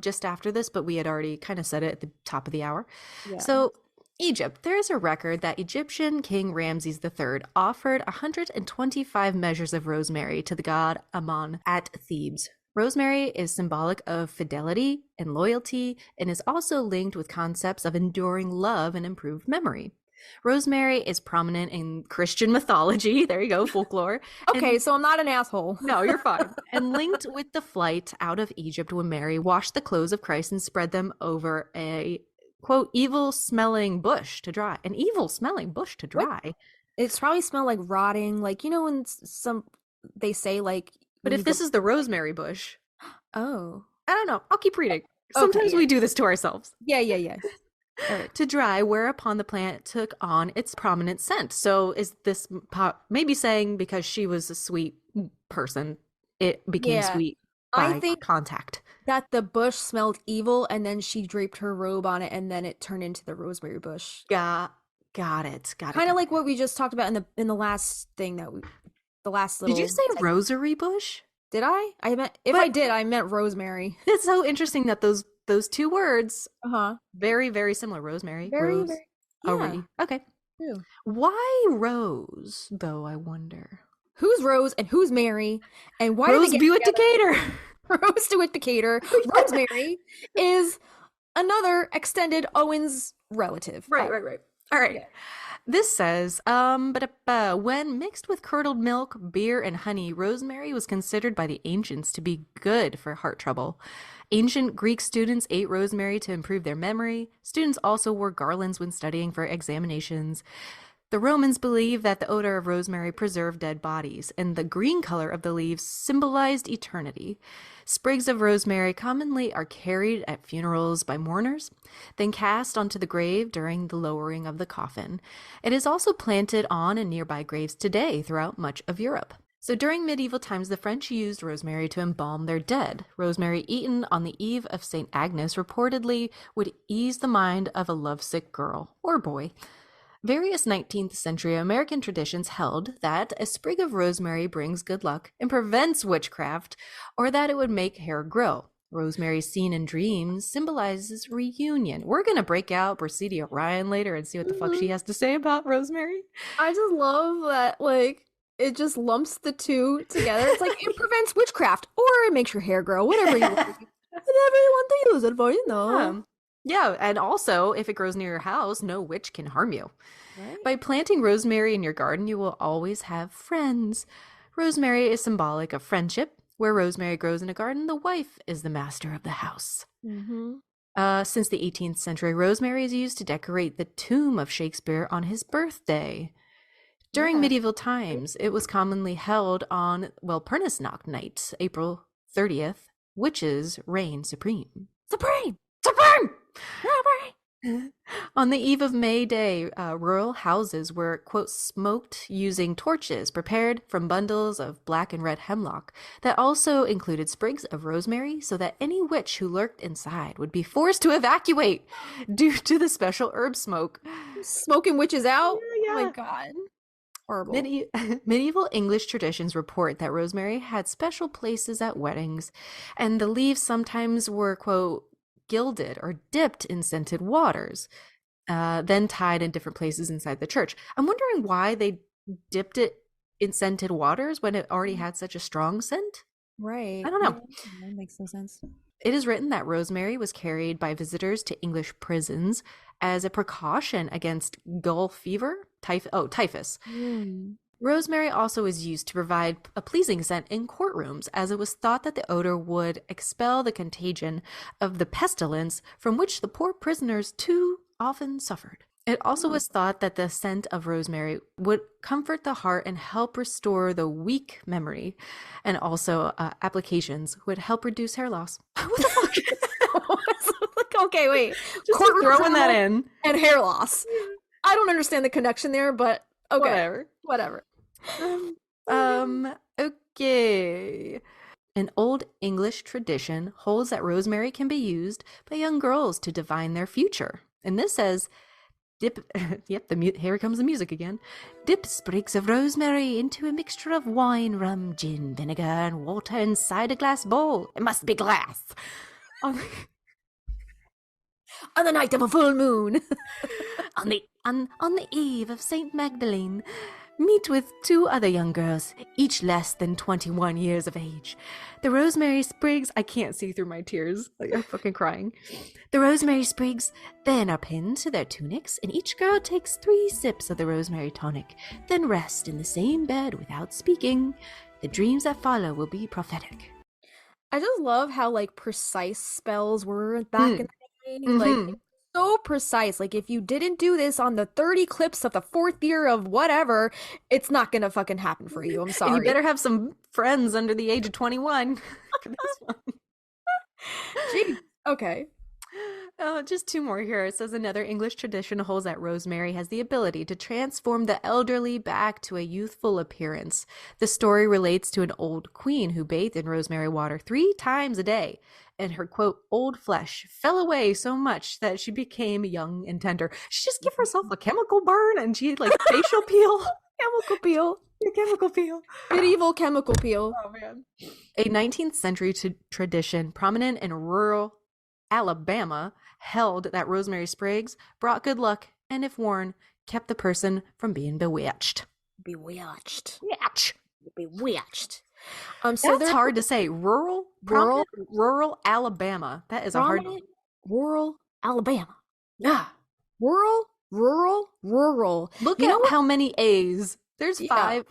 just after this, but we had already kind of said it at the top of the hour. Yeah. So Egypt. There is a record that Egyptian King Ramses III offered 125 measures of rosemary to the god Ammon at Thebes. Rosemary is symbolic of fidelity and loyalty and is also linked with concepts of enduring love and improved memory. Rosemary is prominent in Christian mythology. There you go, folklore. Okay, so I'm not an asshole. No, you're fine. And linked with the flight out of Egypt when Mary washed the clothes of Christ and spread them over a, quote, evil-smelling bush to dry. An evil-smelling bush to dry. What? It's probably smelled like rotting. Like, you know when they say like... But if this is the rosemary bush... Oh. I don't know. I'll keep reading. Sometimes we do this to ourselves. Yeah. To dry, whereupon the plant took on its prominent scent. So is this maybe saying because she was a sweet person, it became sweet by contact? That the bush smelled evil, and then she draped her robe on it, and then it turned into the rosemary bush. Got it. Kind of like what we just talked about in the last thing the last little. Did you say rosary bush? Did I? I meant rosemary. It's so interesting that those two words, very, very similar. Rosemary, rose. Very, yeah. Okay. True. Why Rose, though, I wonder? Who's Rose and who's Mary? And why Rose Buick Decatur? Rose Buick Decatur. Rosemary is another extended Owens relative. Right. All right. Yeah. This says, when mixed with curdled milk, beer, and honey, rosemary was considered by the ancients to be good for heart trouble. Ancient Greek students ate rosemary to improve their memory. Students also wore garlands when studying for examinations. The Romans believed that the odor of rosemary preserved dead bodies, and the green color of the leaves symbolized eternity. Sprigs of rosemary commonly are carried at funerals by mourners, then cast onto the grave during the lowering of the coffin. It is also planted on and nearby graves today throughout much of Europe. So during medieval times, the French used rosemary to embalm their dead. Rosemary eaten on the eve of St. Agnes reportedly would ease the mind of a lovesick girl or boy. Various 19th century American traditions held that a sprig of rosemary brings good luck and prevents witchcraft, or that it would make hair grow. Rosemary seen in dreams symbolizes reunion. We're going to break out Brasidia Ryan later and see what the fuck she has to say about rosemary. I just love that, like, it just lumps the two together. It's like, it prevents witchcraft, or it makes your hair grow, whatever you want. Whatever you want to use it for, you know. Yeah, and also, if it grows near your house, no witch can harm you. Right. By planting rosemary in your garden, you will always have friends. Rosemary is symbolic of friendship. Where rosemary grows in a garden, the wife is the master of the house. Mm-hmm. Since the 18th century, rosemary is used to decorate the tomb of Shakespeare on his birthday. During medieval times, it was commonly held on Walpurgisnacht night, April 30th. Witches reign supreme. Supreme! On the eve of May Day, rural houses were, quote, smoked using torches prepared from bundles of black and red hemlock that also included sprigs of rosemary so that any witch who lurked inside would be forced to evacuate due to the special herb smoke. Smoking witches out? Yeah. Oh my God. Horrible. Medieval English traditions report that rosemary had special places at weddings, and the leaves sometimes were, quote, gilded or dipped in scented waters, then tied in different places inside the church. I'm wondering why they dipped it in scented waters when it already had such a strong scent. Right. I don't know. That makes no sense. It is written that rosemary was carried by visitors to English prisons as a precaution against gull fever, typhus. Rosemary also was used to provide a pleasing scent in courtrooms, as it was thought that the odor would expel the contagion of the pestilence from which the poor prisoners too often suffered. It also was thought that the scent of rosemary would comfort the heart and help restore the weak memory, and also applications would help reduce hair loss. What the fuck? Okay, wait. Just throwing that in. And hair loss. I don't understand the connection there, but okay. Whatever. Okay. An old English tradition holds that rosemary can be used by young girls to divine their future. And this says, here comes the music again. Dip sprigs of rosemary into a mixture of wine, rum, gin, vinegar, and water inside a glass bowl. It must be glass. On the night of a full moon. On the eve of Saint Magdalene, meet with two other young girls, each less than 21 years of age. The rosemary sprigs, I can't see through my tears. Like, I'm fucking crying. The rosemary sprigs then are pinned to their tunics, and each girl takes 3 sips of the rosemary tonic, then rest in the same bed without speaking. The dreams that follow will be prophetic. I just love how like precise spells were back in the day. Like Mm-hmm. so precise. Like if you didn't do this on the 30 clips of the 4th year of whatever, it's not gonna fucking happen for you. I'm And sorry. you better have some friends under the age of 21 for this one. Jeez. Okay. Oh, just 2 more here. It says another English tradition holds that rosemary has the ability to transform the elderly back to a youthful appearance. The story relates to an old queen who bathed in rosemary water 3 times a day, and her, quote, old flesh fell away so much that she became young and tender. She just gave herself a chemical burn and she had like facial peel. Chemical peel. Chemical peel. Medieval chemical peel. Oh, man. A 19th century tradition prominent in rural Alabama held that rosemary sprigs brought good luck and, if worn, kept the person from being bewitched. Bewitched. Bewitched. Bewitched. So that's hard to say. Rural Alabama. That is a hard. Rural Alabama. Yeah. Rural. Look at how many A's. There's 5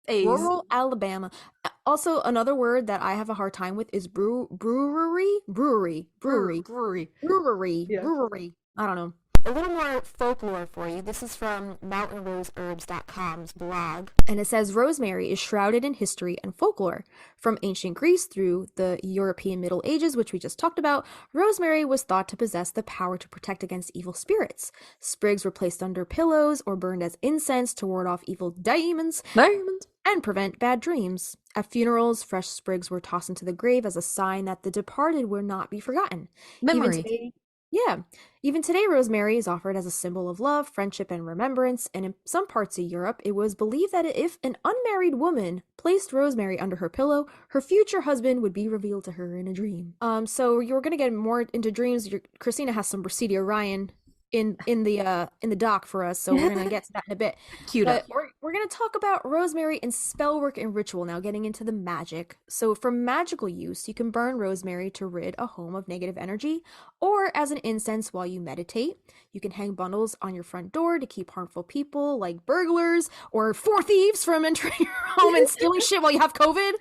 A's. Rural Alabama. Also, another word that I have a hard time with is brewery. I don't know. A little more folklore for you. This is from mountainroseherbs.com's blog. And it says rosemary is shrouded in history and folklore. From ancient Greece through the European Middle Ages, which we just talked about, rosemary was thought to possess the power to protect against evil spirits. Sprigs were placed under pillows or burned as incense to ward off evil demons and prevent bad dreams. At funerals, fresh sprigs were tossed into the grave as a sign that the departed would not be forgotten. Memory. Even today, rosemary is offered as a symbol of love, friendship, and remembrance, and in some parts of Europe, it was believed that if an unmarried woman placed rosemary under her pillow, her future husband would be revealed to her in a dream. So you're gonna get more into dreams. Kristina has some Brasilia Ryan in the doc for us, so we're gonna get to that in a bit. Cute up. We're gonna talk about rosemary and spell work and ritual now, getting into the magic. So for magical use, you can burn rosemary to rid a home of negative energy, or as an incense while you meditate. You can hang bundles on your front door to keep harmful people like burglars or 4 thieves from entering your home and stealing shit while you have COVID.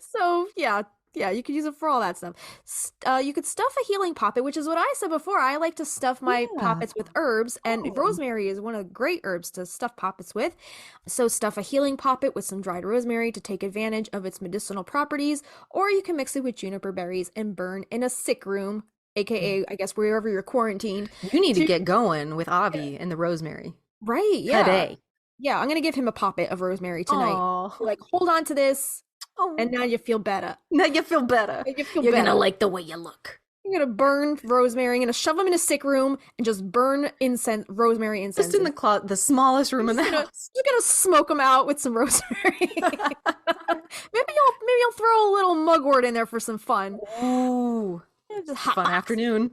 So yeah, you could use it for all that stuff. You could stuff a healing poppet, which is what I said before. I like to stuff my poppets with herbs, and rosemary is one of the great herbs to stuff poppets with. So stuff a healing poppet with some dried rosemary to take advantage of its medicinal properties, or you can mix it with juniper berries and burn in a sick room, aka, I guess, wherever you're quarantined. You need to get going with Avi and the rosemary. Right, yeah. Today. Yeah, I'm going to give him a poppet of rosemary tonight. Aww. Like, hold on to this. Oh. And now you feel better. Now you feel better. You're gonna like the way you look. You're gonna burn rosemary. You're gonna shove them in a sick room and just burn rosemary incense. Just in the smallest room in the house. You're gonna smoke them out with some rosemary. maybe you'll throw a little mugwort in there for some fun. Ooh, just fun afternoon.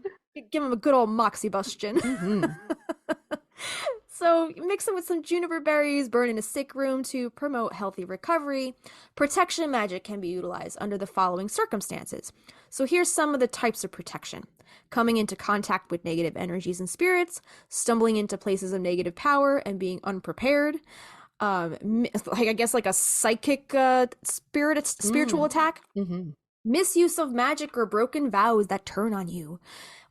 Give them a good old moxibustion. Mm-hmm. So mix them with some juniper berries, burn in a sick room to promote healthy recovery. Protection magic can be utilized under the following circumstances. So here's some of the types of protection. Coming into contact with negative energies and spirits, stumbling into places of negative power and being unprepared. I guess like a psychic spiritual attack. Mm-hmm. Misuse of magic or broken vows that turn on you.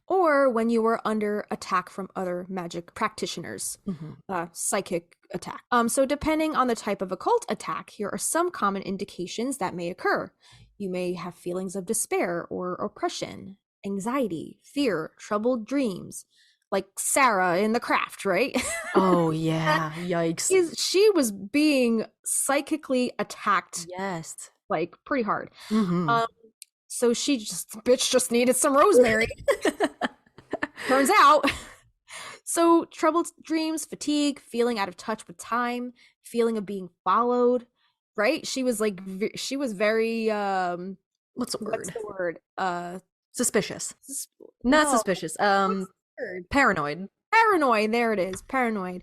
Or when you are under attack from other magic practitioners, psychic attack. So depending on the type of occult attack, here are some common indications that may occur. You may have feelings of despair or oppression, anxiety, fear, troubled dreams, like Sarah in The Craft, right? Oh, yeah. Yikes. She was being psychically attacked. Yes. Like, pretty hard. Mm-hmm. So bitch just needed some rosemary. Turns out. So troubled dreams, fatigue, feeling out of touch with time, feeling of being followed, right? She was very, what's the word? Suspicious. Not No, suspicious. Paranoid. paranoid. There it is. Paranoid.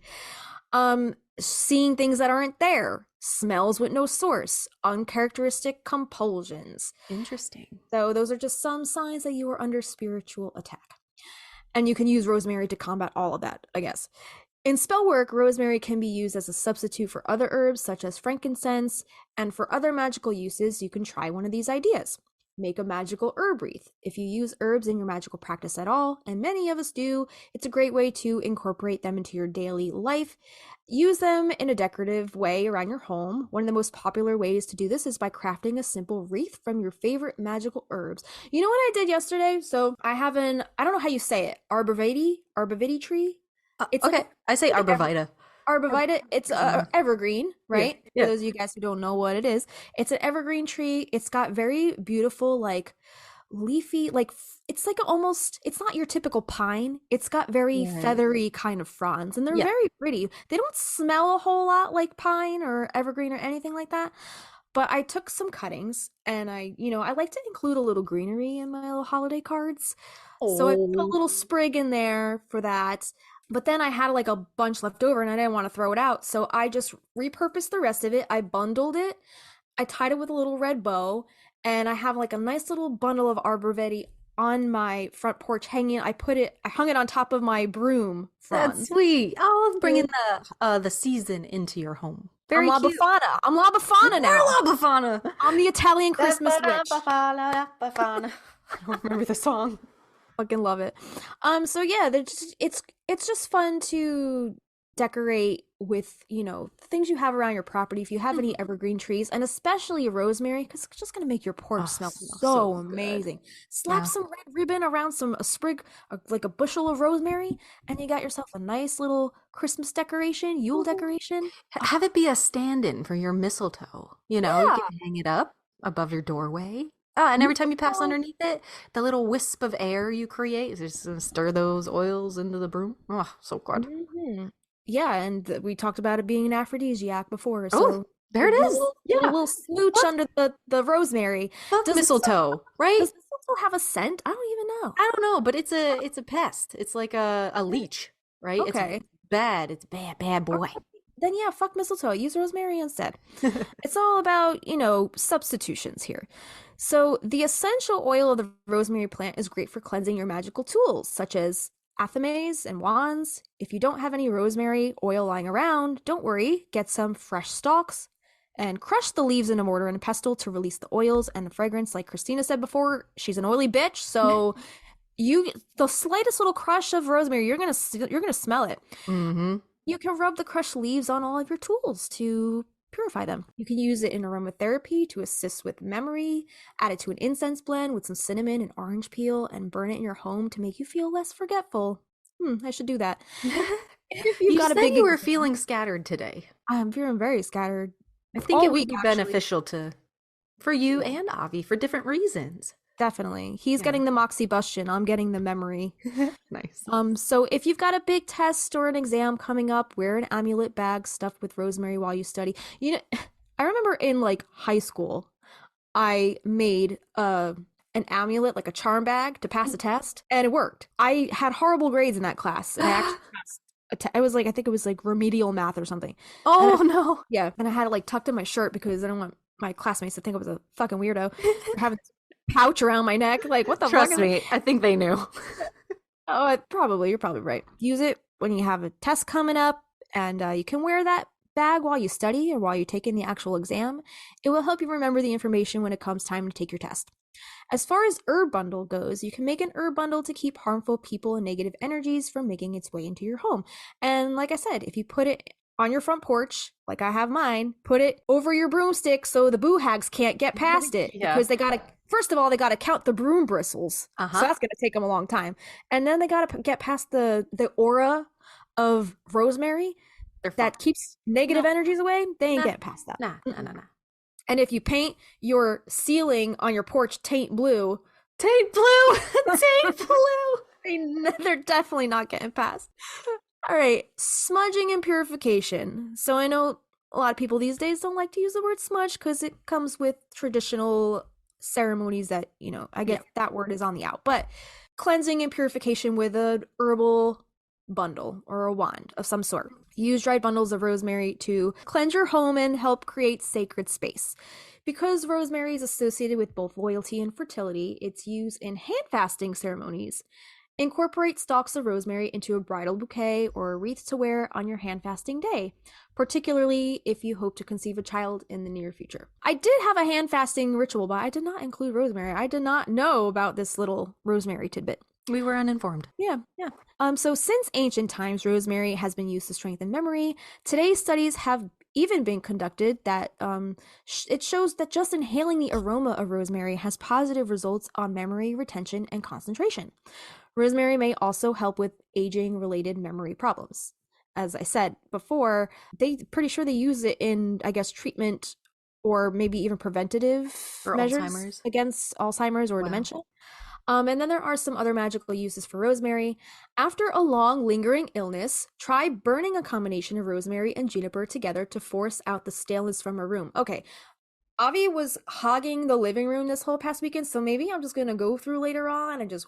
Seeing things that aren't there. Smells with no source. Uncharacteristic compulsions. Interesting. So those are just some signs that you are under spiritual attack. And you can use rosemary to combat all of that, I guess. In spell work, rosemary can be used as a substitute for other herbs such as frankincense, and for other magical uses, you can try one of these ideas. Make a magical herb wreath. If you use herbs in your magical practice at all, and many of us do, it's a great way to incorporate them into your daily life. Use them in a decorative way around your home. One of the most popular ways to do this is by crafting a simple wreath from your favorite magical herbs. You know what I did yesterday? So I don't know how you say it, arborvitae tree? It's okay, like I say arborvitae. Arborvitae, it's a evergreen, right? Yeah. For those of you guys who don't know what it is, it's an evergreen tree. It's got very beautiful, like leafy, like it's like almost, it's not your typical pine. It's got very feathery kind of fronds, and they're very pretty. They don't smell a whole lot like pine or evergreen or anything like that. But I took some cuttings, and I like to include a little greenery in my little holiday cards. So I put a little sprig in there for that. But then I had like a bunch left over and I didn't want to throw it out. So I just repurposed the rest of it. I bundled it. I tied it with a little red bow. And I have like a nice little bundle of arborvitae on my front porch hanging. I hung it on top of my broom frond. That's sweet. Oh, bringing the season into your home. Very I'm cute. I'm La Befana now. You're La Befana. I'm the Italian Christmas witch. I don't remember the song. Fucking love it. So yeah, it's just fun to decorate with, things you have around your property. If you have any evergreen trees, and especially rosemary, because it's just gonna make your porch smell so amazing. Slap some red ribbon around a sprig, like a bushel of rosemary, and you got yourself a nice little Christmas decoration, Yule decoration. Have it be a stand-in for your mistletoe. You can hang it up above your doorway. And every time you pass underneath it, the little wisp of air you create is just gonna stir those oils into the broom. Oh, so good. Mm-hmm. Yeah, and we talked about it being an aphrodisiac before. So there it is. A little smooch under the rosemary. Does mistletoe, right? Does mistletoe have a scent? I don't even know. I don't know, but it's a pest. It's like a leech, right? Okay. It's bad. It's bad boy. Okay. Then yeah, fuck mistletoe. Use rosemary instead. It's all about, substitutions here. So the essential oil of the rosemary plant is great for cleansing your magical tools, such as athames and wands. If you don't have any rosemary oil lying around, don't worry. Get some fresh stalks and crush the leaves in a mortar and pestle to release the oils and the fragrance. Like Kristina said before, she's an oily bitch, so the slightest little crush of rosemary, you're gonna smell it. Mm-hmm. You can rub the crushed leaves on all of your tools to purify them. You can use it in aromatherapy to assist with memory, add it to an incense blend with some cinnamon and orange peel, and burn it in your home to make you feel less forgetful. I should do that. If you said you were feeling scattered today. I'm feeling very scattered. I think it would be beneficial for you and Avi for different reasons. Definitely. He's getting the moxibustion. I'm getting the memory. Nice. So if you've got a big test or an exam coming up, wear an amulet bag stuffed with rosemary while you study. I remember in like high school, I made an amulet, like a charm bag to pass a test, and it worked. I had horrible grades in that class, and I actually passed. I think it was like remedial math or something. Oh no. Yeah. And I had it like tucked in my shirt because I don't want my classmates to think I was a fucking weirdo for having pouch around my neck. Like, what the fuck? Trust me, I think they knew. You're probably right. Use it when you have a test coming up, and you can wear that bag while you study or while you're taking the actual exam. It will help you remember the information when it comes time to take your test. As far as herb bundle goes, you can make an herb bundle to keep harmful people and negative energies from making its way into your home. And like I said, if you put it on your front porch, like I have mine, put it over your broomstick so the boo hags can't get past it. Because first of all, they got to count the broom bristles. So that's going to take them a long time. And then they got to get past the aura of rosemary that keeps negative energies away. They ain't getting past that. Nah. And if you paint your ceiling on your porch taint blue, they're definitely not getting past. All right, smudging and purification. So I know a lot of people these days don't like to use the word smudge because it comes with traditional ceremonies that, I guess that word is on the out, but cleansing and purification with an herbal bundle or a wand of some sort. Use dried bundles of rosemary to cleanse your home and help create sacred space. Because rosemary is associated with both loyalty and fertility, it's used in hand fasting ceremonies. Incorporate stalks of rosemary into a bridal bouquet or a wreath to wear on your hand fasting day, particularly if you hope to conceive a child in the near future. I did have a hand fasting ritual, but I did not include rosemary. I did not know about this little rosemary tidbit. We were uninformed. Yeah. So since ancient times, rosemary has been used to strengthen memory. Today's studies have even been conducted that it shows that just inhaling the aroma of rosemary has positive results on memory retention and concentration. Rosemary may also help with aging-related memory problems. As I said before, pretty sure they use it in, I guess, treatment or maybe even preventative measures against Alzheimer's or dementia. And then there are some other magical uses for rosemary. After a long, lingering illness, try burning a combination of rosemary and juniper together to force out the staleness from a room. Okay, Avi was hogging the living room this whole past weekend, so maybe I'm just going to go through later on and just...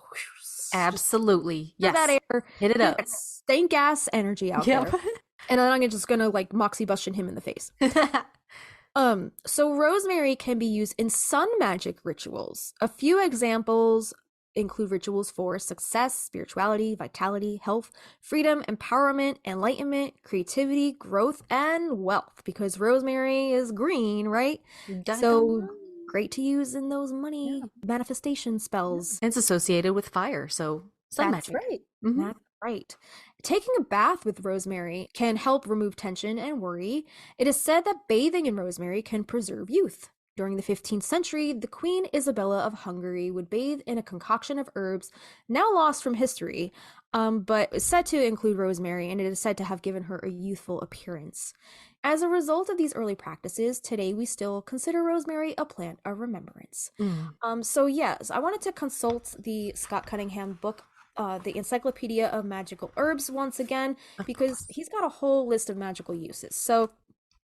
Absolutely. Yes. That air. Hit it up. Stank ass energy out there. And then I'm just going to like Moxie Bustion him in the face. So rosemary can be used in sun magic rituals. A few examples include rituals for success, spirituality, vitality, health, freedom, empowerment, enlightenment, creativity, growth, and wealth, because rosemary is green, right? So great to use in those money manifestation spells. It's associated with fire, so sun magic. Right. Mm-hmm. That's right. Taking a bath with rosemary can help remove tension and worry. It is said that bathing in rosemary can preserve youth. During the 15th century, the Queen Isabella of Hungary would bathe in a concoction of herbs, now lost from history, but is said to include rosemary, and it is said to have given her a youthful appearance. As a result of these early practices, today we still consider rosemary a plant of remembrance. So yes, I wanted to consult the Scott Cunningham book, the Encyclopedia of Magical Herbs, once again, because he's got a whole list of magical uses. So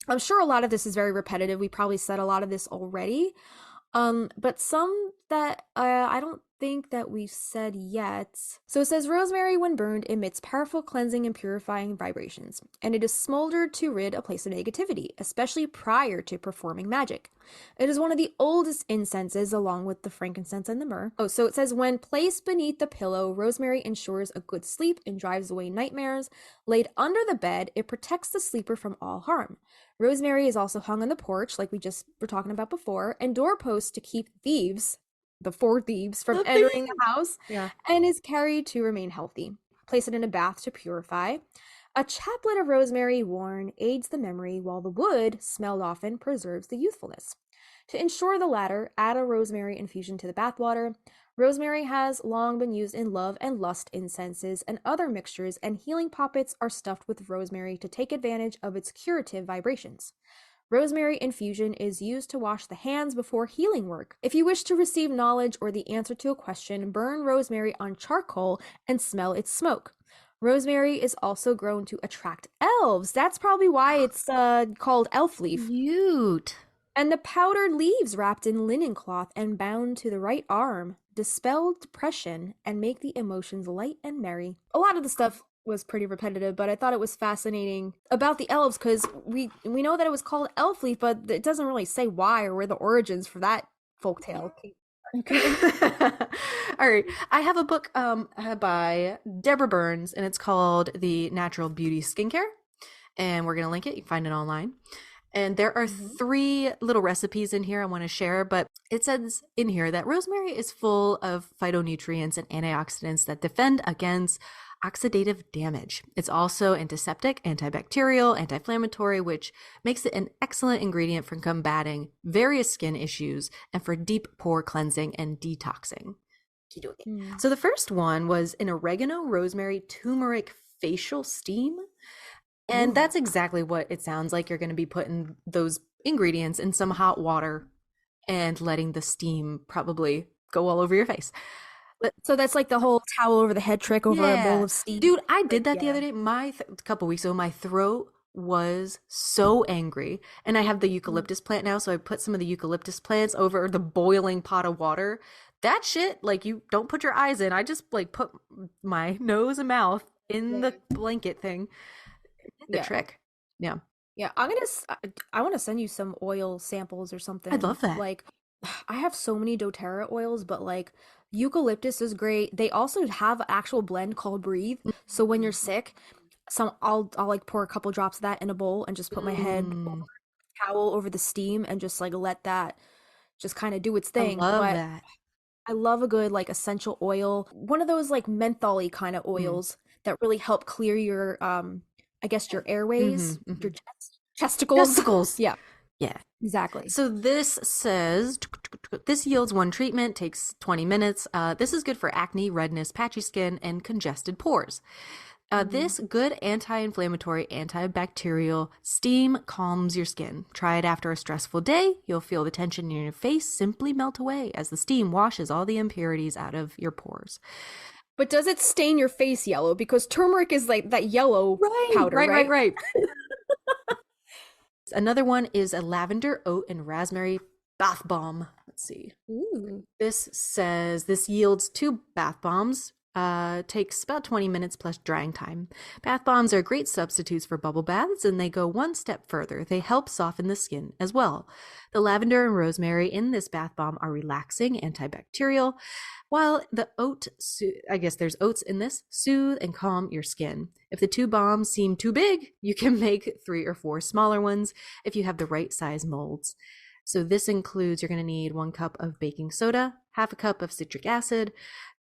I'm sure a lot of this is very repetitive. We probably said a lot of this already, but some that I don't think that we've said yet. So it says rosemary, when burned, emits powerful cleansing and purifying vibrations, and it is smoldered to rid a place of negativity, especially prior to performing magic. It is one of the oldest incenses, along with the frankincense and the myrrh. Oh, so it says, when placed beneath the pillow, rosemary ensures a good sleep and drives away nightmares. Laid under the bed, it protects the sleeper from all harm. Rosemary is also hung on the porch, like we just were talking about before, and doorposts to keep thieves, the four thieves, from entering the house, and is carried to remain healthy. Place it in a bath to purify. A chaplet of rosemary worn aids the memory, while the wood, smelled often, preserves the youthfulness. To ensure the latter, add a rosemary infusion to the bathwater. Rosemary has long been used in love and lust incenses and other mixtures, and healing poppets are stuffed with rosemary to take advantage of its curative vibrations. Rosemary infusion is used to wash the hands before healing work. If you wish to receive knowledge or the answer to a question, burn rosemary on charcoal and smell its smoke. Rosemary is also grown to attract elves. That's probably why it's called elf leaf. Cute. And the powdered leaves wrapped in linen cloth and bound to the right arm dispel depression and make the emotions light and merry. A lot of the stuff was pretty repetitive, but I thought it was fascinating about the elves, because we know that it was called elf leaf, but it doesn't really say why or where the origins for that folktale came. All right, I have a book by Deborah Burns, and it's called The Natural Beauty Skincare, and we're gonna link it. You can find it online. And there are 3 little recipes in here I want to share, but it says in here that rosemary is full of phytonutrients and antioxidants that defend against oxidative damage. It's also antiseptic, antibacterial, anti-inflammatory, which makes it an excellent ingredient for combating various skin issues and for deep pore cleansing and detoxing. So the first one was an oregano rosemary turmeric facial steam. And that's exactly what it sounds like. You're going to be putting those ingredients in some hot water and letting the steam probably go all over your face. So that's like the whole towel over the head trick over a bowl of steam. Dude, I did that the other day. A couple weeks ago, my throat was so angry. And I have the eucalyptus plant now, so I put some of the eucalyptus plants over the boiling pot of water. That shit, like, you don't put your eyes in. I just like put my nose and mouth in the blanket thing. The trick. Yeah. Yeah, I want to send you some oil samples or something. I'd love that. Like, I have so many doTERRA oils, but like eucalyptus is great. They also have an actual blend called Breathe. So when you're sick, I'll like pour a couple drops of that in a bowl and just put my head over the towel over the steam and just like let that just kind of do its I thing. love But that. I love a good like essential oil. One of those like menthol-y kind of oils that really help clear your I guess your airways, your chesticles. Testicles. Yeah, Yeah. exactly. So this says this yields one treatment, takes 20 minutes. This is good for acne, redness, patchy skin, and congested pores. This good anti-inflammatory, antibacterial steam calms your skin. Try it after a stressful day. You'll feel the tension in your face simply melt away as the steam washes all the impurities out of your pores. But does it stain your face yellow? Because turmeric is like that yellow powder, right? Right. Another one is a lavender, oat, and raspberry bath bomb. Let's see. Ooh. This says this yields 2 bath bombs. Takes about 20 minutes plus drying time. Bath bombs are great substitutes for bubble baths, and they go one step further. They help soften the skin as well. The lavender and rosemary in this bath bomb are relaxing, antibacterial, while the oat, I guess there's oats in this, soothe and calm your skin. If the 2 bombs seem too big, you can make 3 or 4 smaller ones if you have the right size molds. So this includes, you're going to need 1 cup of baking soda, half a cup of citric acid,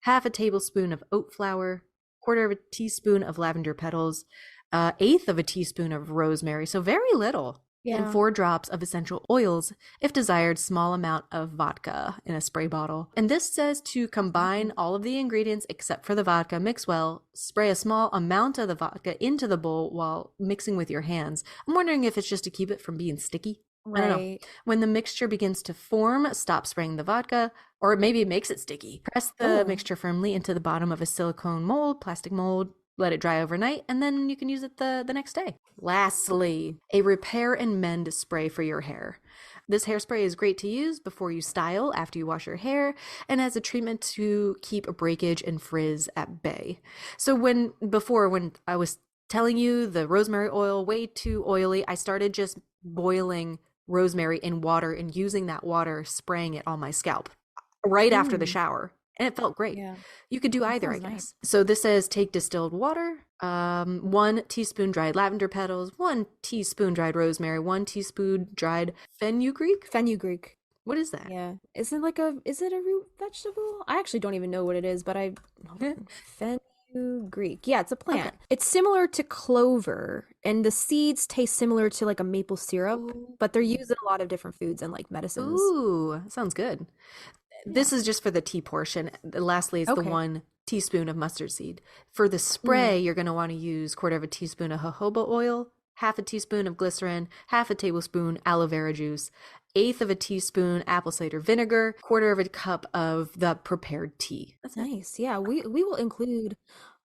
half a tablespoon of oat flour, 1/4 of a teaspoon of lavender petals, 1/8 of a teaspoon of rosemary, so very little, and 4 drops of essential oils, if desired, small amount of vodka in a spray bottle. And this says to combine all of the ingredients except for the vodka, mix well, spray a small amount of the vodka into the bowl while mixing with your hands. I'm wondering if it's just to keep it from being sticky. I don't know. When the mixture begins to form, stop spraying the vodka, or maybe it makes it sticky. Press the mixture firmly into the bottom of a silicone mold, plastic mold, let it dry overnight, and then you can use it the next day. Lastly, a repair and mend spray for your hair. This hairspray is great to use before you style, after you wash your hair, and as a treatment to keep breakage and frizz at bay. So when I was telling you the rosemary oil, way too oily, I started just boiling rosemary in water and using that water, spraying it on my scalp right after the shower, and it felt great. You could do either, I guess. Nice. So this says take distilled water, 1 teaspoon dried lavender petals, 1 teaspoon dried rosemary, 1 teaspoon dried fenugreek. What is that? Yeah, is it a root vegetable? I actually don't even know what it is, but fenugreek. Yeah, it's a plant. Okay. It's similar to clover, and the seeds taste similar to like a maple syrup, but they're used in a lot of different foods and like medicines. Ooh, sounds good. This is just for the tea portion. Lastly is the 1 teaspoon of mustard seed. For the spray, you're going to want to use 1/4 of a teaspoon of jojoba oil, half a teaspoon of glycerin, half a tablespoon aloe vera juice, 1/8 of a teaspoon apple cider vinegar, 1/4 of a cup of the prepared tea. That's nice. Yeah, we will include,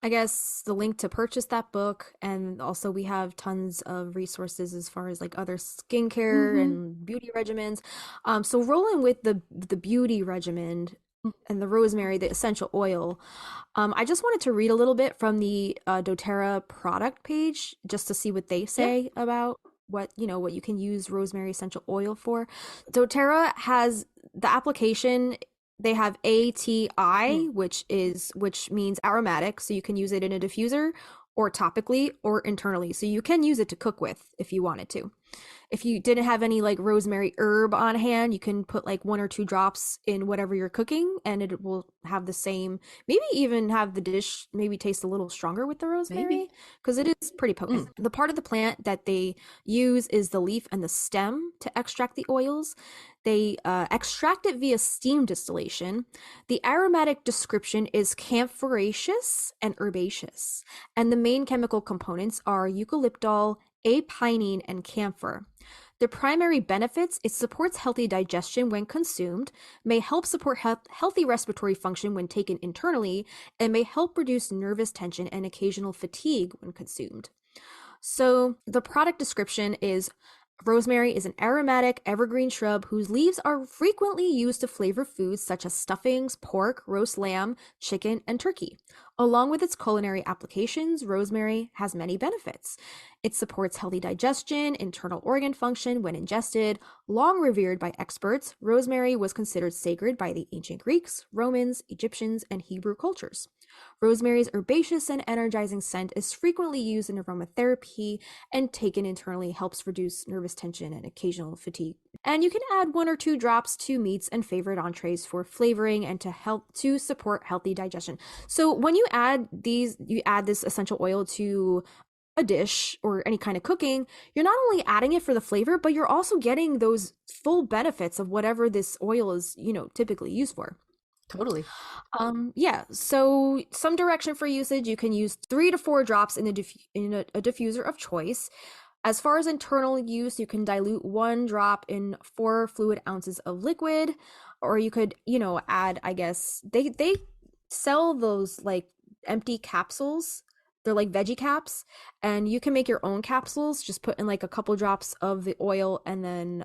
I guess, the link to purchase that book, and also we have tons of resources as far as like other skincare and beauty regimens. So rolling with the beauty regimen and the rosemary, the essential oil, I just wanted to read a little bit from the doTERRA product page just to see what they say about what you can use rosemary essential oil for. doTERRA has the application. They have ATI, which means aromatic, so you can use it in a diffuser or topically or internally. So you can use it to cook with if you wanted to. If you didn't have any like rosemary herb on hand, you can put like 1 or 2 drops in whatever you're cooking, and it will have the same, maybe even have the dish maybe taste a little stronger with the rosemary, because it is pretty potent. The part of the plant that they use is the leaf and the stem to extract the oils. They extract it via steam distillation. The aromatic description is camphoraceous and herbaceous, and the main chemical components are eucalyptol, apinine, and camphor. The primary benefits: it supports healthy digestion when consumed, may help support healthy respiratory function when taken internally, and may help reduce nervous tension and occasional fatigue when consumed. So the product description is rosemary is an aromatic evergreen shrub whose leaves are frequently used to flavor foods such as stuffings, pork, roast lamb, chicken, and turkey. Along with its culinary applications, rosemary has many benefits. It supports healthy digestion, internal organ function when ingested. Long revered by experts, rosemary was considered sacred by the ancient Greeks, Romans, Egyptians, and Hebrew cultures. Rosemary's herbaceous and energizing scent is frequently used in aromatherapy and taken internally helps reduce nervous tension and occasional fatigue. And you can add 1 or 2 drops to meats and favorite entrees for flavoring and to help to support healthy digestion. So when you add this essential oil to a dish or any kind of cooking, you're not only adding it for the flavor, but you're also getting those full benefits of whatever this oil is, typically used for. Totally. Yeah, so some direction for usage, you can use 3 to 4 drops in a diffuser of choice. As far as internal use, you can dilute 1 drop in 4 fluid ounces of liquid, or you could, add, I guess, they sell those like empty capsules. They're like veggie caps, and you can make your own capsules. Just put in like a couple drops of the oil, and then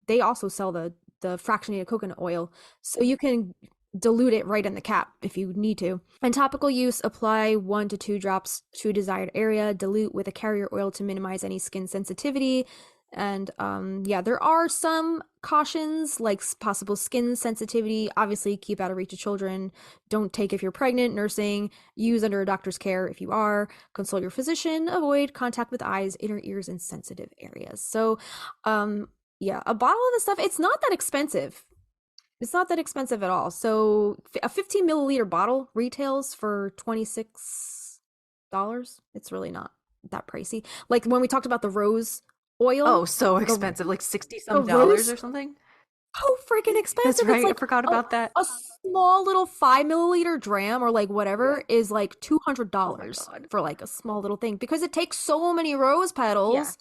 they also sell the fractionated coconut oil, so you can dilute it right in the cap if you need to. And topical use, apply 1 to 2 drops to a desired area, dilute with a carrier oil to minimize any skin sensitivity. And there are some cautions like possible skin sensitivity. Obviously, keep out of reach of children. Don't take if you're pregnant, nursing. Use under a doctor's care if you are. Consult your physician. Avoid contact with eyes, inner ears, and sensitive areas. So, a bottle of this stuff, it's not that expensive. It's not that expensive at all. So a 15 milliliter bottle retails for $26. It's really not that pricey. Like when we talked about the rose oil. Oh, so expensive, like 60 some dollars or something. Oh, freaking expensive. That's right. It's like I forgot about that. A small little 5 milliliter dram or like whatever is like $200 for like a small little thing because it takes so many rose petals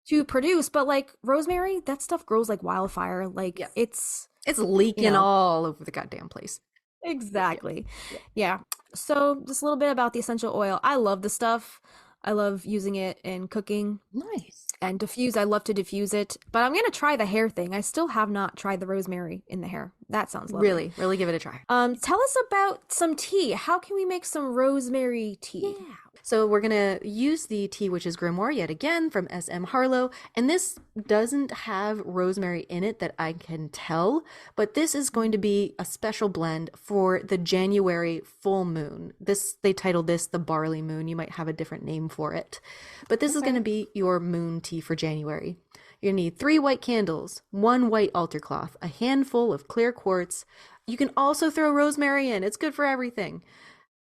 to produce. But like rosemary, that stuff grows like wildfire. Like it's leaking all over the goddamn place. Exactly. Yeah. So just a little bit about the essential oil. I love the stuff. I love using it in cooking. Nice. And diffuse. I love to diffuse it. But I'm going to try the hair thing. I still have not tried the rosemary in the hair. That sounds lovely. Really, really give it a try. Tell us about some tea. How can we make some rosemary tea? Yeah. So we're going to use the Tea Witch's Grimoire yet again from S.M. Harlow. And this doesn't have rosemary in it that I can tell, but this is going to be a special blend for the January full moon. They titled this the Barley Moon. You might have a different name for it. But this is going to be your moon tea for January. You're going to need 3 white candles, 1 white altar cloth, a handful of clear quartz. You can also throw rosemary in. It's good for everything.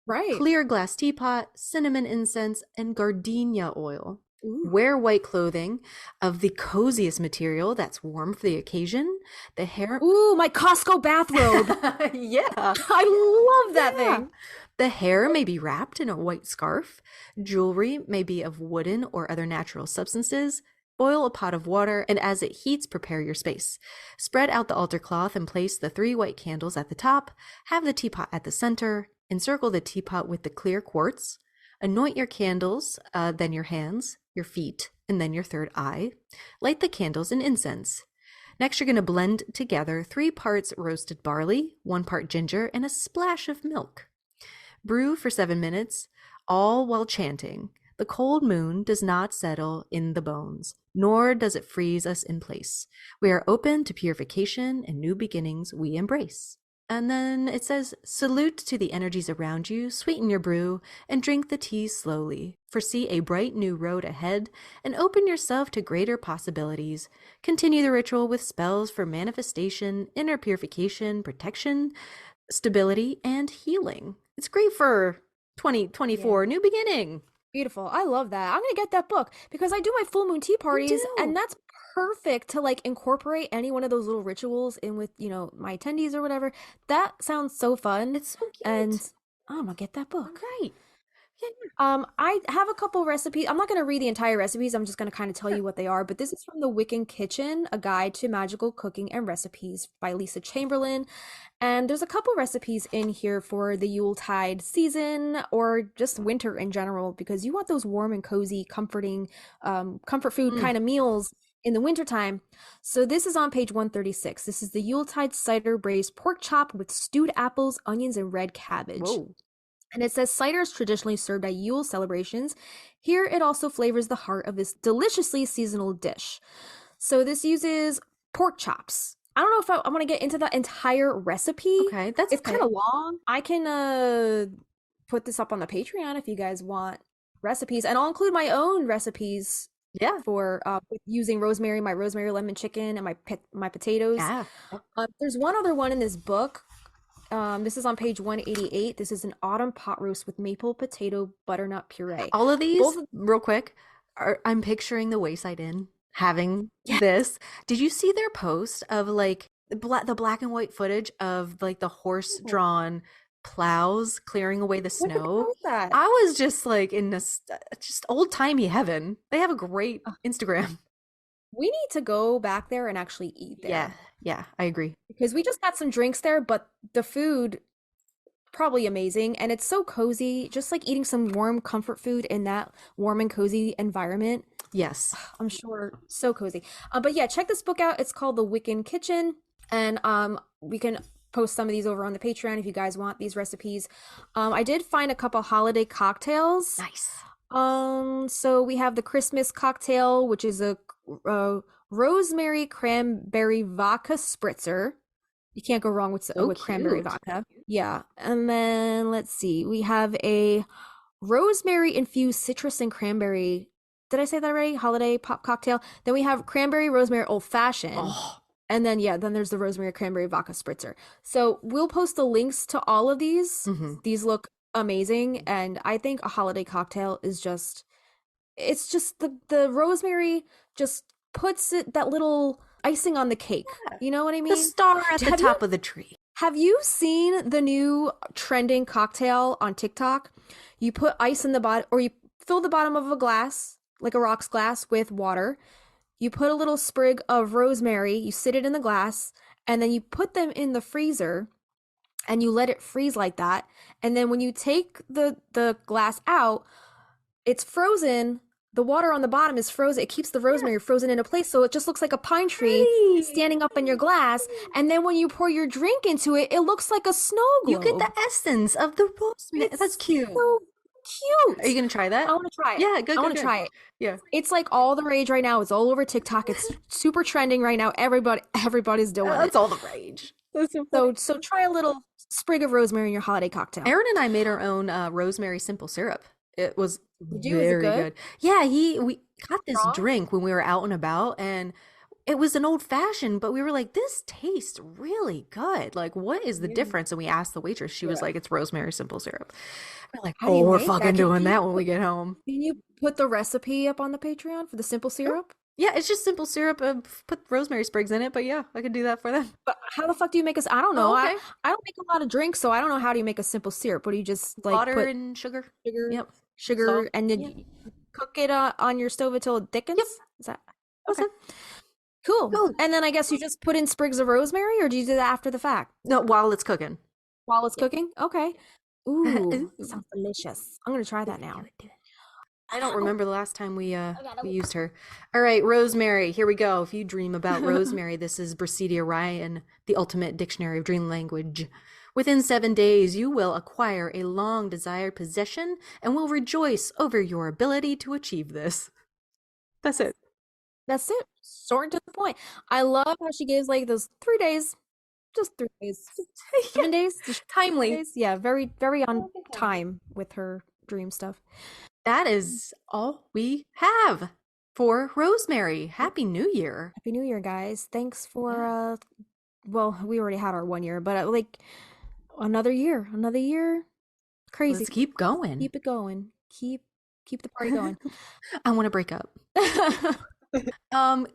Right. Clear glass teapot, cinnamon incense, and gardenia oil. Ooh. Wear white clothing of the coziest material that's warm for the occasion. The hair... Ooh, my Costco bathrobe. Yeah. I love that thing. The hair may be wrapped in a white scarf. Jewelry may be of wooden or other natural substances. Boil a pot of water, and as it heats, prepare your space. Spread out the altar cloth and place the 3 white candles at the top. Have the teapot at the center. Encircle the teapot with the clear quartz. Anoint your candles, then your hands, your feet, and then your third eye. Light the candles in incense. Next, you're going to blend together 3 parts roasted barley, 1 part ginger, and a splash of milk. Brew for 7 minutes, all while chanting, "The cold moon does not settle in the bones, nor does it freeze us in place. We are open to purification and new beginnings we embrace." And then it says, "Salute to the energies around you, sweeten your brew, and drink the tea slowly. Foresee a bright new road ahead, and open yourself to greater possibilities. Continue the ritual with spells for manifestation, inner purification, protection, stability, and healing." It's great for 2024, new beginning. Beautiful. I love that. I'm going to get that book because I do my full moon tea parties, and that's perfect to like incorporate any one of those little rituals in with, my attendees or whatever. That sounds so fun. It's so cute. And I'm going to get that book. Right. I have a couple recipes. I'm not going to read the entire recipes. I'm just going to kind of tell you what they are. But this is from the Wiccan Kitchen, A Guide to Magical Cooking and Recipes by Lisa Chamberlain. And there's a couple recipes in here for the Yuletide season or just winter in general, because you want those warm and cozy, comforting, comfort food kind of meals in the wintertime. So this is on page 136. This is the Yuletide cider braised pork chop with stewed apples, onions, and red cabbage. Whoa. And it says cider is traditionally served at Yule celebrations. Here, it also flavors the heart of this deliciously seasonal dish. So this uses pork chops. I don't know if I want to get into the entire recipe. Okay, that's It's kind of long. I can put this up on the Patreon if you guys want recipes, and I'll include my own recipes. Yeah. For with using rosemary, my rosemary lemon chicken, and my potatoes. Yeah. There's one other one in this book. This is on page 188. This is an autumn pot roast with maple potato butternut puree. All of these, real quick, I'm picturing the Wayside Inn having this. Did you see their post of like the black and white footage of like the horse-drawn plows clearing away the snow? That? I was just like in this just old-timey heaven. They have a great Instagram. We need to go back there and actually eat there. Yeah, I agree. Because we just got some drinks there, but the food probably amazing, and it's so cozy, just like eating some warm comfort food in that warm and cozy environment. Yes. I'm sure, so cozy. But yeah, check this book out. It's called The Wiccan Kitchen, and we can post some of these over on the Patreon if you guys want these recipes. I did find a couple holiday cocktails. Nice. So we have the Christmas cocktail, which is a rosemary cranberry vodka spritzer. You can't go wrong with cranberry vodka. Yeah. And then let's see. We have a rosemary infused citrus and cranberry. Did I say that already? Holiday pop cocktail. Then we have cranberry rosemary old fashioned. Oh. And then then there's the rosemary cranberry vodka spritzer. So we'll post the links to all of these. Mm-hmm. These look amazing, and I think a holiday cocktail is just the rosemary just puts that little icing on the cake. You know what I mean? The star at the top of the tree. Have you seen the new trending cocktail on TikTok? You put ice in the bottom, or you fill the bottom of a glass, like a rocks glass, with water. You put a little sprig of rosemary, you sit it in the glass, and then you put them in the freezer and you let it freeze like that. And then when you take the glass out, it's frozen. The water on the bottom is frozen. It keeps the rosemary frozen into place. So it just looks like a pine tree standing up in your glass. And then when you pour your drink into it, it looks like a snow globe. You get the essence of the rosemary. That's cute. So cute. Are you going to try that? I want to try it. Yeah, good. I want to try it. Yeah. It's like all the rage right now. It's all over TikTok. It's super trending right now. Everybody's doing it. That's all the rage. So try a little sprig of rosemary in your holiday cocktail. Aaron and I made our own rosemary simple syrup. It was very good. Yeah, we got this drink when we were out and about, and it was an old fashioned, but we were like, this tastes really good. Like, what is the difference? And we asked the waitress. She was like, it's rosemary simple syrup. We're like, we're fucking doing that when we get home. Can you put the recipe up on the Patreon for the simple syrup? Yeah, it's just simple syrup. Put rosemary sprigs in it, but yeah, I could do that for them. But how the fuck do you make I don't know. Oh, okay. I don't make a lot of drinks, so I don't know how do you make a simple syrup. What do you just like water and sugar? Yep. Sugar, salt. And then you cook it on your stove until it thickens? Yep. Is that okay? Cool. And then I guess you just put in sprigs of rosemary, or do you do that after the fact? No, while it's cooking. While it's cooking? Okay. Ooh, sounds delicious. I'm gonna try that now. I don't remember the last time we used her. All right, rosemary. Here we go. If you dream about rosemary, this is Bracedia Ryan, the ultimate dictionary of dream language. Within 7 days, you will acquire a long-desired possession and will rejoice over your ability to achieve this. That's it. That's it. Short to the point. I love how she gives like those 3 days. Just 3 days. 7 days. Timely. 3 days. Yeah, very, very on time with her dream stuff. That is all we have for Rosemary. Happy New Year. Happy New Year, guys. Thanks for, well, we already had our 1 year, but like another year. Crazy. Let's keep going. Keep it going. Keep the party going. I want to break up.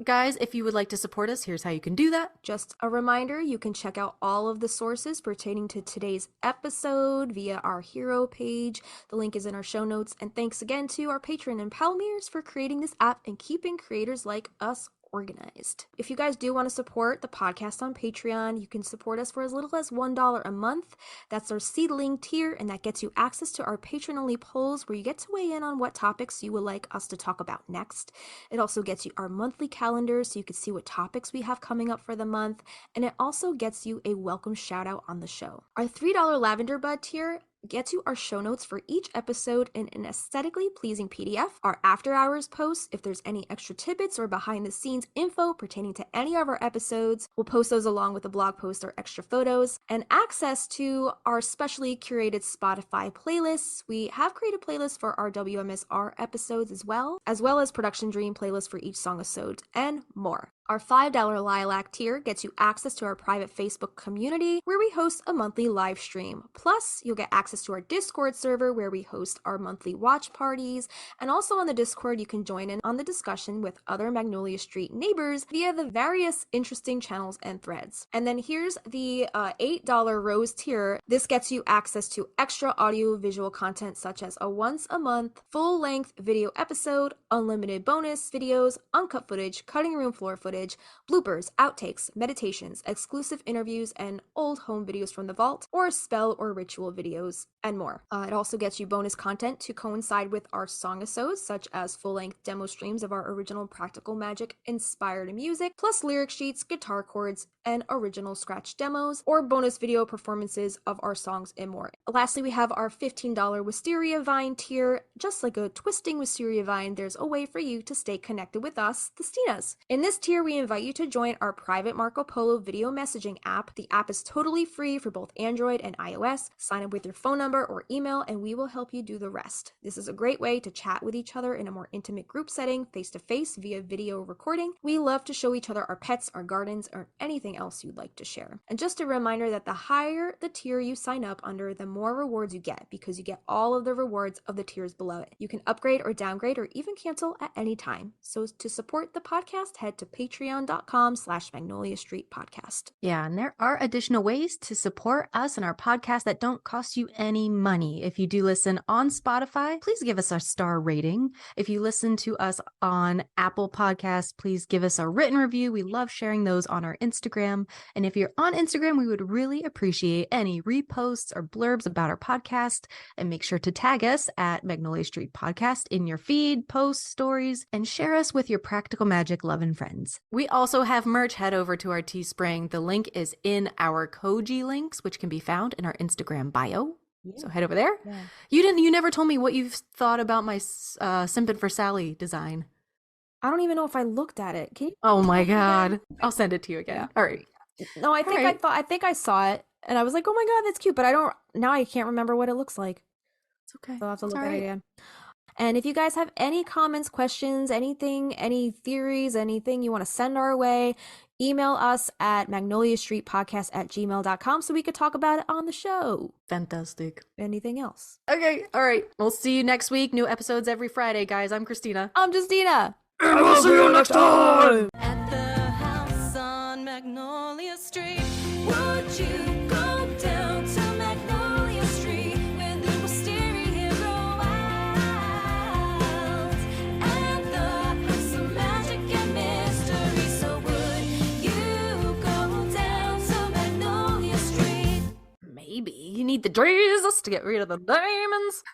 Guys, if you would like to support us, here's how you can do that. Just a reminder, you can check out all of the sources pertaining to today's episode via our hero page. The link is in our show notes. And thanks again to our patron and Palmiers for creating this app and keeping creators like us organized. If you guys do want to support the podcast on Patreon, you can support us for as little as $1 a month. That's our seedling tier, and that gets you access to our patron-only polls where you get to weigh in on what topics you would like us to talk about next. It also gets you our monthly calendar so you can see what topics we have coming up for the month, and it also gets you a welcome shout out on the show. Our $3 Lavender Bud tier gets you our show notes for each episode in an aesthetically pleasing PDF, our after hours posts, if there's any extra tidbits or behind the scenes info pertaining to any of our episodes, we'll post those along with a blog post or extra photos, and access to our specially curated Spotify playlists. We have created playlists for our WMSR episodes as well as Production Dream playlists for each song-episode, and more. Our $5 Lilac tier gets you access to our private Facebook community where we host a monthly live stream. Plus, you'll get access to our Discord server where we host our monthly watch parties. And also on the Discord, you can join in on the discussion with other Magnolia Street neighbors via the various interesting channels and threads. And then here's the $8 Rose tier. This gets you access to extra audio-visual content such as a once-a-month full-length video episode, unlimited bonus videos, uncut footage, cutting room floor footage, bloopers, outtakes, meditations, exclusive interviews, and old home videos from the vault, or spell or ritual videos, and more. It also gets you bonus content to coincide with our song-episodes, such as full-length demo streams of our original Practical Magic inspired music, plus lyric sheets, guitar chords, and original scratch demos, or bonus video performances of our songs and more. Lastly, we have our $15 Wisteria Vine tier. Just like a twisting Wisteria Vine, there's a way for you to stay connected with us, the Stinas. In this tier, we invite you to join our private Marco Polo video messaging app. The app is totally free for both Android and iOS. Sign up with your phone number or email, and we will help you do the rest. This is a great way to chat with each other in a more intimate group setting, face-to-face via video recording. We love to show each other our pets, our gardens, or anything else you'd like to share. And just a reminder that the higher the tier you sign up under, the more rewards you get, because you get all of the rewards of the tiers below it. You can upgrade or downgrade or even cancel at any time. So to support the podcast, head to patreon.com/Magnolia Street Podcast. Yeah, and there are additional ways to support us and our podcast that don't cost you any money. If you do listen on Spotify, please give us a star rating. If you listen to us on Apple Podcasts, please give us a written review. We love sharing those on our Instagram. And if you're on Instagram, we would really appreciate any reposts or blurbs about our podcast. And make sure to tag us at Magnolia Street Podcast in your feed, posts, stories, and share us with your Practical Magic loving friends. We also have merch. Head over to our Teespring. The link is in our Koji links, which can be found in our Instagram bio. Yeah. So head over there. Yeah. You never told me what you've thought about my Simpin' for Sally design. I don't even know if I looked at it. Can you? Oh my God. I'll send it to you again. Yeah. All right. No, I think I saw it and I was like, oh my God, that's cute. But I can't remember what it looks like. It's okay. So I'll have to look at it again. And if you guys have any comments, questions, anything, any theories, anything you want to send our way, email us at magnoliastreetpodcast@gmail.com so we could talk about it on the show. Fantastic. Anything else? Okay. All right. We'll see you next week. New episodes every Friday, guys. I'm Kristina. I'm Justina. And we'll see you next time. At the house on Magnolia Street, would you go down to Magnolia Street when the wisteria roll out? At the house of magic and mystery, so would you go down to Magnolia Street? Maybe you need the Jesus to get rid of the demons.